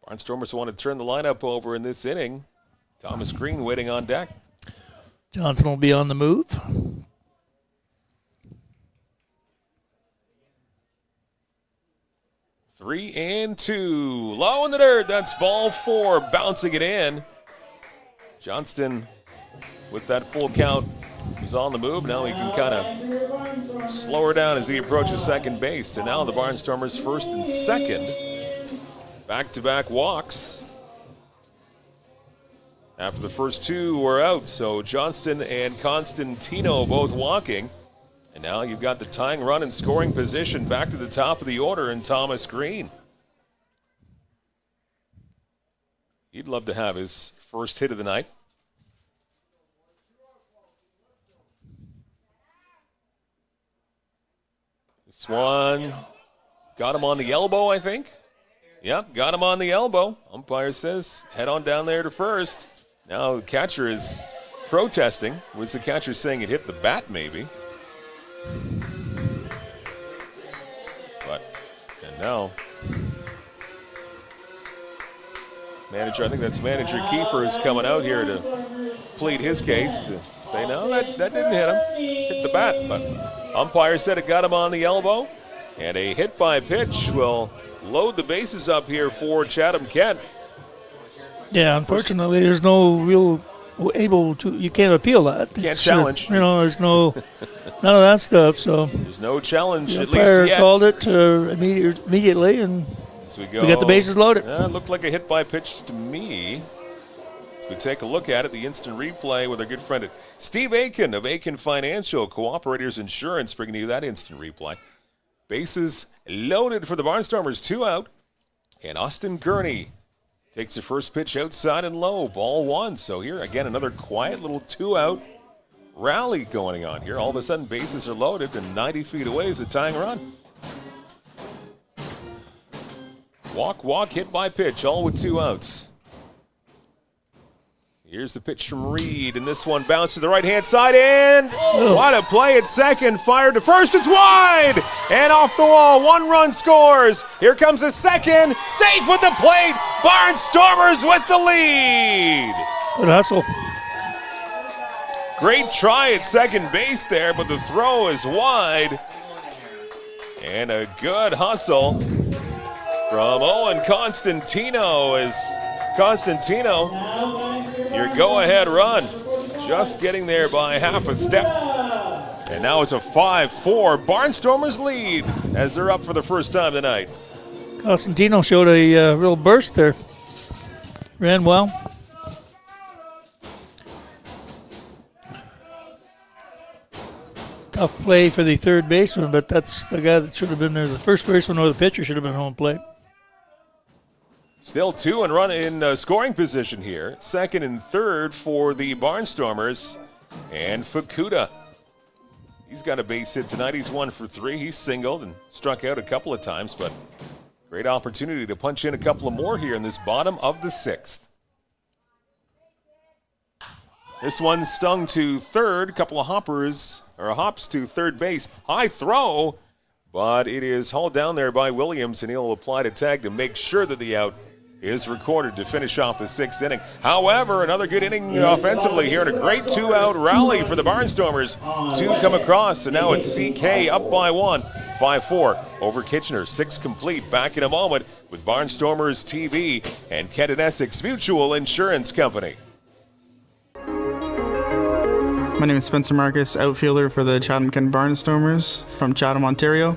Barnstormers want to turn the lineup over in this inning. Thomas Green waiting on deck. Johnson will be on the move. Three and two. Low in the dirt. That's ball 4. Bouncing it in. Johnston with that full count is on the move. Now he can kind of slow her down as he approaches second base. And now the Barnstormers first and second. Back-to-back walks. After the first 2 were out. So Johnston and Constantino both walking. And now you've got the tying run in scoring position back to the top of the order in Thomas Green. He'd love to have his first hit of the night. This one got him on the elbow, I think. Yep, got him on the elbow. Umpire says head on down there to first. Now the catcher is protesting. Was the catcher saying it hit the bat maybe? And now, manager, I think that's manager Kiefer is coming out here to plead his case, to say, no, that didn't hit him. Hit the bat, but umpire said it got him on the elbow. And a hit by pitch will load the bases up here for Chatham-Kent. Yeah, unfortunately, there's no real you can't appeal that. Can't challenge. There's none of that stuff. So there's no challenge. The at umpire least yet. called it immediately, and we got the bases loaded. It looked like a hit by pitch to me. As we take a look at it, the instant replay with our good friend Steve Aiken of Aiken Financial Cooperators Insurance, bringing you that instant replay. Bases loaded for the Barnstormers, 2 out, and Austin Gurney takes the first pitch outside and low, ball 1. So here, again, another quiet little 2-out rally going on here. All of a sudden, bases are loaded, and 90 feet away is a tying run. Walk, hit by pitch, all with 2 outs. Here's the pitch from Reed, and this one bounced to the right-hand side, and what a play at second. Fired to first, it's wide! And off the wall, 1 run scores. Here comes the second, safe with the plate. Barnstormers with the lead. Good hustle. Great try at second base there, but the throw is wide. And a good hustle from Owen Constantino as Constantino, your go-ahead run, just getting there by half a step. And now it's a 5-4 Barnstormers lead as they're up for the first time tonight. Constantino showed a real burst there. Ran well. Tough play for the third baseman, but that's the guy that should have been there. The first baseman or the pitcher should have been home plate. Still 2 and run in scoring position here. Second and third for the Barnstormers. And Fukuda. He's got a base hit tonight. He's 1 for 3. He's singled and struck out a couple of times, but great opportunity to punch in a couple of more here in this bottom of the 6th. This one stung to third. A couple of hops to third base. High throw, but it is hauled down there by Williams, and he'll apply to tag to make sure that the out is recorded to finish off the 6th inning. However, another good inning offensively here, and a great 2-out rally for the Barnstormers. 2 come across, and now it's CK up by 1. 5-4 over Kitchener. 6 complete. Back in a moment with Barnstormers TV and Kent Essex Mutual Insurance Company. My name is Spencer Marcus, outfielder for the Chatham-Kent Barnstormers from Chatham, Ontario.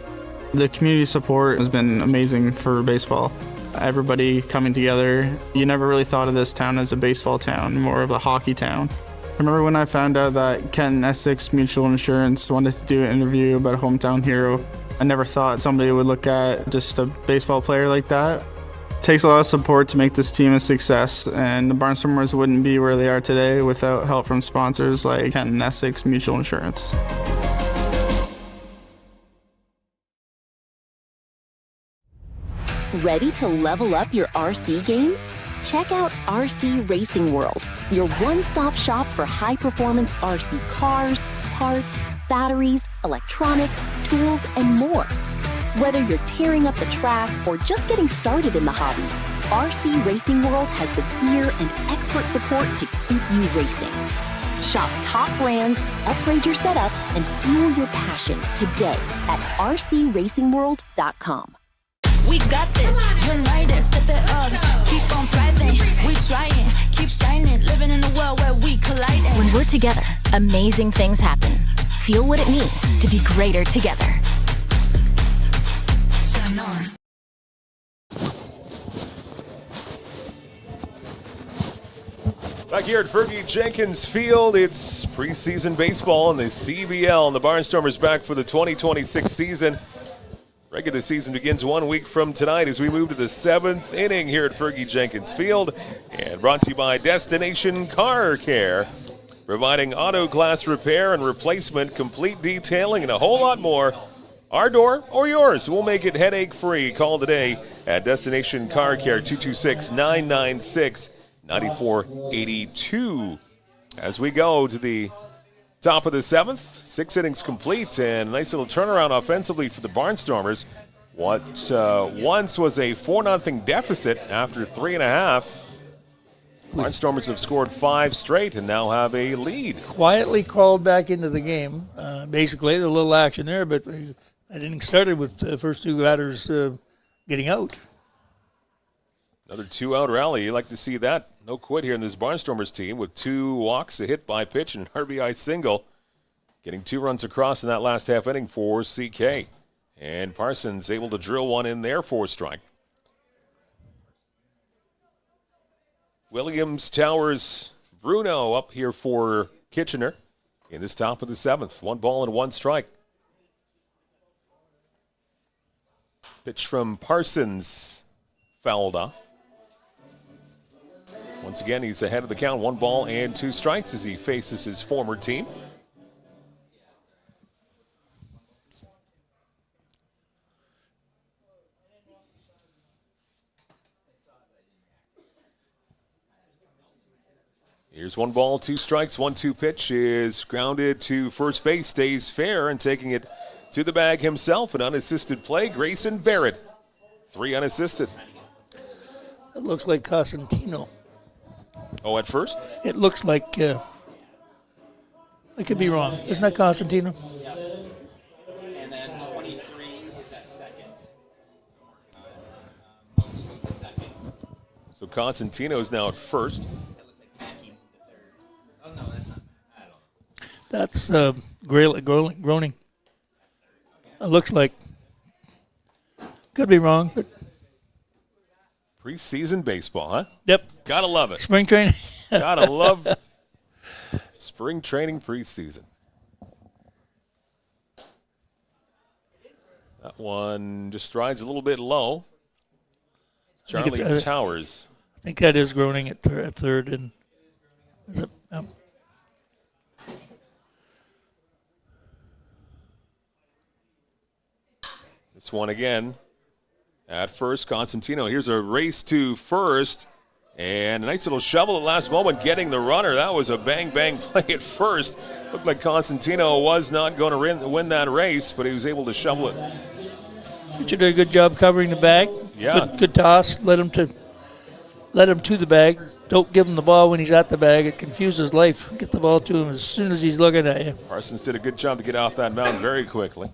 The community support has been amazing for baseball. Everybody coming together. You never really thought of this town as a baseball town, more of a hockey town. I remember when I found out that Kent Essex Mutual Insurance wanted to do an interview about a hometown hero. I never thought somebody would look at just a baseball player like that. It takes a lot of support to make this team a success, and the Barnstormers wouldn't be where they are today without help from sponsors like Kent Essex Mutual Insurance. Ready to level up your RC game? Check out RC Racing World, your one-stop shop for high-performance RC cars, parts, batteries, electronics, tools, and more. Whether you're tearing up the track or just getting started in the hobby, RC Racing World has the gear and expert support to keep you racing. Shop top brands, upgrade your setup, and fuel your passion today at rcracingworld.com. We got this, united, step it up, keep on thriving, we trying, keep shining, living in a world where we colliding. When we're together, amazing things happen. Feel what it means to be greater together. Shine on. Back here at Fergie Jenkins Field, it's preseason baseball in the CBL, and the Barnstormers back for the 2026 season. Regular season begins 1 week from tonight as we move to the 7th inning here at Fergie Jenkins Field. And brought to you by Destination Car Care, providing auto glass repair and replacement, complete detailing, and a whole lot more. Our door or yours, we'll make it headache-free. Call today at Destination Car Care, 226-996-9482. As we go to the top of the 7th, 6 innings complete, and a nice little turnaround offensively for the Barnstormers. What once was a 4-0 deficit after 3.5. Barnstormers have scored 5 straight and now have a lead. Quietly crawled back into the game. Basically, a little action there, but that inning started with the first 2 batters getting out. Another 2-out rally. You like to see that. No quit here in this Barnstormers team with 2 walks, a hit by pitch, and an RBI single. Getting 2 runs across in that last half inning for CK. And Parsons able to drill one in there for a strike. Williams, Towers, Bruno up here for Kitchener in this top of the 7th. 1 ball and 1 strike. Pitch from Parsons fouled off. Once again, he's ahead of the count. 1 ball and 2 strikes as he faces his former team. Here's 1 ball, 2 strikes, 1-2 pitch is grounded to first base, stays fair, and taking it to the bag himself. An unassisted play, Grayson Barrett. 3 unassisted. It looks like Cosentino. Oh, at first? It looks like, I could be wrong. Isn't that Cosentino? And then 23 is at second. So Cosentino's now at first. Oh, no, that's not. I don't know. That's Groening. It looks like. Could be wrong, but. Preseason baseball, huh? Yep. Gotta love it. Spring training. Gotta love spring training preseason. That one just rides a little bit low. Charlie Towers. I think that is Groening at third. And is it? This one again. At first, Constantino. Here's a race to first. And a nice little shovel at last moment, getting the runner. That was a bang-bang play at first. Looked like Constantino was not going to win that race, but he was able to shovel it. Richard did a good job covering the bag. Yeah. Good toss. Let him to the bag. Don't give him the ball when he's at the bag. It confuses life. Get the ball to him as soon as he's looking at you. Parsons did a good job to get off that mound very quickly.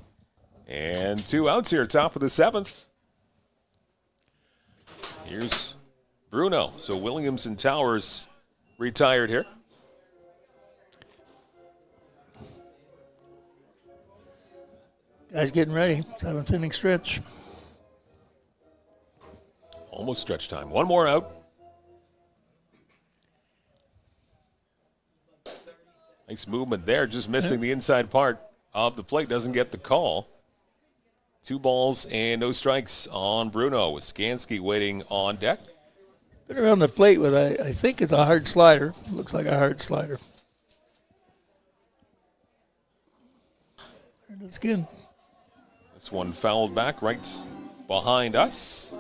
And 2 outs here, top of the 7th. Here's Bruno. So Williams and Towers retired here. Guys getting ready. 7th inning stretch. Almost stretch time. 1 more out. Nice movement there. Just missing the inside part of the plate. Doesn't get the call. 2 balls and no strikes on Bruno with Skansky waiting on deck. Been around the plate with, I think it's a hard slider. Looks like a hard slider. There it is again. This one fouled back right behind us.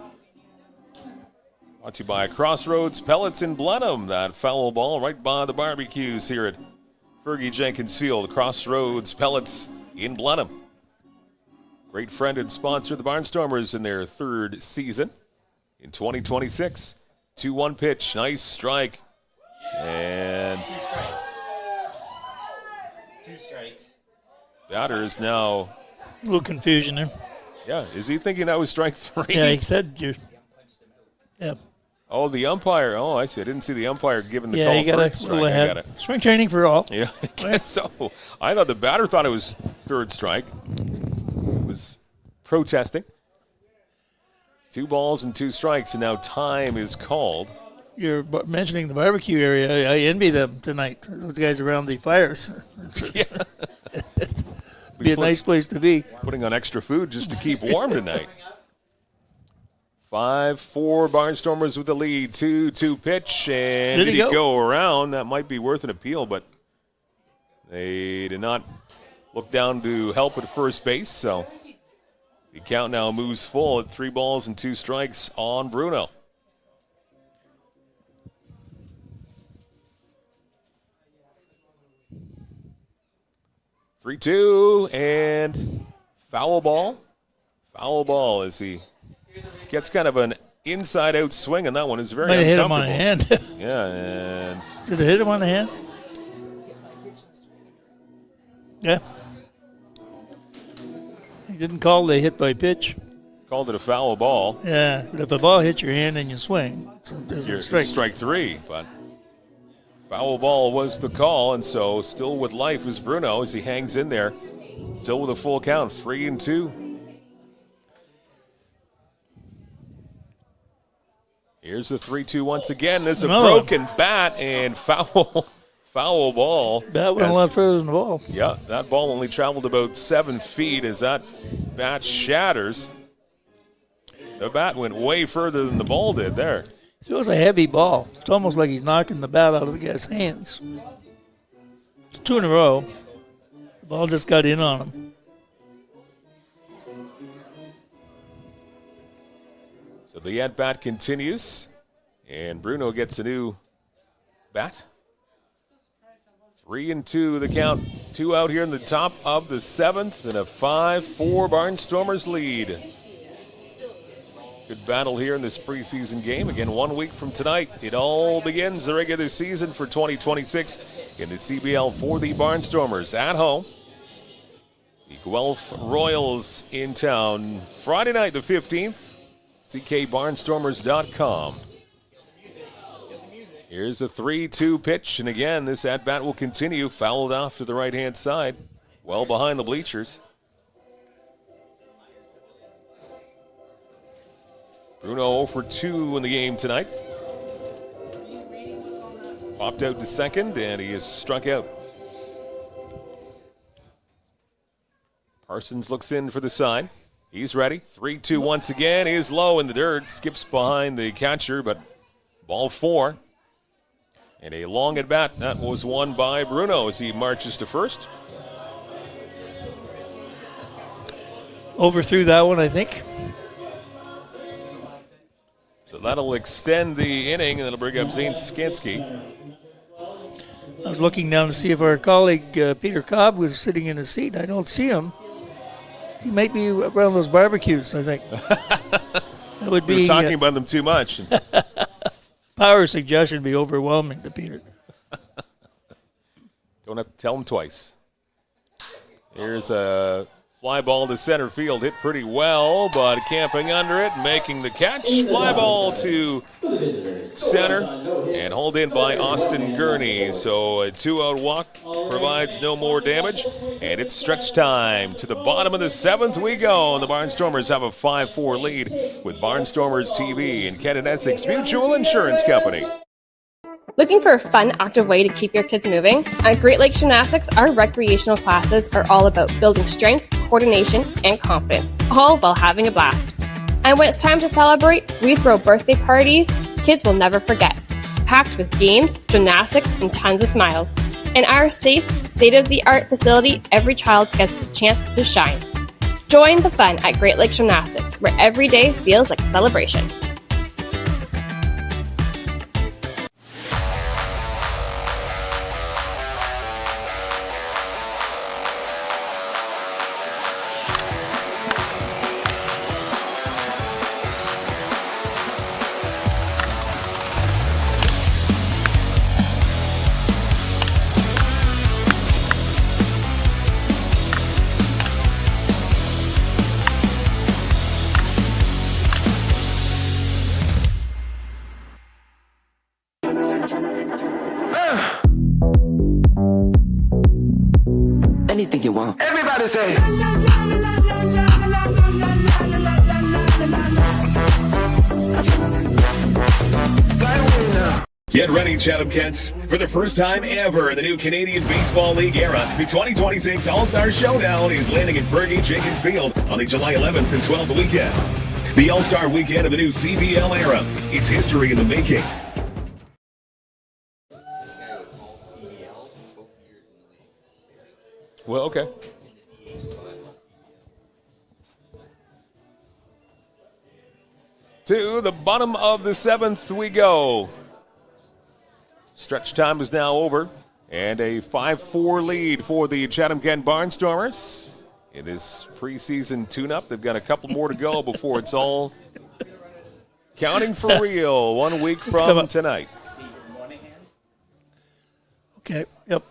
Brought to you by Crossroads Pellets in Blenheim. That foul ball right by the barbecues here at Fergie Jenkins Field. Crossroads Pellets in Blenheim. Great friend and sponsor of the Barnstormers in their 3rd season in 2026. 2-1 pitch, nice strike. And 2 strikes. Batter is now. A little confusion there. Yeah, is he thinking that was strike 3? Yeah, he said you. Yeah. Oh, the umpire. Oh, I see. I didn't see the umpire giving the Yeah, call you got for to strike. go I ahead. got it. Spring training for all. Yeah, I guess so. I thought the batter thought it was 3rd strike. Was protesting. 2 balls and 2 strikes, and now time is called. You're mentioning the barbecue area. I envy them tonight. Those guys around the fires. It'd be a nice place to be. Putting on extra food just to keep warm tonight. 5-4 Barnstormers with the lead. 2-2 pitch, and did he go around? That might be worth an appeal, but they did not look down to help at first base, so the count now moves full at 3 balls and 2 strikes on Bruno. (3-2) and foul ball. Foul ball as he gets kind of an inside-out swing, and that one is very Might have uncomfortable. hit him on the hand. Yeah, and did it hit him on the hand? Yeah. He didn't call the hit by pitch. Called it a foul ball. Yeah, but if a ball hits your hand and you swing, it's a strike. Strike 3, but foul ball was the call, and so still with life is Bruno as he hangs in there. Still with a full count, 3-2. Here's the 3-2 once again. There's a broken bat and foul ball. That went a lot further than the ball. Yeah, that ball only traveled about 7 feet as that bat shatters. The bat went way further than the ball did there. It was a heavy ball. It's almost like he's knocking the bat out of the guy's hands. 2 in a row. The ball just got in on him. So the at-bat continues, and Bruno gets a new bat. 3-2 the count. 2 out here in the top of the 7th, and a 5-4 Barnstormers lead. Good battle here in this preseason game. Again, 1 week from tonight, it all begins, the regular season for 2026 in the CBL for the Barnstormers at home. The Guelph Royals in town Friday night the 15th. CKBarnstormers.com. Here's a 3-2 pitch, and again, this at-bat will continue. Fouled off to the right-hand side, well behind the bleachers. Bruno 0 for 2 in the game tonight. Popped out to second, and he is struck out. Parsons looks in for the side. He's ready. 3-2 once again. He is low in the dirt. Skips behind the catcher, but ball 4. And a long at bat. That was won by Bruno as he marches to first. Overthrew that one, I think. So that'll extend the inning, and it'll bring up Zane Skansky. I was looking down to see if our colleague Peter Cobb was sitting in his seat. I don't see him. He might be around those barbecues, I think. That would be. We're talking about them too much. Power suggestion would be overwhelming to Peter. Don't have to tell him twice. Here's a fly ball to center field. Hit pretty well, but camping under it, making the catch. Fly ball to center and hauled in by Austin Gurney. So a 2-out walk provides no more damage. And it's stretch time. To the bottom of the 7th we go. And the Barnstormers have a 5-4 lead with Barnstormers TV and Kent Essex Mutual Insurance Company. Looking for a fun, active way to keep your kids moving? At Great Lakes Gymnastics, our recreational classes are all about building strength, coordination, and confidence, all while having a blast. And when it's time to celebrate, we throw birthday parties kids will never forget, packed with games, gymnastics, and tons of smiles. In our safe, state-of-the-art facility, every child gets the chance to shine. Join the fun at Great Lakes Gymnastics, where every day feels like a celebration. Get ready, Chatham-Kent. For the first time ever in the new Canadian Baseball League era, the 2026 All-Star Showdown is landing at Fergie Jenkins Field on the July 11th and 12th weekend. The All-Star weekend of the new CBL era. It's history in the making. Well, okay. To the bottom of the 7th we go. Stretch time is now over, and a 5-4 lead for the Chatham-Kent Barnstormers in this preseason tune-up. They've got a couple more to go before it's all counting for real 1 week from tonight. Okay, yep.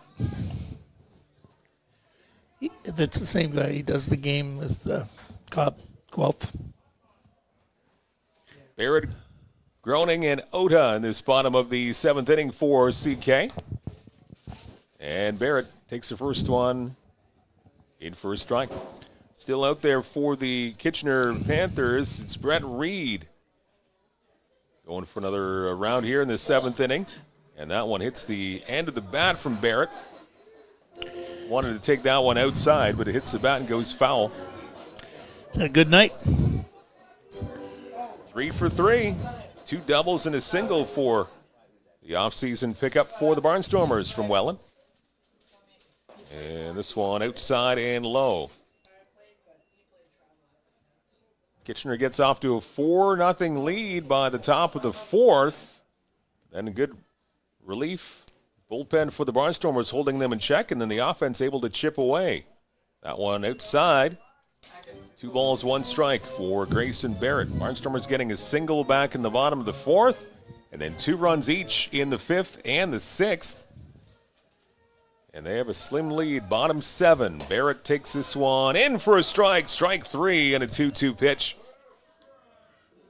If it's the same guy, he does the game with Guelph. Barrett, Groening, and Ota in this bottom of the 7th inning for CK. And Barrett takes the first one in for a strike. Still out there for the Kitchener Panthers, it's Brett Reed. Going for another round here in the 7th inning. And that one hits the end of the bat from Barrett. Wanted to take that one outside, but it hits the bat and goes foul. A good night. 3 for 3. 2 doubles and a single for the offseason pickup for the Barnstormers from Welland. And this one outside and low. Kitchener gets off to a 4-0 lead by the top of the 4th. Then a good relief bullpen for the Barnstormers, holding them in check, and then the offense able to chip away. That one outside. 2 balls, 1 strike for Grayson Barrett. Barnstormers getting a single back in the bottom of the 4th, and then 2 runs each in the 5th and the 6th. And they have a slim lead, bottom 7. Barrett takes this one in for a strike, strike 3, and a 2-2 pitch.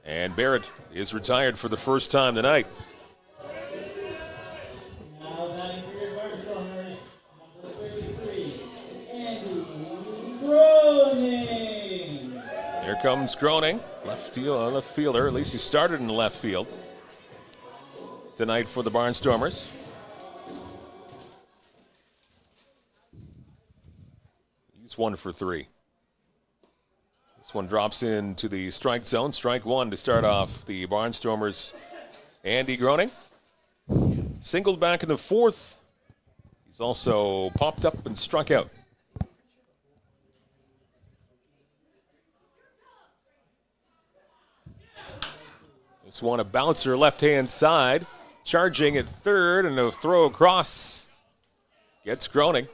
And Barrett is retired for the first time tonight. Here comes Groening, left fielder. At least he started in the left field tonight for the Barnstormers. He's 1 for 3. This one drops into the strike zone. Strike 1 to start off the Barnstormers. Andy Groening. Singled back in the 4th. He's also popped up and struck out. This one a bouncer left-hand side. Charging at third, and a throw across. Gets Groening.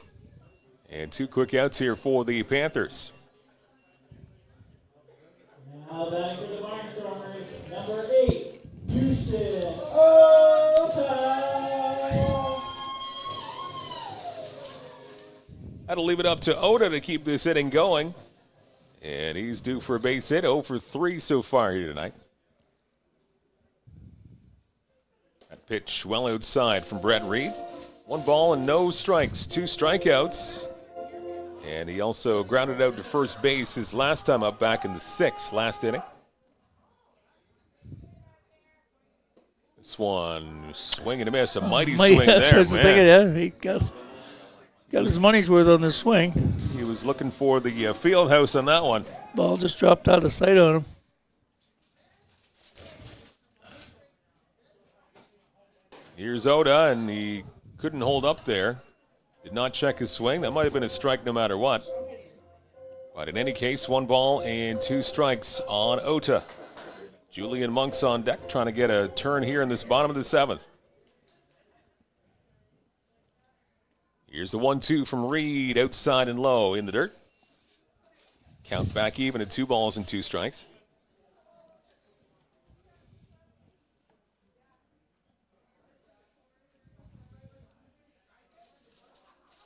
And 2 quick outs here for the Panthers. Now back to the Barnstormers, number 8, Houston Ota. That'll leave it up to Ota to keep this inning going. And he's due for a base hit. 0 for 3 so far here tonight. That pitch well outside from Brett Reed. 1 ball and no strikes, 2 strikeouts. And he also grounded out to first base his last time up back in the 6th, last inning. This one, swing and a miss, a mighty swing there, man. He got his money's worth on this swing. He was looking for the field house on that one. Ball just dropped out of sight on him. Here's Ota, and he couldn't hold up there. Did not check his swing. That might have been a strike no matter what. But in any case, 1 ball and 2 strikes on Ota. Julian Monk's on deck trying to get a turn here in this bottom of the 7th. Here's the 1-2 from Reed, outside and low in the dirt. Count back even at 2 balls and 2 strikes.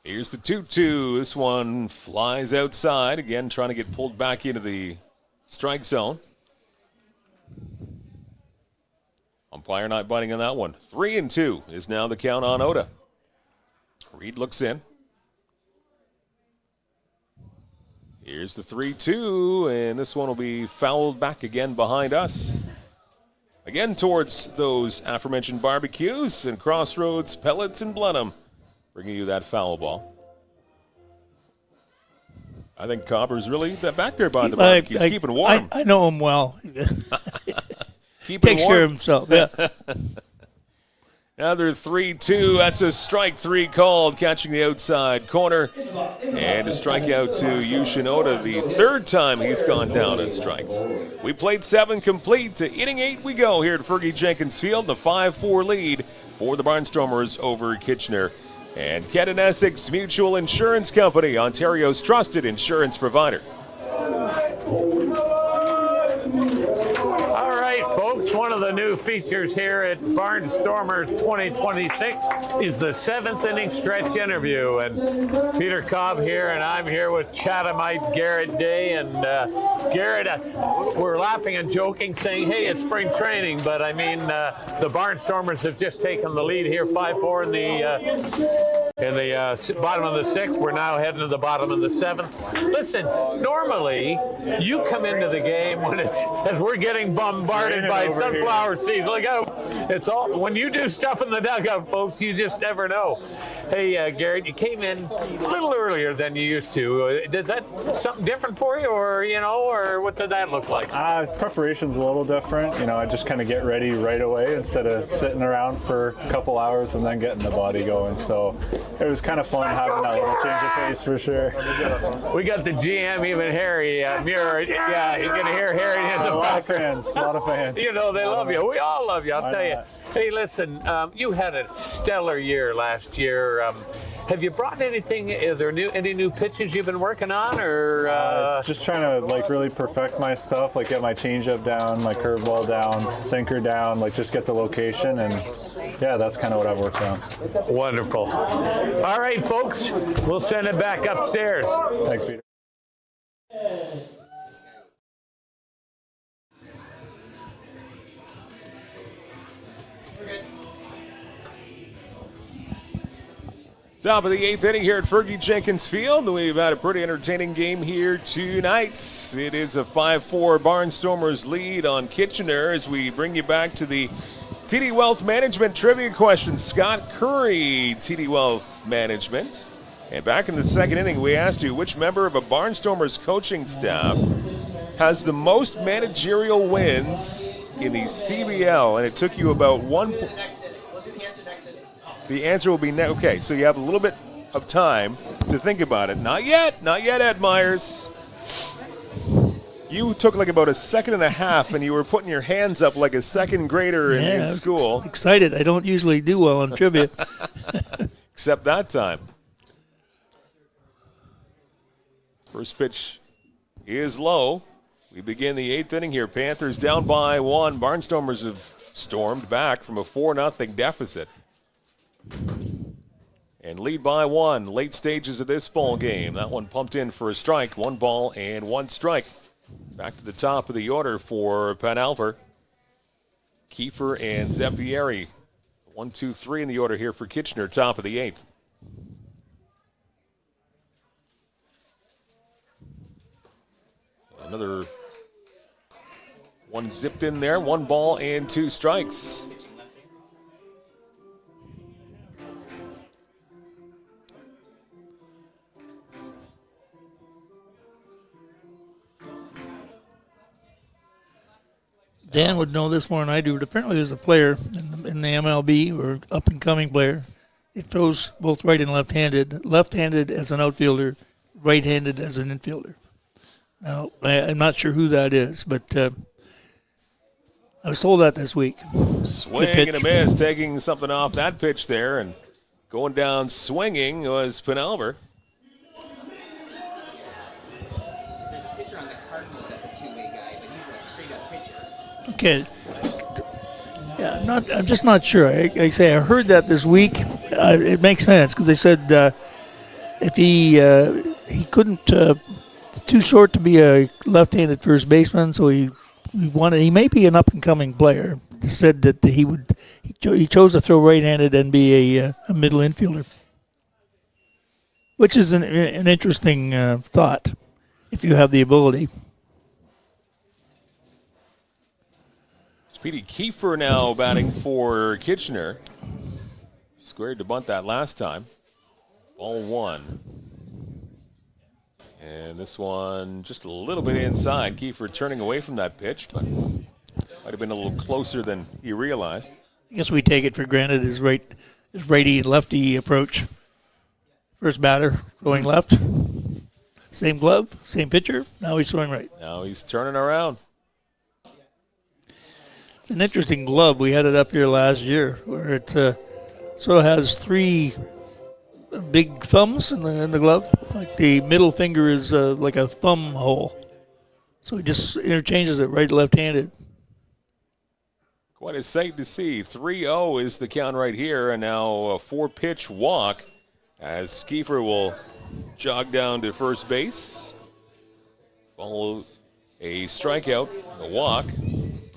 Here's the 2-2. This one flies outside. Again, trying to get pulled back into the strike zone. Umpire not biting on that one. 3-2 is now the count on Ota. Reed looks in. Here's the 3-2, and this one will be fouled back again behind us. Again towards those aforementioned barbecues and Crossroads, Pellets, and Blenheim, bringing you that foul ball. I think Copper's really back there behind the barbecue. He's keeping warm. I know him well. Takes care of himself, yeah. Another 3-2. That's a strike 3 called, catching the outside corner. And a strikeout to Yoshinoda, the third time he's gone down in strikes. We played 7 complete. To inning 8 we go here at Fergie Jenkins Field. The 5-4 lead for the Barnstormers over Kitchener. And Kent Essex Mutual Insurance Company, Ontario's trusted insurance provider. Folks, one of the new features here at Barnstormers 2026 is the 7th inning stretch interview. And Peter Cobb here, and I'm here with Chathamite Garrett Day. And Garrett, we're laughing and joking, saying, hey, it's spring training. But I mean, the Barnstormers have just taken the lead here, 5-4 in the bottom of the 6th. We're now heading to the bottom of the 7th. Listen, normally you come into the game when as we're getting bombarded by sunflower seeds. Look out. It's all when you do stuff in the dugout, folks, you just never know. Hey, Garrett, you came in a little earlier than you used to. Does that something different for you, or what did that look like? Preparation's a little different. I just kind of get ready right away instead of sitting around for a couple hours and then getting the body going. So it was kind of fun having that little change of pace for sure. We got the GM, even Harry Muir. Yeah, you can hear Harry in the back. A lot of fans. They love you. We all love you, I'll tell you. Hey, listen, you had a stellar year last year. Have you brought anything? Are there any new pitches you've been working on, or just trying to really perfect my stuff, get my changeup down, my curveball down, sinker down, just get the location, and yeah, that's kind of what I've worked on. Wonderful. All right, folks, we'll send it back upstairs. Thanks, Peter. Top of the 8th inning here at Fergie Jenkins Field. We've had a pretty entertaining game here tonight. It is a 5-4 Barnstormers lead on Kitchener as we bring you back to the TD Wealth Management trivia question. Scott Curry, TD Wealth Management. And back in the 2nd inning, we asked you which member of a Barnstormers coaching staff has the most managerial wins in the CBL, and it took you about one. The answer will be okay, so you have a little bit of time to think about it. Not yet, Ed Myers. You took about a second and a half, and you were putting your hands up like a second grader in school. I was excited. I don't usually do well on trivia. Except that time. First pitch is low. We begin the 8th inning here. Panthers down by 1. Barnstormers have stormed back from a 4-0 deficit. And lead by 1. Late stages of this ball game. That one pumped in for a strike. 1 ball and 1 strike. Back to the top of the order for Penalver. Kiefer and Zeppieri. 1, 2, 3 in the order here for Kitchener. Top of the 8th. Another one zipped in there. 1 ball and 2 strikes. Dan would know this more than I do, but apparently there's a player in the MLB, or up-and-coming player. It throws both right and left-handed. Left-handed as an outfielder, right-handed as an infielder. Now, I'm not sure who that is, but I was told that this week. Swing and a miss, taking something off that pitch there, and going down swinging was Penalver. Okay. Yeah, I'm just not sure. I heard that this week. It makes sense because they said if he couldn't, too short to be a left-handed first baseman, so he may be an up-and-coming player. He said that he chose to throw right-handed and be a middle infielder, which is an interesting thought. if you have the ability. Speedy Kiefer now batting for Kitchener. Squared to bunt that last time. Ball 1. And this one just a little bit inside. Kiefer turning away from that pitch, but might have been a little closer than he realized. I guess we take it for granted his righty and lefty approach. First batter going left. Same glove, same pitcher. Now he's throwing right. Now he's turning around. It's an interesting glove. We had it up here last year where it sort of has 3 big thumbs in the glove. Like the middle finger is like a thumb hole. So he just interchanges it right left-handed. Quite a sight to see. 3-0 is the count right here, and now a 4-pitch walk as Kiefer will jog down to first base. Follow a strikeout, a walk,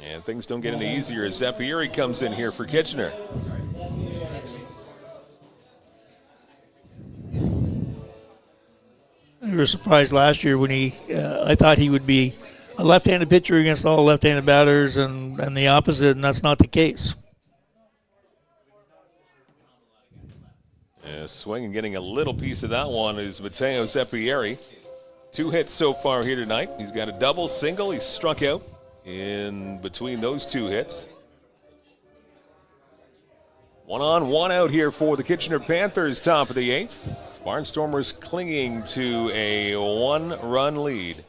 and things don't get any easier as Zappieri comes in here for Kitchener. We were surprised last year when I thought he would be a left-handed pitcher against all left-handed batters and the opposite, and that's not the case. Swing and getting a little piece of that one is Matteo Zappieri. 2 hits so far here tonight. He's got a double, single. He's struck out in between those 2 hits. 1 on, 1 out here for the Kitchener Panthers, top of the 8th. Barnstormers clinging to a 1-run lead.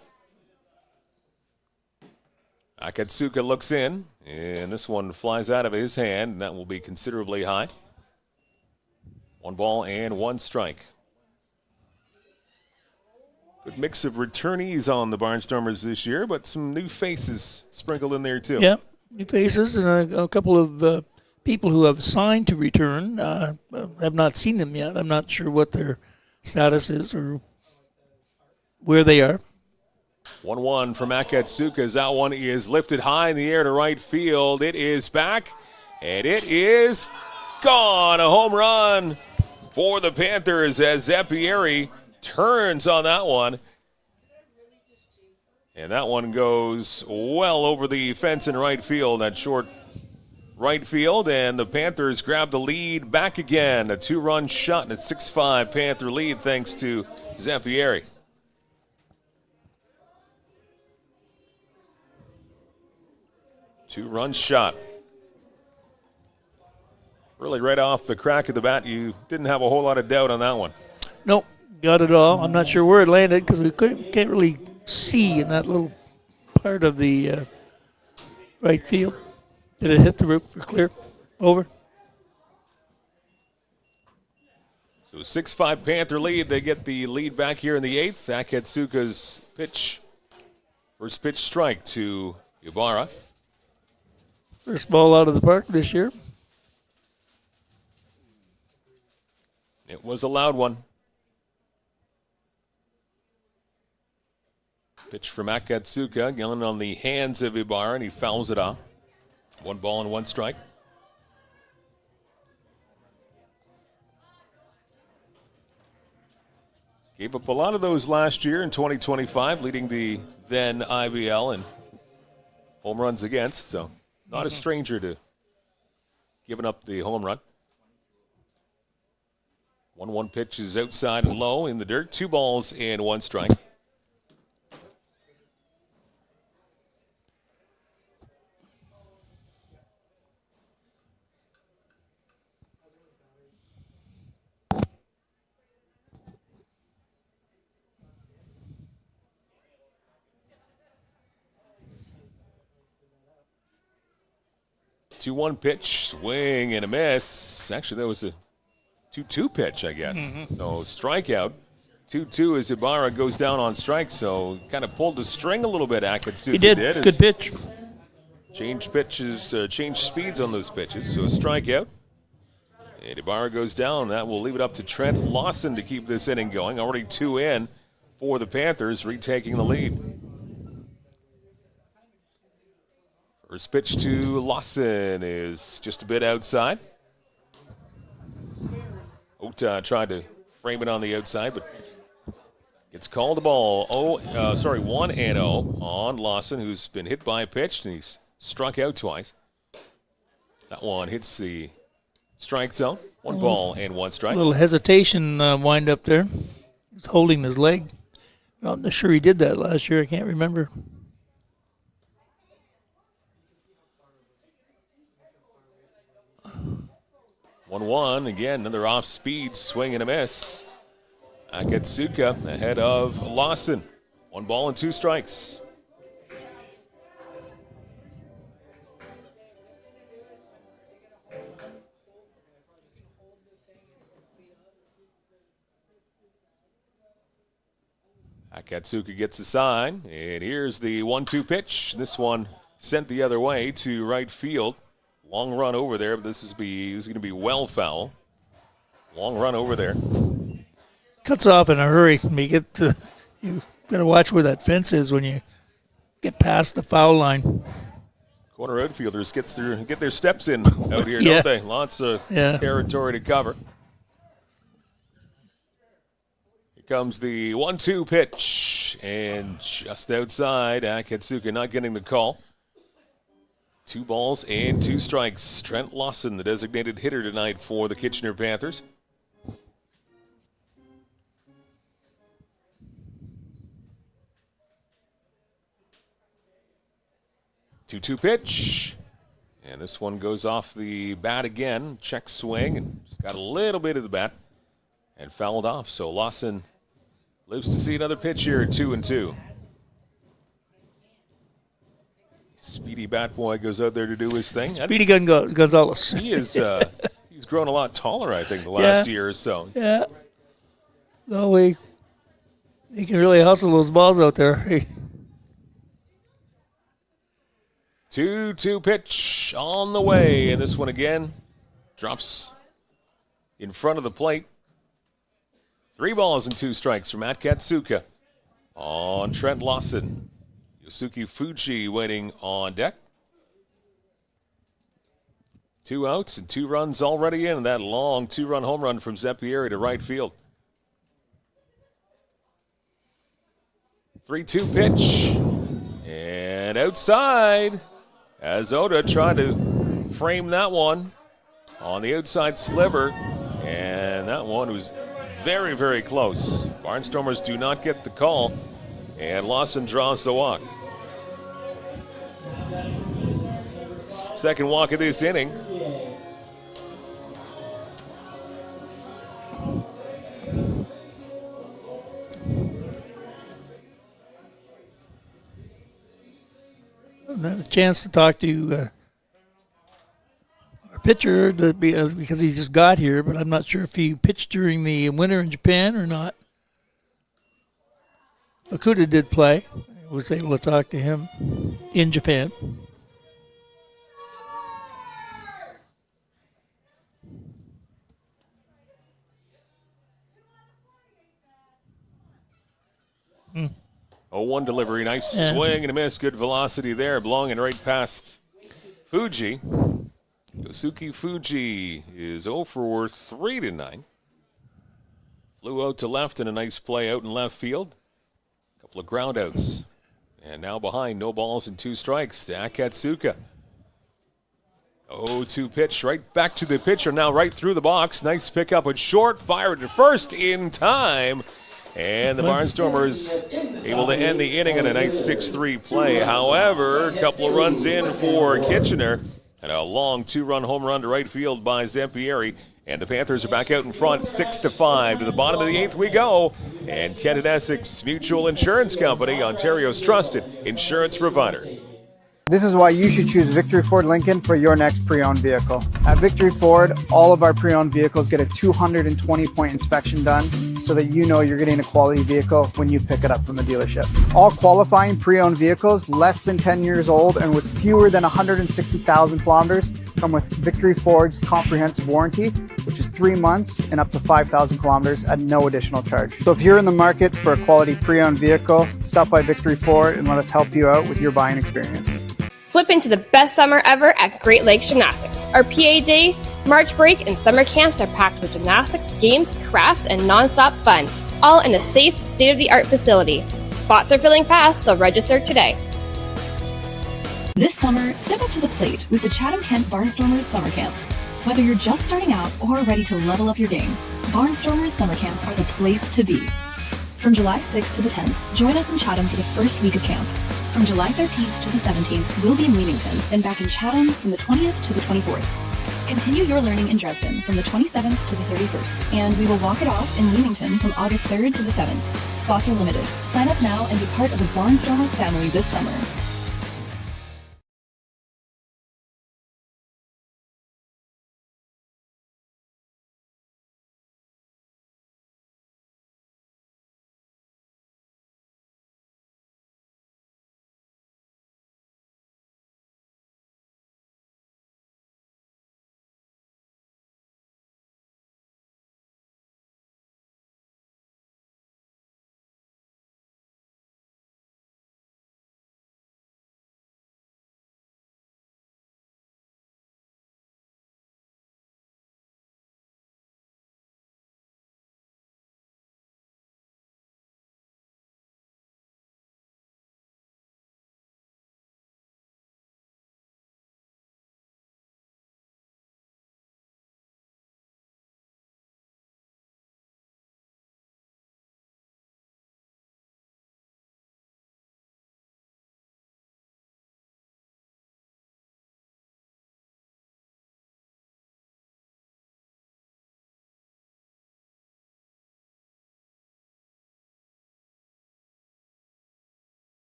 Akatsuka looks in, and this one flies out of his hand, and that will be considerably high. 1 ball and 1 strike. Good mix of returnees on the Barnstormers this year, but some new faces sprinkled in there too. Yeah, new faces and a couple of people who have signed to return. Have not seen them yet. I'm not sure what their status is or where they are. 1-1 from Akatsuka as that one is lifted high in the air to right field. It is back, and it is gone. A home run for the Panthers as Zappieri turns on that one. And that one goes well over the fence in right field, that short right field, and the Panthers grab the lead back again. A 2-run shot and a 6-5 Panther lead thanks to Zappieri. Two-run shot. Really right off the crack of the bat, you didn't have a whole lot of doubt on that one. Nope, got it all. I'm not sure where it landed because we can't really see in that little part of the right field. Did it hit the roof for clear? Over? So 6-5 Panther lead. They get the lead back here in the 8th. Akatsuka's pitch. First pitch strike to Ibarra. First ball out of the park this year. It was a loud one. Pitch from Akatsuka, going on the hands of Ibarra, and he fouls it off. 1 ball and 1 strike. Gave up a lot of those last year in 2025, leading the then IBL in home runs against, so not a stranger to giving up the home run. 1-1 pitch is outside and low in the dirt. 2 balls and 1 strike. Two-one pitch, swing and a miss. Actually, that was a 2-2 pitch, I guess. So strikeout. 2-2 as Ibarra goes down on strike. So kind of pulled the string a little bit. Akatsuka He did. Good pitch. Change pitches, change speeds on those pitches. So a strikeout. And Ibarra goes down. That will leave it up to Trent Lawson to keep this inning going. Already 2 in for the Panthers, retaking the lead. First pitch to Lawson is just a bit outside. Ota tried to frame it on the outside, but Gets called the ball. 1-0 on Lawson, who's been hit by a pitch, and he's struck out twice. That one hits the strike zone. 1 ball and 1 strike. A little hesitation wind up there. He's holding his leg. I'm not sure he did that last year. I can't remember. One again, another off-speed swing and a miss. Akatsuka ahead of Lawson. 1 ball and 2 strikes. Akatsuka gets a sign, and here's the 1-2 pitch. This one sent the other way to right field. Long run over there, but this is going to be well foul. Long run over there. Cuts off in a hurry. You better watch where that fence is when you get past the foul line. Corner outfielders get their steps in out here, don't they? Lots of territory to cover. Comes the 1-2 pitch, and just outside, Akatsuka not getting the call. 2 balls and 2 strikes. Trent Lawson, the designated hitter tonight for the Kitchener Panthers. Two-two pitch, and this one goes off the bat again. Check swing, and just got a little bit of the bat and fouled off. So Lawson lives to see another pitch here at 2-2. Speedy bat boy goes out there to do his thing. Speedy Gonzalez. He is. He's grown a lot taller, I think, the last year or so. Yeah. No, he can really hustle those balls out there. 2-2 pitch on the way, and this one again drops in front of the plate. 3 balls and 2 strikes from Akatsuka on Trent Lawson. Yosuke Fuji waiting on deck. 2 outs and 2 runs already in, and that long 2-run home run from Zampieri to right field. 3-2 pitch, and outside as Oda tried to frame that one on the outside sliver, and that one was very, very close. Barnstormers do not get the call, and Lawson draws the walk. Second walk of this inning. I had a chance to talk to our pitcher because he just got here, but I'm not sure if he pitched during the winter in Japan or not. Fukuda did play. I was able to talk to him in Japan. Hmm. 0-1 delivery. Nice swing and a miss. Good velocity there. Blowing it right past Fuji. Yosuke Fuji is 0 for 3 tonight. Flew out to left in a nice play out in left field. A couple of ground outs. And now behind, no balls and 2 strikes to Akatsuka. 0-2 pitch right back to the pitcher. Now right through the box. Nice pickup with short. Fired to first in time. And the Barnstormers able to end the inning in a nice 6-3 play. However, a couple of runs in for Kitchener. And a long 2-run home run to right field by Zampieri. And the Panthers are back out in front, 6-5. To the bottom of the 8th we go. And Kent Essex Mutual Insurance Company, Ontario's trusted insurance provider. This is why you should choose Victory Ford Lincoln for your next pre-owned vehicle. At Victory Ford, all of our pre-owned vehicles get a 220-point inspection done so that you know you're getting a quality vehicle when you pick it up from the dealership. All qualifying pre-owned vehicles less than 10 years old and with fewer than 160,000 kilometers come with Victory Ford's comprehensive warranty, which is 3 months and up to 5,000 kilometers at no additional charge. So if you're in the market for a quality pre-owned vehicle, stop by Victory Ford and let us help you out with your buying experience. Flip into the best summer ever at Great Lakes Gymnastics. Our PA Day, March break, and summer camps are packed with gymnastics, games, crafts, and nonstop fun. all in a safe, state-of-the-art facility. Spots are filling fast, so register today. This summer, step up to the plate with the Chatham-Kent Barnstormers summer camps. Whether you're just starting out or ready to level up your game, Barnstormers summer camps are the place to be. From July 6th to the 10th, join us in Chatham for the first week of camp. From July 13th to the 17th, we'll be in Leamington, and back in Chatham from the 20th to the 24th. Continue your learning in Dresden from the 27th to the 31st, and we will walk it off in Leamington from August 3rd to the 7th. Spots are limited. Sign up now and be part of the Barnstormers family this summer.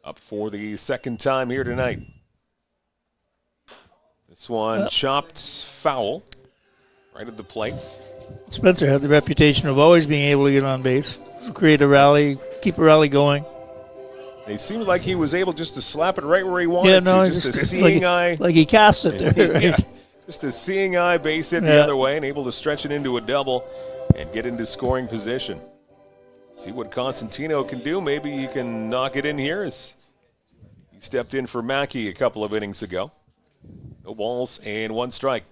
Up for the second time here tonight. This one chopped foul right at the plate. Spencer had the reputation of always being able to get on base, create a rally, keep a rally going. And it seemed like he was able just to slap it right where he wanted yeah, no, to. Just a seeing eye. Like he cast it there, right? Yeah. Just a seeing eye base hit the other way and able to stretch it into a double and get into scoring position. See what Constantino can do. Maybe he can knock it in here as he stepped in for Mackey a couple of innings ago. No balls and one strike.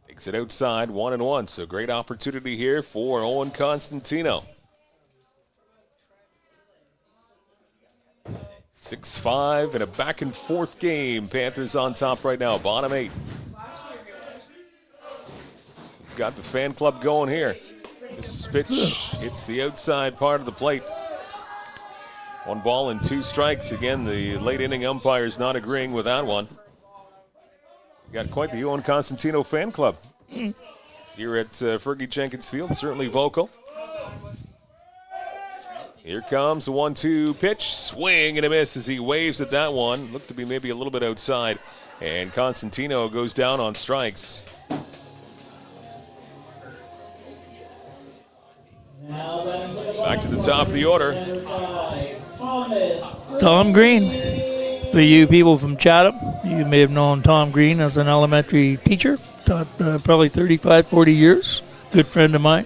Takes it outside, 1-1. So great opportunity here for Owen Constantino. 6-5 in a back and forth game. Panthers on top right now, bottom 8. He's got the fan club going here. This pitch hits the outside part of the plate. 1 ball and 2 strikes. Again, the late inning umpires not agreeing with that one. You got quite the Owen Constantino fan club here at Fergie Jenkins Field. Certainly vocal. Here comes the 1-2 pitch. Swing and a miss as he waves at that one. Looked to be maybe a little bit outside. And Constantino goes down on strikes. Back to the top of the order. Tom Green. For you people from Chatham, you may have known Tom Green as an elementary teacher. Taught probably 35, 40 years. Good friend of mine.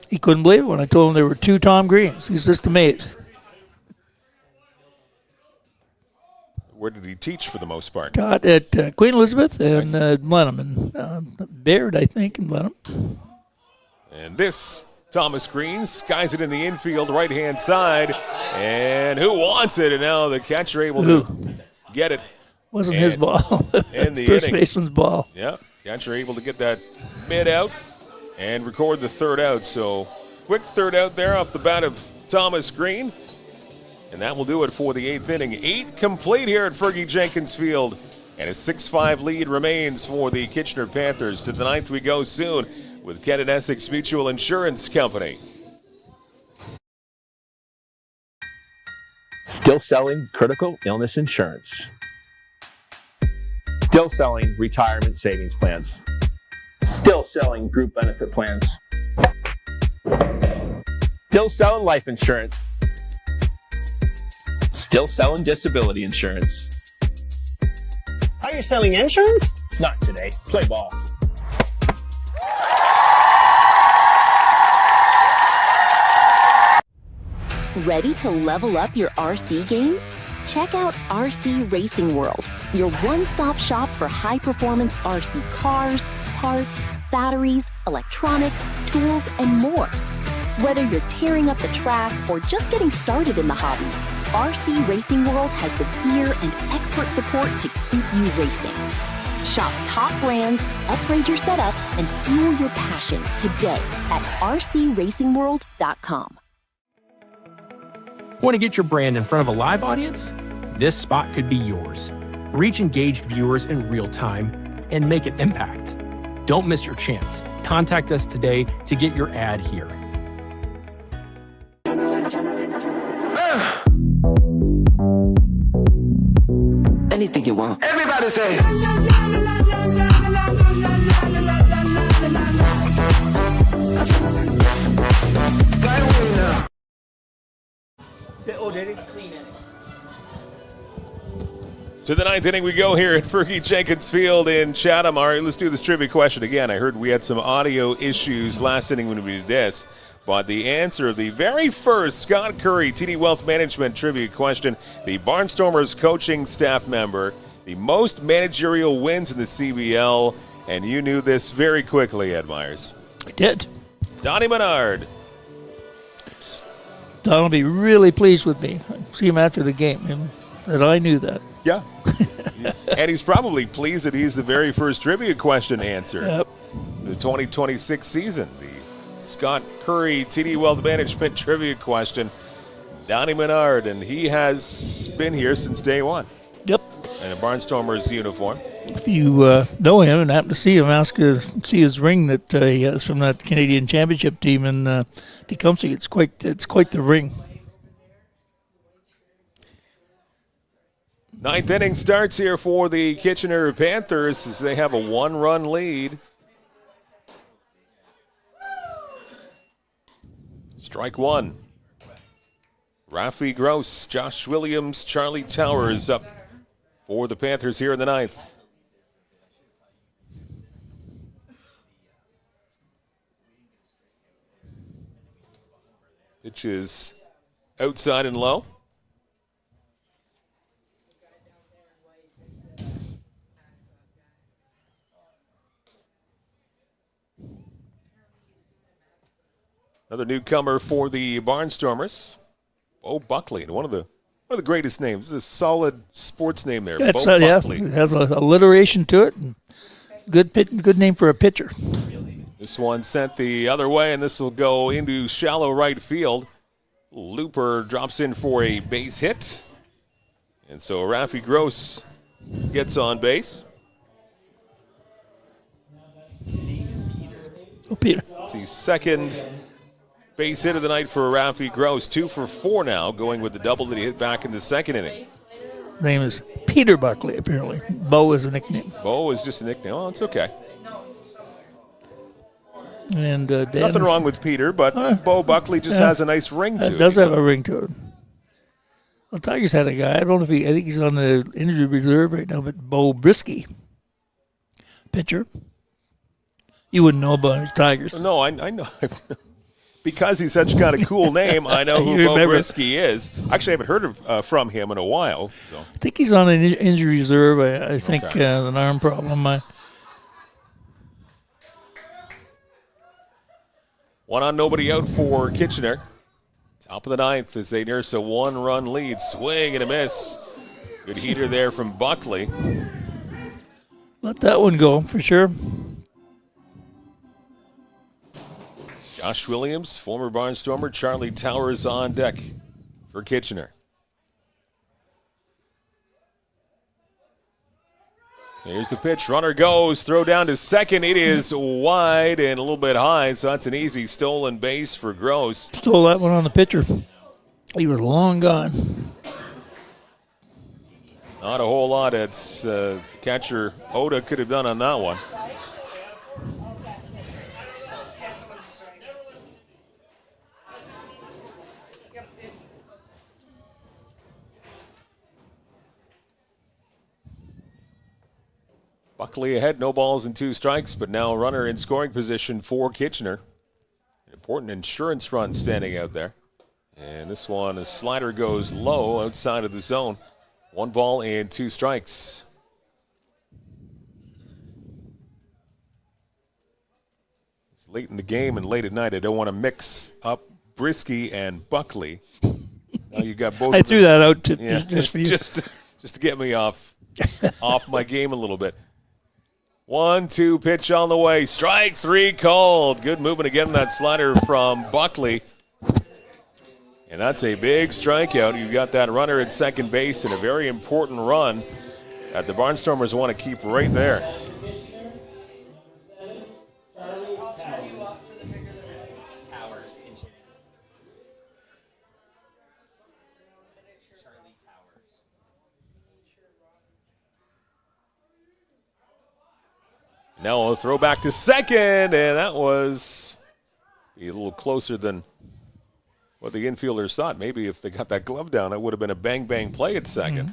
He couldn't believe it when I told him there were 2 Tom Greens. He's just amazed. Where did he teach for the most part? Taught at Queen Elizabeth and Blenheim. And Baird, I think, in Blenheim. And this, Thomas Green, skies it in the infield, right-hand side. And who wants it? And now the catcher able to get it. Wasn't his ball. In the First inning. baseman's ball. Yeah, catcher able to get that mid out and record the third out. So quick third out there off the bat of Thomas Green. And that will do it for the 8th inning. 8 complete here at Fergie Jenkins Field. And a 6-5 lead remains for the Kitchener Panthers. To the 9th we go soon with Kent Essex Mutual Insurance Company. Still selling critical illness insurance. Still selling retirement savings plans. Still selling group benefit plans. Still selling life insurance. Still selling disability insurance. Are you selling insurance? Not today. Play ball. Ready to level up your RC game? Check out RC Racing World, your one-stop shop for high-performance RC cars, parts, batteries, electronics, tools, and more. Whether you're tearing up the track or just getting started in the hobby, RC Racing World has the gear and expert support to keep you racing. Shop top brands, upgrade your setup, and fuel your passion today at rcracingworld.com. Want to get your brand in front of a live audience? This spot could be yours. Reach engaged viewers in real time and make an impact. Don't miss your chance. Contact us today to get your ad here. Anything you want. Everybody say. To the 9th inning we go here at Fergie Jenkins Field in Chatham. All right, let's do this trivia question again. I heard we had some audio issues last inning when we did this, but the answer of the very first Scott Curry TD Wealth Management trivia question, the Barnstormers coaching staff member, the most managerial wins in the CBL, and you knew this very quickly, Ed Myers. I did. Donnie Menard. Don will be really pleased with me. See him after the game, and that I knew that. Yeah. And he's probably pleased that he's the very first trivia question answer. Yep. The 2026 season. The Scott Curry TD Wealth Management trivia question. Donnie Menard, and he has been here since day one. Yep. In a Barnstormers uniform. If you know him and happen to see him, see his ring that he has from that Canadian Championship team in Tecumseh. It's quite the ring. 9th inning starts here for the Kitchener Panthers as they have a 1-run lead. Strike one. Rafi Gross, Josh Williams, Charlie Towers up for the Panthers here in the 9th. Pitch is outside and low. Another newcomer for the Barnstormers, Bo Buckley, and one of the greatest names. It's a solid sports name there. That's Bo Buckley. Yeah, it has a alliteration to it. And good name for a pitcher. This one sent the other way, and this will go into shallow right field. Looper drops in for a base hit, and so Rafi Gross gets on base. Oh, Peter. It's the second base hit of the night for Rafi Gross. 2 for 4 now, going with the double that he hit back in the second inning. Name is Peter Buckley, apparently. Bo is a nickname. Bo is just a nickname. Oh, it's okay. And nothing wrong with Peter, but Bo Buckley just has a nice ring to it. It does have a ring to it. Well, Tigers had a guy. I don't know if I think he's on the injured reserve right now, but Bo Brisky, pitcher. You wouldn't know about his Tigers. No, I know. Because he's such kind of cool name, I know who Bo Brisky is. Actually, I haven't heard from him in a while. So. I think he's on an injured reserve. I think an arm problem. One on, nobody out for Kitchener. Top of the 9th as they nurse a 1-run lead. Swing and a miss. Good heater there from Buckley. Let that one go for sure. Josh Williams, former Barnstormer, Charlie Towers on deck for Kitchener. Here's the pitch. Runner goes. Throw down to second. It is wide and a little bit high, so that's an easy stolen base for Gross. Stole that one on the pitcher. He was long gone. Not a whole lot that's catcher Oda could have done on that one. Buckley ahead, no balls and 2 strikes, but now a runner in scoring position for Kitchener. An important insurance run standing out there. And this one, a slider goes low outside of the zone. 1 ball and 2 strikes. It's late in the game and late at night. I don't want to mix up Brisky and Buckley. Now you got both. I threw that out just for you. Just to get me off my game a little bit. 1-2 pitch on the way. Strike 3 called. Good movement again. That slider from Buckley. And that's a big strikeout. You've got that runner at second base and a very important run that the Barnstormers want to keep right there. Now a throw back to second, and that was a little closer than what the infielders thought. Maybe if they got that glove down, it would have been a bang-bang play at second.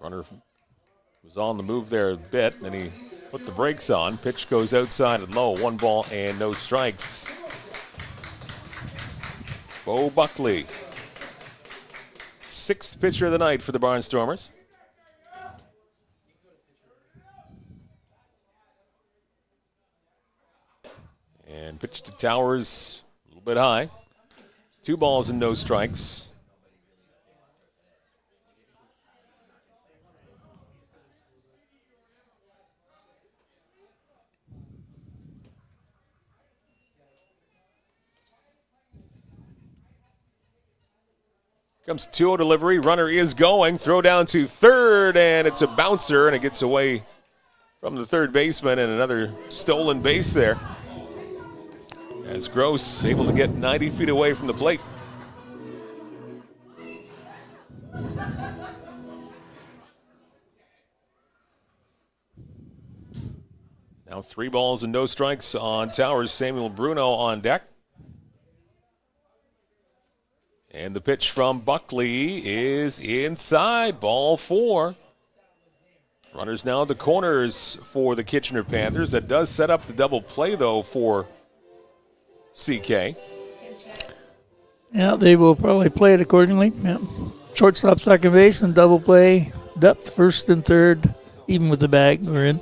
Runner was on the move there a bit, and he put the brakes on. Pitch goes outside and low. 1 ball and no strikes. Bo Buckley, 6th pitcher of the night for the Barnstormers. And pitch to Towers, a little bit high. 2 balls and no strikes. Comes 2-0 delivery. Runner is going. Throw down to third, and it's a bouncer, and it gets away from the third baseman, and another stolen base there. As Gross able to get 90 feet away from the plate. Now 3 balls and no strikes on Towers. Samuel Bruno on deck. And the pitch from Buckley is inside. Ball 4. Runners now at the corners for the Kitchener Panthers. That does set up the double play, though, for CK. Yeah, they will probably play it accordingly. Yeah. Shortstop, second base, and double play. Depth, first and third, even with the bag we're in.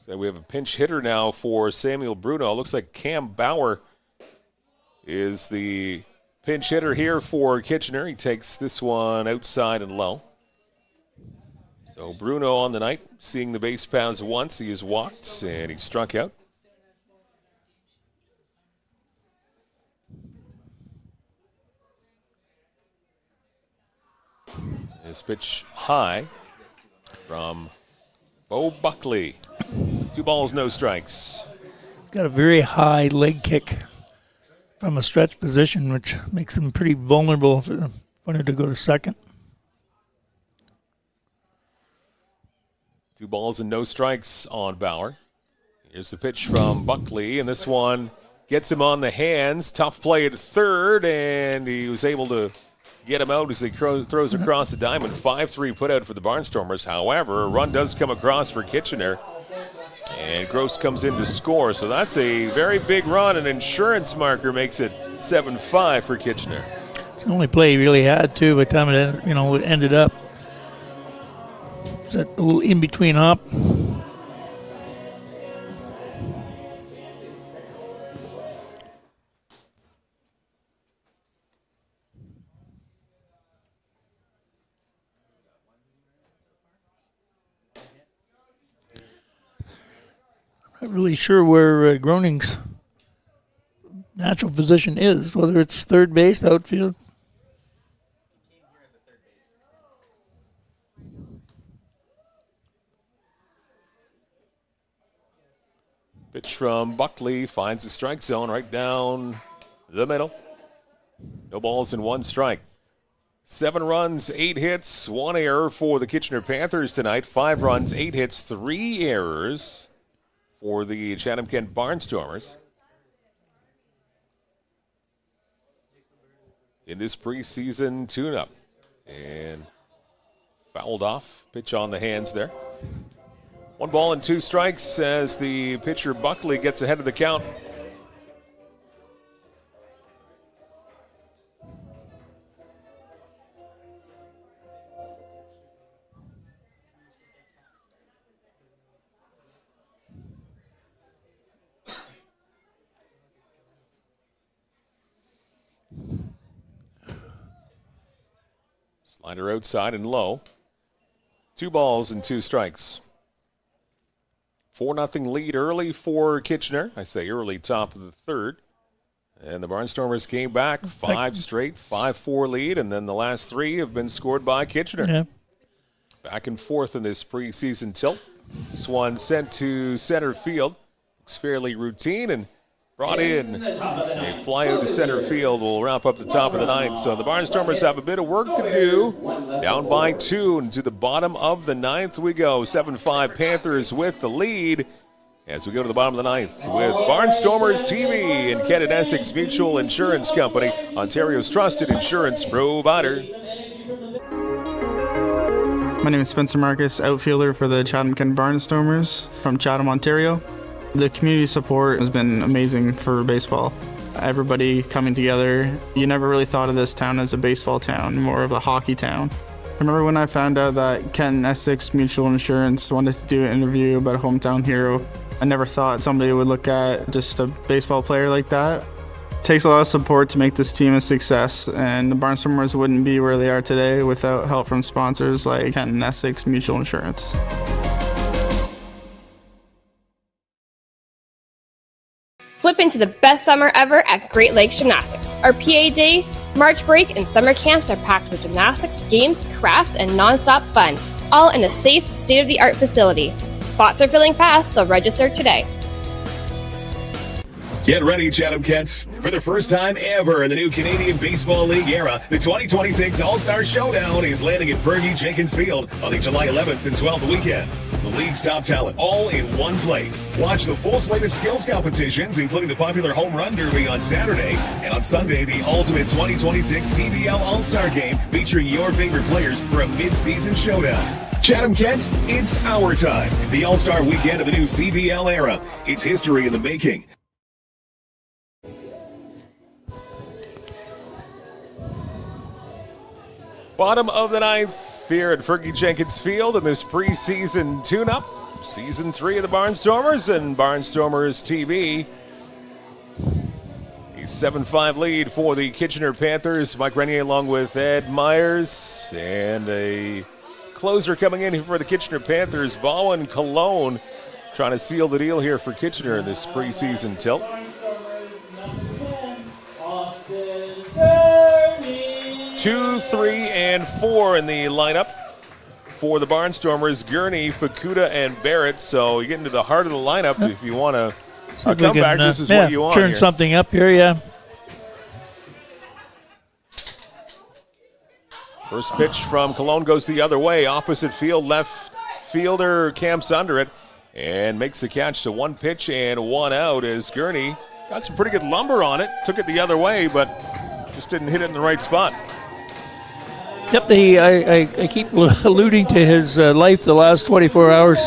So we have a pinch hitter now for Samuel Bruno. Looks like Cam Bauer is the pinch hitter here for Kitchener. He takes this one outside and low. So Bruno on the night, seeing the base paths once. He has walked and he struck out. This pitch high from Bo Buckley. 2 balls, no strikes. Got a very high leg kick from a stretch position, which makes him pretty vulnerable if he wanted to go to second. 2 balls and no strikes on Bauer. Here's the pitch from Buckley, and this one gets him on the hands. Tough play at third, and he was able to get him out as he throws across the diamond. 5-3 put out for the Barnstormers. However, a run does come across for Kitchener, and Gross comes in to score. So that's a very big run. An insurance marker makes it 7-5 for Kitchener. It's the only play he really had, too, by the time it ended up. It's that little in-between hop. Not really sure where Groning's natural position is, whether it's third base, outfield. Pitch from Buckley finds the strike zone right down the middle. No balls and 1 strike. 7 runs, 8 hits, 1 error for the Kitchener Panthers tonight. 5 runs, 8 hits, 3 errors for the Chatham-Kent Barnstormers. In this preseason tune-up. And fouled off. Pitch on the hands there. 1 ball and 2 strikes as the pitcher Buckley gets ahead of the count. Slider outside and low. 2 balls and 2 strikes. 4-0 lead early for Kitchener. I say early, top of the third. And the Barnstormers came back 5 straight, 5-4 lead, and then the last 3 have been scored by Kitchener. Yeah. Back and forth in this preseason tilt. This one sent to center field. Looks fairly routine and brought in. A fly out to center field will wrap up the top of the 9th. So the Barnstormers have a bit of work to do. Down by 2 and to the bottom of the 9th we go. 7-5 Panthers with the lead as we go to the bottom of the 9th with Barnstormers TV and Kent Essex Mutual Insurance Company, Ontario's trusted insurance provider. My name is Spencer Marcus, outfielder for the Chatham-Kent Barnstormers from Chatham, Ontario. The community support has been amazing for baseball. Everybody coming together. You never really thought of this town as a baseball town, more of a hockey town. I remember when I found out that Kent Essex Mutual Insurance wanted to do an interview about a hometown hero. I never thought somebody would look at just a baseball player like that. It takes a lot of support to make this team a success, and the Barnstormers wouldn't be where they are today without help from sponsors like Kent Essex Mutual Insurance. Flip into the best summer ever at Great Lakes Gymnastics. Our PA Day, March break, and summer camps are packed with gymnastics, games, crafts, and nonstop fun, all in a safe, state-of-the-art facility. Spots are filling fast, so register today. Get ready, Chatham-Kent. For the first time ever in the new Canadian Baseball League era, the 2026 All-Star Showdown is landing at Fergie Jenkins Field on the July 11th and 12th weekend. The league's top talent all in one place. Watch the full slate of skills competitions, including the popular Home Run Derby on Saturday, and on Sunday, the ultimate 2026 CBL All-Star Game featuring your favorite players for a mid-season showdown. Chatham-Kent, it's our time. The All-Star Weekend of the new CBL era. It's history in the making. Bottom of the ninth here at Fergie Jenkins Field in this preseason tune-up. Season 3 of the Barnstormers and Barnstormers TV. A 7-5 lead for the Kitchener Panthers. Mike Renier along with Ed Myers. And a closer coming in here for the Kitchener Panthers, Bowen Cologne, trying to seal the deal here for Kitchener in this preseason tilt. 2, 3, and 4 in the lineup for the Barnstormers. Gurney, Fukuda, and Barrett. So you get into the heart of the lineup if you want to come back. This is what you want. Turn here. something up here, yeah. First pitch from Cologne goes the other way. Opposite field, left fielder camps under it and makes the catch. So 1 pitch and 1 out as Gurney got some pretty good lumber on it. Took it the other way, but just didn't hit it in the right spot. Yep, I keep alluding to his life the last 24 hours.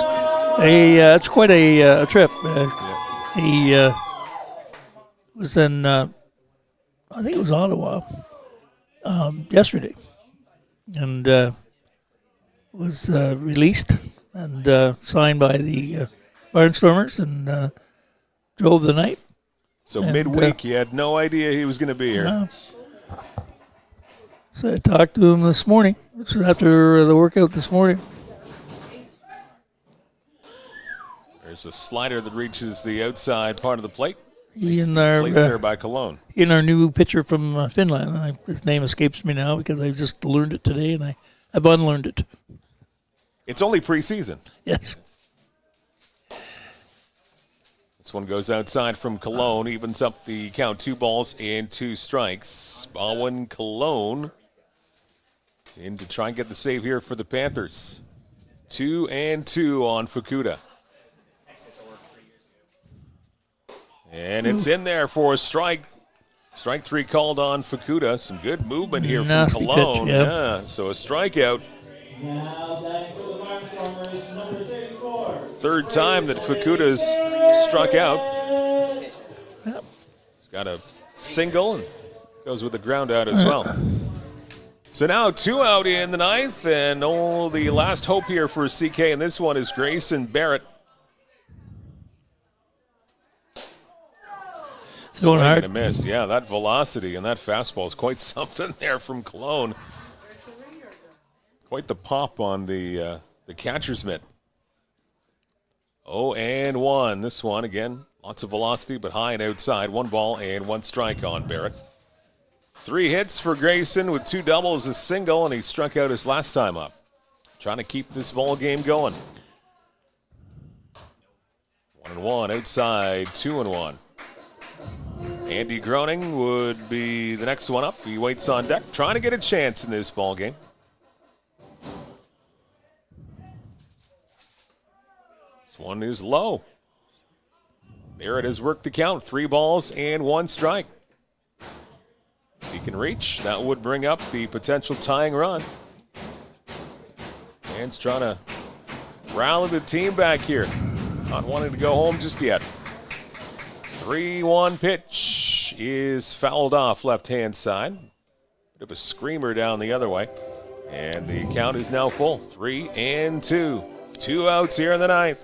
It's quite a trip. He was in, I think it was Ottawa yesterday, and was released and signed by the Barnstormers and drove the night. So midweek, you had no idea he was going to be here. So I talked to him this morning, after the workout this morning. There's a slider that reaches the outside part of the plate. Placed there by Cologne. In our new pitcher from Finland. His name escapes me now because I just learned it today and I've unlearned it. It's only preseason. Yes. This one goes outside from Cologne, evens up the count. 2 balls and 2 strikes. Bowen Cologne in to try and get the save here for the Panthers. 2 and 2 on Fukuda. And it's in there for a strike. Strike 3 called on Fukuda. Some good movement here from Cologne. Pitch, yeah, so a strikeout. Now batting for the Barnstormers, number 34. Third time that Fukuda's struck out. He's got a single and goes with a ground out as well. So now 2 out in the 9th, and the last hope here for CK, and this one is Grayson Barrett. Throwing hard. A miss. Yeah, that velocity and that fastball is quite something there from Cologne. Quite the pop on the catcher's mitt. 0-1. This one, again, lots of velocity, but high and outside. 1 ball and 1 strike on Barrett. 3 hits for Grayson with 2 doubles, a single, and he struck out his last time up. Trying to keep this ball game going. 1-1 outside, 2-1. Andy Groening would be the next one up. He waits on deck, trying to get a chance in this ball game. This one is low. Barrett has worked the count. 3 balls and 1 strike. If he can reach, that would bring up the potential tying run. Man's trying to rally the team back here. Not wanting to go home just yet. 3-1 pitch is fouled off left-hand side. Bit of a screamer down the other way. And the count is now full. 3-2. 2 outs here in the 9th.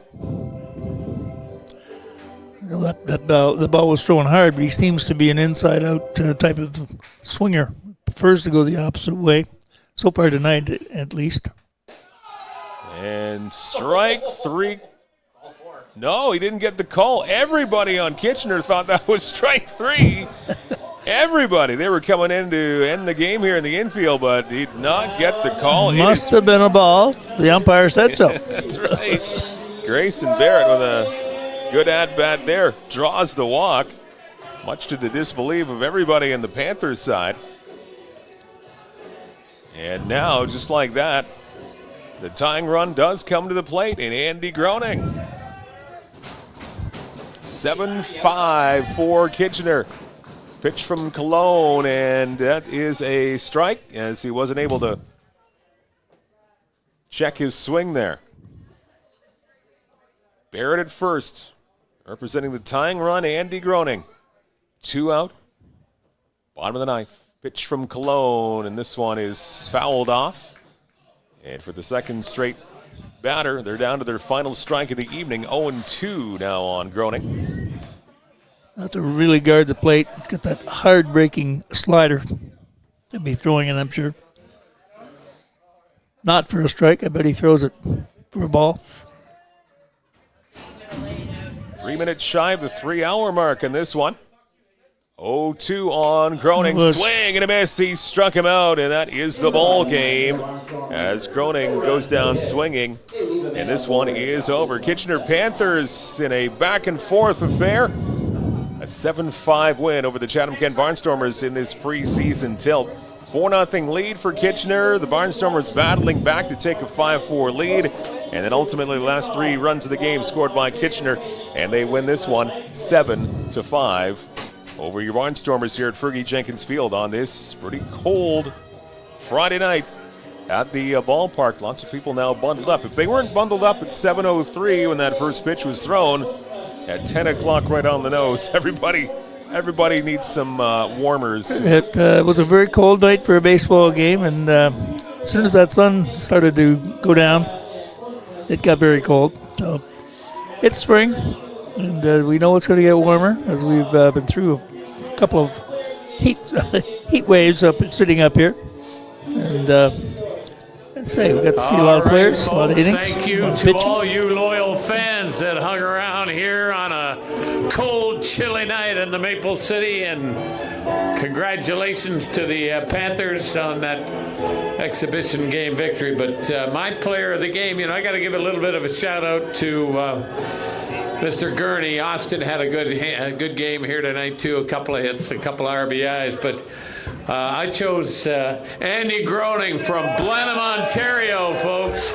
The ball was thrown hard, but he seems to be an inside-out type of swinger. Prefers to go the opposite way. So far tonight, at least. And strike 3. No, he didn't get the call. Everybody on Kitchener thought that was strike 3. Everybody. They were coming in to end the game here in the infield, but he did not get the call. Must have been a ball. The umpire said so. That's right. Grayson Barrett with a good at-bat there. Draws the walk. much to the disbelief of everybody in the Panthers side. And now, just like that, the tying run does come to the plate in Andy Groening. 7-5 for Kitchener. Pitch from Cologne, and that is a strike as he wasn't able to check his swing there. Barrett at first, representing the tying run, Andy Groening. 2 out, bottom of the ninth. Pitch from Cologne, and this one is fouled off. And for the second straight batter, they're down to their final strike of the evening. 0-2 now on Groening. Have to really guard the plate. He's got that hard-breaking slider. He'll be throwing it, I'm sure. Not for a strike. I bet he throws it for a ball. 3 minutes shy of the 3-hour mark in this one. 0-2 on Groening. Swing and a miss. He struck him out, and that is the ball game as Groening goes down swinging. And this one is over. Kitchener Panthers in a back-and-forth affair. A 7-5 win over the Chatham-Kent Barnstormers in this preseason tilt. 4-0 lead for Kitchener. The Barnstormers battling back to take a 5-4 lead. And then ultimately the last 3 runs of the game scored by Kitchener. And they win this one 7-5 over your Barnstormers here at Fergie Jenkins Field on this pretty cold Friday night at the ballpark. Lots of people now bundled up. If they weren't bundled up at 7:03 when that first pitch was thrown, at 10 o'clock right on the nose, everybody needs some warmers. It was a very cold night for a baseball game, and as soon as that sun started to go down, it got very cold. So it's spring, and we know it's going to get warmer as we've been through a couple of heat waves sitting up here. And let's say we got to see a lot of players, a lot of innings. Thank you to all you loyal fans that hung around here on a cold, chilly night in the Maple City, and congratulations to the Panthers on that exhibition game victory. But my player of the game, I got to give a little bit of a shout out to Mr. Gurney. Austin had a good game here tonight too. A couple of hits, a couple of RBIs, but I chose Andy Groening from Blenheim, Ontario, folks,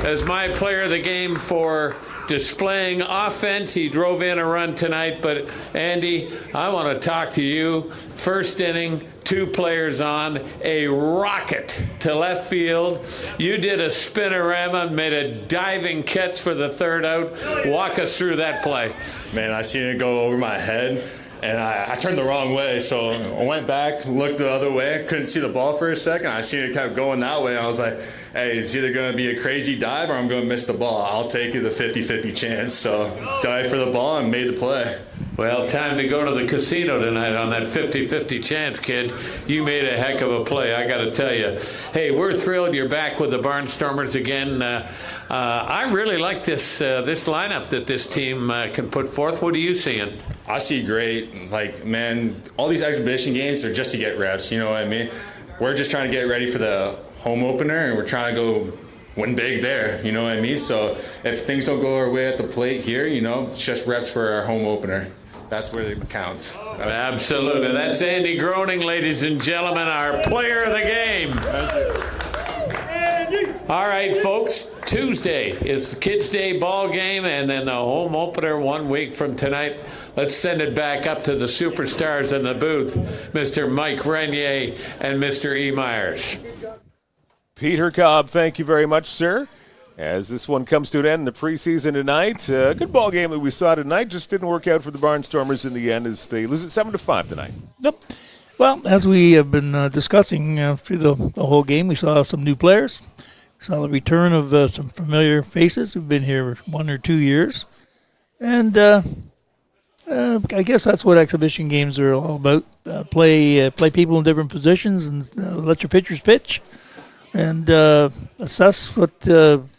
as my player of the game for displaying offense. He drove in a run tonight, but Andy, I want to talk to you. First inning, 2 players on, a rocket to left field. You did a spinorama, made a diving catch for the 3rd out. Walk us through that play. Man, I seen it go over my head, and I turned the wrong way, so I went back, looked the other way. I couldn't see the ball for a second. I seen it kept going that way. I was like, hey, it's either going to be a crazy dive or I'm going to miss the ball. I'll take the 50-50 chance. So dived for the ball and made the play. Well, time to go to the casino tonight on that 50-50 chance, kid. You made a heck of a play, I got to tell you. Hey, we're thrilled you're back with the Barnstormers again. I really like this lineup that this team can put forth. What are you seeing? I see great. Like, man, all these exhibition games are just to get reps, you know what I mean? We're just trying to get ready for the home opener, and we're trying to go win big there, you know what I mean? So if things don't go our way at the plate here, it's just reps for our home opener. That's where it counts. Absolutely. That's Andy Groening, ladies and gentlemen, our player of the game. All right, folks. Tuesday is the Kids' Day ball game, and then the home opener 1 week from tonight. Let's send it back up to the superstars in the booth, Mr. Mike Renier and Mr. E. Myers. Peter Cobb, thank you very much, sir. As this one comes to an end in the preseason tonight, a good ball game that we saw tonight just didn't work out for the Barnstormers in the end as they lose it 7-5 tonight. Yep. Well, as we have been discussing through the whole game, we saw some new players. We saw the return of some familiar faces who've been here 1 or 2 years. And I guess that's what exhibition games are all about. Play people in different positions and let your pitchers pitch and assess what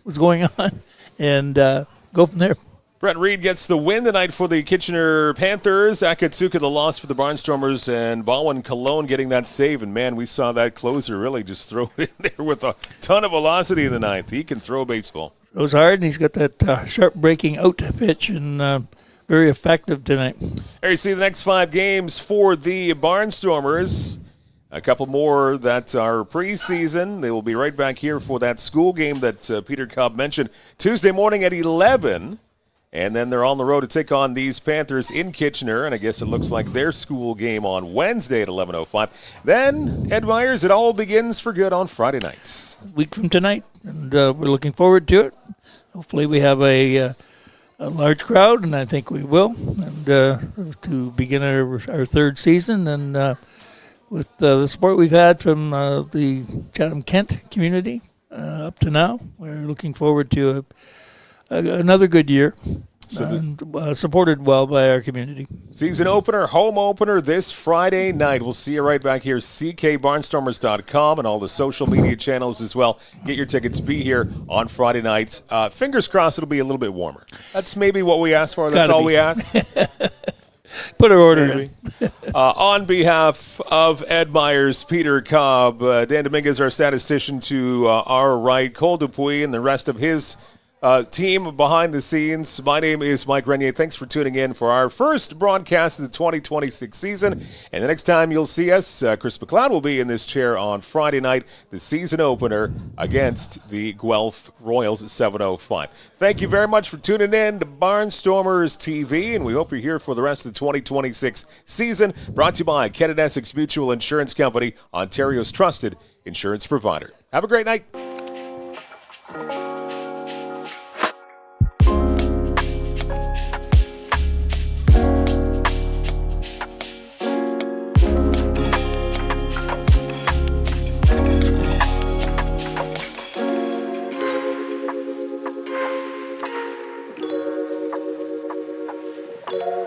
was going on and go from there. Brett Reed gets the win tonight for the Kitchener Panthers. Akatsuka the loss for the Barnstormers, and Baldwin Cologne getting that save. And, man, we saw that closer really just throw it in there with a ton of velocity in the ninth. He can throw a baseball. Throws hard, and he's got that sharp breaking out pitch. And very effective tonight. There you see the next 5 games for the Barnstormers. A couple more that are preseason. They will be right back here for that school game that Peter Cobb mentioned Tuesday morning at 11. And then they're on the road to take on these Panthers in Kitchener. And I guess it looks like their school game on Wednesday at 11:05. Then, Ed Myers, it all begins for good on Friday nights. A week from tonight. And we're looking forward to it. Hopefully we have a large crowd, and I think we will. And to begin our third season. And with the support we've had from the Chatham-Kent community up to now, we're looking forward to another good year, supported well by our community. Season opener, home opener this Friday night. We'll see you right back here, ckbarnstormers.com and all the social media channels as well. Get your tickets. Be here on Friday night. Fingers crossed it'll be a little bit warmer. That's maybe what we asked for. That's all we ask. Put our order in. On behalf of Ed Myers, Peter Cobb, Dan Dominguez, our statistician to our right, Cole Dupuis, and the rest of his team behind the scenes. My name is Mike Renier. Thanks for tuning in for our first broadcast of the 2026 season. And the next time you'll see us, Chris McLeod will be in this chair on Friday night, the season opener against the Guelph Royals at 7:05. Thank you very much for tuning in to Barnstormers TV, and we hope you're here for the rest of the 2026 season. Brought to you by Kent Essex Mutual Insurance Company, Ontario's trusted insurance provider. Have a great night. Thank you.